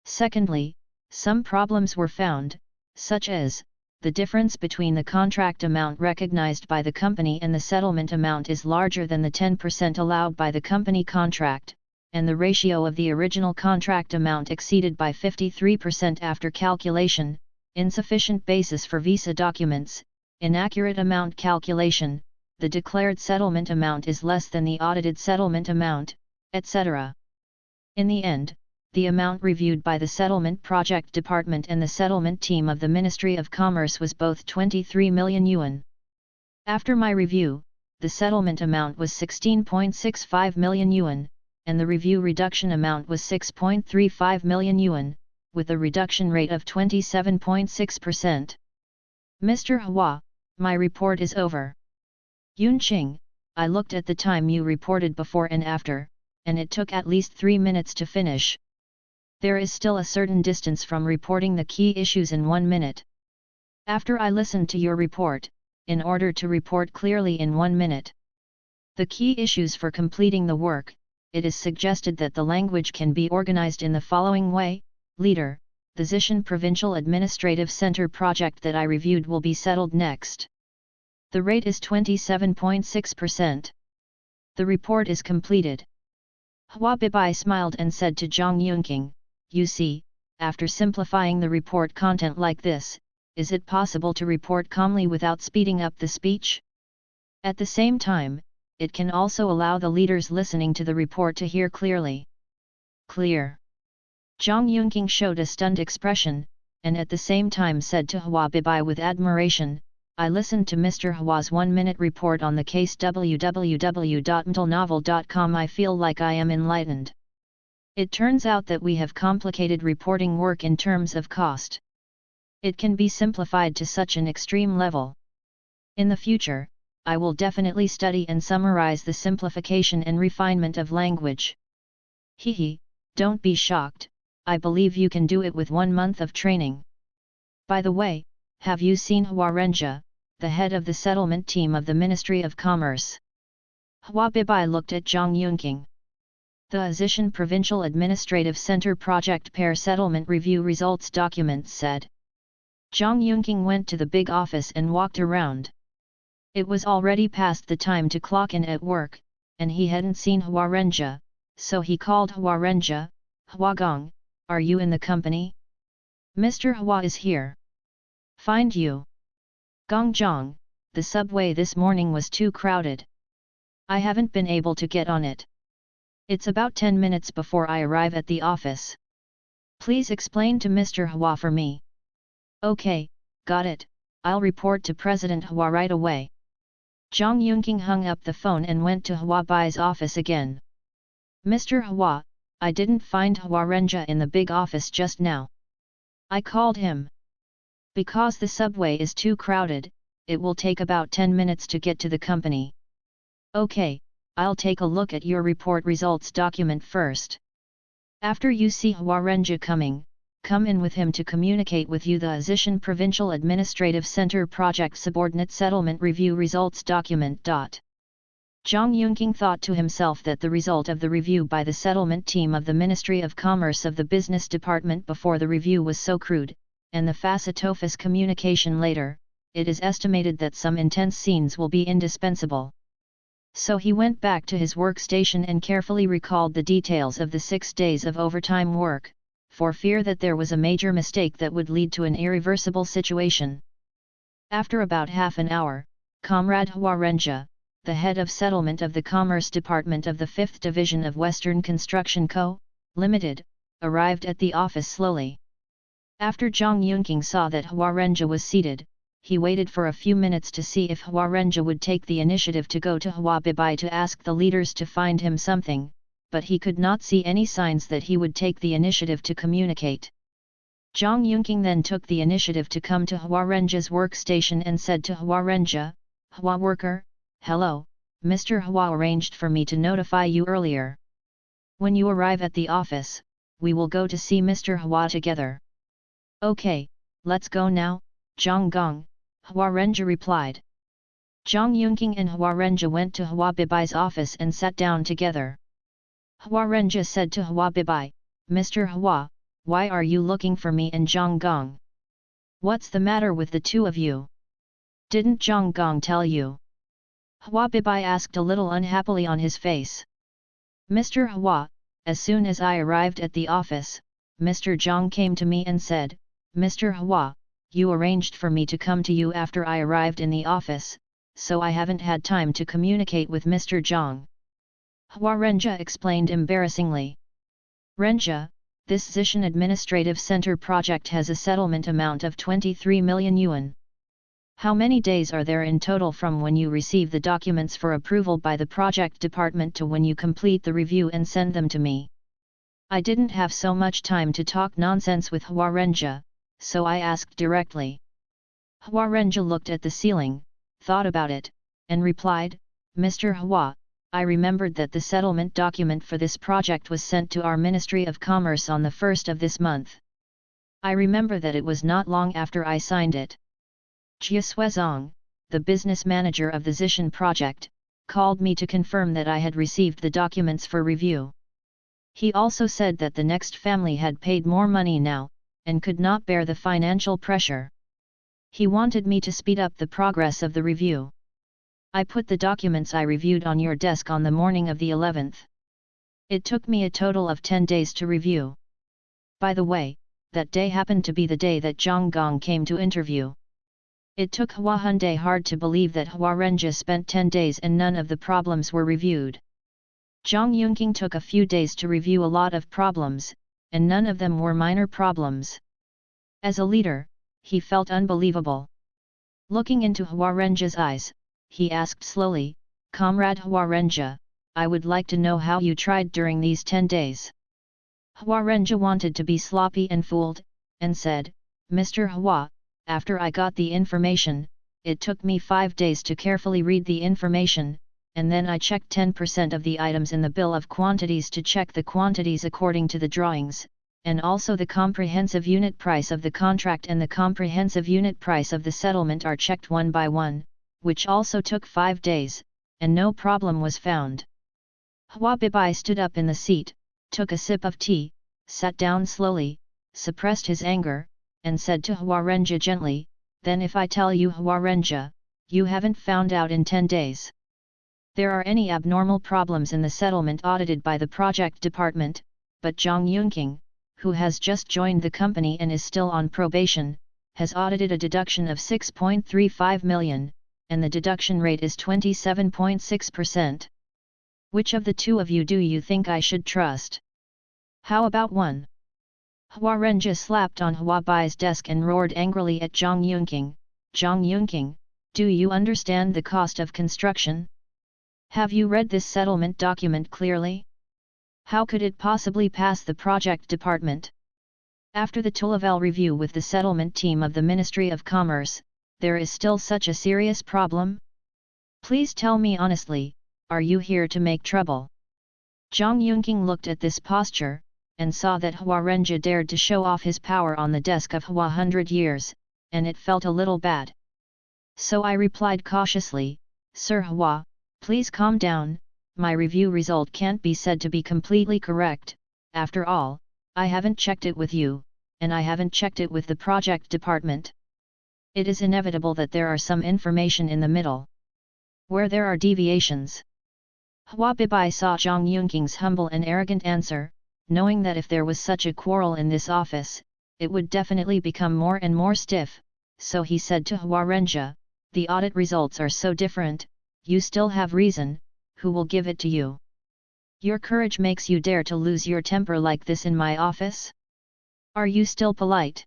Secondly, some problems were found, such as, the difference between the contract amount recognized by the company and the settlement amount is larger than the 10% allowed by the company contract, and the ratio of the original contract amount exceeded by 53% after calculation, insufficient basis for visa documents, inaccurate amount calculation, the declared settlement amount is less than the audited settlement amount, etc. In the end, the amount reviewed by the Settlement Project Department and the settlement team of the Ministry of Commerce was both 23 million yuan. After my review, the settlement amount was 16.65 million yuan, and the review reduction amount was 6.35 million yuan, with a reduction rate of 27.6%. Mr. Hua, my report is over. Yunqing, I looked at the time you reported before and after, and it took at least 3 minutes to finish. There is still a certain distance from reporting the key issues in 1 minute. After I listened to your report, in order to report clearly in 1 minute the key issues for completing the work, it is suggested that the language can be organized in the following way. Leader, the Zishan Provincial Administrative Center project that I reviewed will be settled next. The rate is 27.6%. The report is completed. Hua Bibai smiled and said to Zhang Yunqing, you see, after simplifying the report content like this, is it possible to report calmly without speeding up the speech? At the same time, it can also allow the leaders listening to the report to hear clearly. Clear. Zhang Yunqing showed a stunned expression, and at the same time said to Hua Bibai with admiration, I listened to Mr. Hua's 1-minute report on the case www.mtlnovel.com. I feel like I am enlightened. It turns out that we have complicated reporting work in terms of cost. It can be simplified to such an extreme level. In the future, I will definitely study and summarize the simplification and refinement of language. Hehe, don't be shocked, I believe you can do it with 1 month of training. By the way, have you seen Hua Renjia, the head of the settlement team of the Ministry of Commerce? Hua Bibai looked at Zhang Yunqing. The Zishan Provincial Administrative Center Project Pair Settlement Review Results Document said. Zhang Yunqing went to the big office and walked around. It was already past the time to clock in at work, and he hadn't seen Hua Renjia, so he called Hua Renjia. Hua Gong, are you in the company? Mr. Hua is here. Find you. Gongjiang, the subway this morning was too crowded. I haven't been able to get on it. It's about 10 minutes before I arrive at the office. Please explain to Mr. Hua for me. Okay, got it, I'll report to President Hua right away. Zhang Yunqing hung up the phone and went to Hua Bai's office again. Mr. Hua, I didn't find Hua Renjia in the big office just now. I called him. Because the subway is too crowded, it will take about 10 minutes to get to the company. Okay, I'll take a look at your report results document first. After you see Hua Renjia coming, come in with him to communicate with you the Zishan Provincial Administrative Center Project Subordinate Settlement Review Results Document. Zhang Yunqing thought to himself that the result of the review by the settlement team of the Ministry of Commerce of the Business Department before the review was so crude, and the face-to-face communication later, it is estimated that some intense scenes will be indispensable. So he went back to his workstation and carefully recalled the details of the 6 days of overtime work, for fear that there was a major mistake that would lead to an irreversible situation. After about half an hour, Comrade Hua Renjia, the head of settlement of the Commerce Department of the 5th Division of Western Construction Co., Limited, arrived at the office slowly. After Zhang Yunqing saw that Hua Renjia was seated, he waited for a few minutes to see if Hua Renjia would take the initiative to go to Hua Bibai to ask the leaders to find him something, but he could not see any signs that he would take the initiative to communicate. Zhang Yunqing then took the initiative to come to Hua Renjia's workstation and said to Hua Renjia, Hua worker, hello, Mr. Hua arranged for me to notify you earlier. When you arrive at the office, we will go to see Mr. Hua together. Okay, let's go now, Zhang Gong, Hua Renjia replied. Zhang Yunqing and Hua Renjia went to Hua Bibai's office and sat down together. Hua Renjia said to Hua Bibai, Mr. Hua, why are you looking for me and Zhang Gong? What's the matter with the two of you? Didn't Zhang Gong tell you? Hua Bibai asked a little unhappily on his face. Mr. Hua, as soon as I arrived at the office, Mr. Zhang came to me and said, Mr. Hua, you arranged for me to come to you after I arrived in the office, so I haven't had time to communicate with Mr. Zhang. Hua Renjia explained embarrassingly. Renjia, This Zishan Administrative Center project has a settlement amount of 23 million yuan. How many days are there in total from when you receive the documents for approval by the project department to when you complete the review and send them to me? I didn't have so much time to talk nonsense with Huarenja, so I asked directly. Huarenja looked at the ceiling, thought about it, and replied, Mr. Hua, I remembered that the settlement document for this project was sent to our Ministry of Commerce on the 1st of this month. I remember that it was not long after I signed it. Jia Suezong, the business manager of the Zishan project, called me to confirm that I had received the documents for review. He also said that the next family had paid more money now, and could not bear the financial pressure. He wanted me to speed up the progress of the review. I put the documents I reviewed on your desk on the morning of the 11th. It took me a total of 10 days to review. By the way, that day happened to be the day that Zhang Gong came to interview. It took Hua Hyundai hard to believe that Huarenja spent 10 days and none of the problems were reviewed. Zhang Yunqing took a few days to review a lot of problems, and none of them were minor problems. As a leader, he felt unbelievable. Looking into Huarenja's eyes, he asked slowly, Comrade Huarenja, I would like to know how you tried during these 10 days. Huarenja wanted to be sloppy and fooled, and said, Mr. Hua, after I got the information, it took me 5 days to carefully read the information, and then I checked 10% of the items in the bill of quantities to check the quantities according to the drawings, and also the comprehensive unit price of the contract and the comprehensive unit price of the settlement are checked one by one, which also took 5 days, and no problem was found. Hua Bibai stood up in the seat, took a sip of tea, sat down slowly, suppressed his anger, and said to Huarenja gently, Then if I tell you Huarenja, you haven't found out in 10 days. There are any abnormal problems in the settlement audited by the project department, but Zhang Yunqing, who has just joined the company and is still on probation, has audited a deduction of 6.35 million, and the deduction rate is 27.6%. Which of the two of you do you think I should trust? How about one? Huarenja slapped on Huabai's desk and roared angrily at Zhang Yunqing, Zhang Yunqing, do you understand the cost of construction? Have you read this settlement document clearly? How could it possibly pass the project department? After the two-level review with the settlement team of the Ministry of Commerce, there is still such a serious problem? Please tell me honestly, are you here to make trouble? Zhang Yunqing looked at this posture, and saw that Huarenja dared to show off his power on the desk of Hua 100 years, and it felt a little bad. So I replied cautiously, Sir Hua, please calm down, my review result can't be said to be completely correct, after all, I haven't checked it with you, and I haven't checked it with the project department. It is inevitable that there are some information in the middle, where there are deviations. Hua Bibai saw Zhang Yunqing's humble and arrogant answer, knowing that if there was such a quarrel in this office, it would definitely become more and more stiff, so he said to Huarenja, the audit results are so different, you still have reason, who will give it to you? Your courage makes you dare to lose your temper like this in my office? Are you still polite?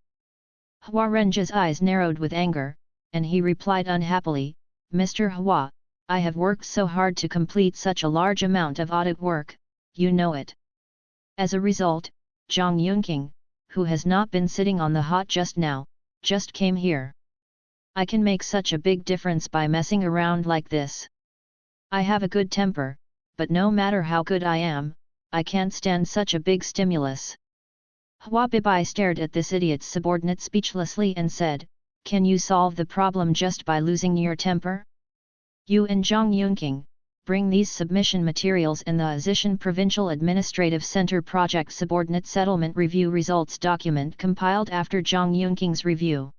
Huarenja's eyes narrowed with anger, and he replied unhappily, Mr. Hua, I have worked so hard to complete such a large amount of audit work, you know it. As a result, Zhang Yunqing, who has not been sitting on the hot just now, just came here. I can make such a big difference by messing around like this. I have a good temper, but no matter how good I am, I can't stand such a big stimulus. Hua Bibai stared at this idiot's subordinate speechlessly and said, Can you solve the problem just by losing your temper? You and Zhang Yunqing, bring these submission materials and the Zishan Provincial Administrative Center Project Subordinate Settlement Review Results document compiled after Zhang Yunqing's review.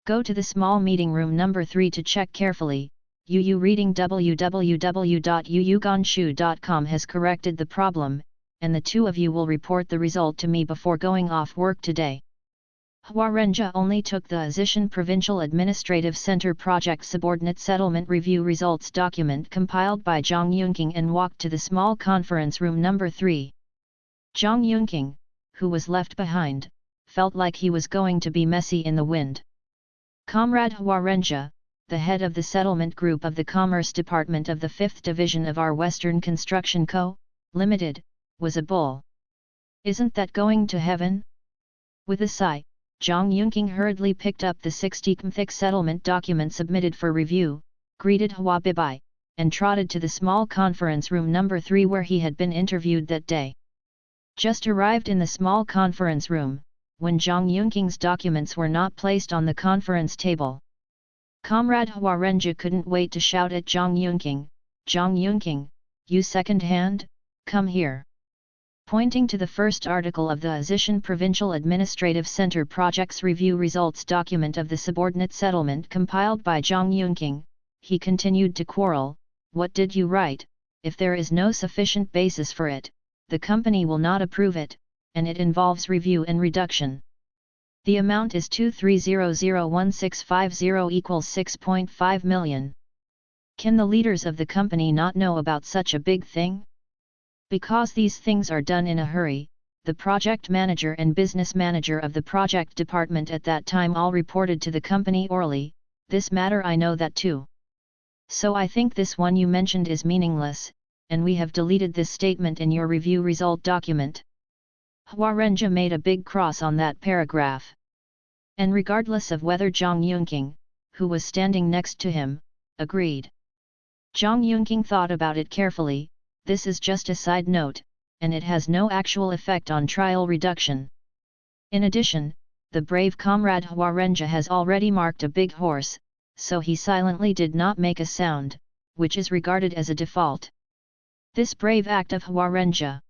Go to the small meeting room number 3 to check carefully. Reading www.yuyuganshu.com has corrected the problem, and the two of you will report the result to me before going off work today. Huarenja only took the Zishan Provincial Administrative Center Project Subordinate Settlement Review Results document compiled by Zhang Yunqing and walked to the small conference room number 3. Zhang Yunqing, who was left behind, felt like he was going to be messy in the wind. Comrade Huarenja, the head of the settlement group of the Commerce Department of the 5th Division of our Western Construction Co., Limited, was a bull. Isn't that going to heaven? With a sigh, Zhang Yunqing hurriedly picked up the 60-thick settlement document submitted for review, greeted Hua Bibai, and trotted to the small conference room number 3 where he had been interviewed that day. Just arrived in the small conference room, when Zhang Yunqing's documents were not placed on the conference table. Comrade Huarenja couldn't wait to shout at Zhang Yunqing, you second-hand, come here. Pointing to the first article of the Azishan Provincial Administrative Center Project's Review Results document of the subordinate settlement compiled by Zhang Yunqing, he continued to quarrel, what did you write? If there is no sufficient basis for it, the company will not approve it, and it involves review and reduction. The amount is 23001650 equals 6.5 million. Can the leaders of the company not know about such a big thing? Because these things are done in a hurry, the project manager and business manager of the project department at that time all reported to the company orally, this matter I know that too. So I think this one you mentioned is meaningless, and we have deleted this statement in your review result document. Huarenja made a big cross on that paragraph. And regardless of whether Zhang Yunqing, who was standing next to him, agreed. Zhang Yunqing thought about it carefully, this is just a side note, and it has no actual effect on trial reduction. In addition, the brave comrade Huarenja has already marked a big horse, so he silently did not make a sound, which is regarded as a default. This brave act of Huarenja,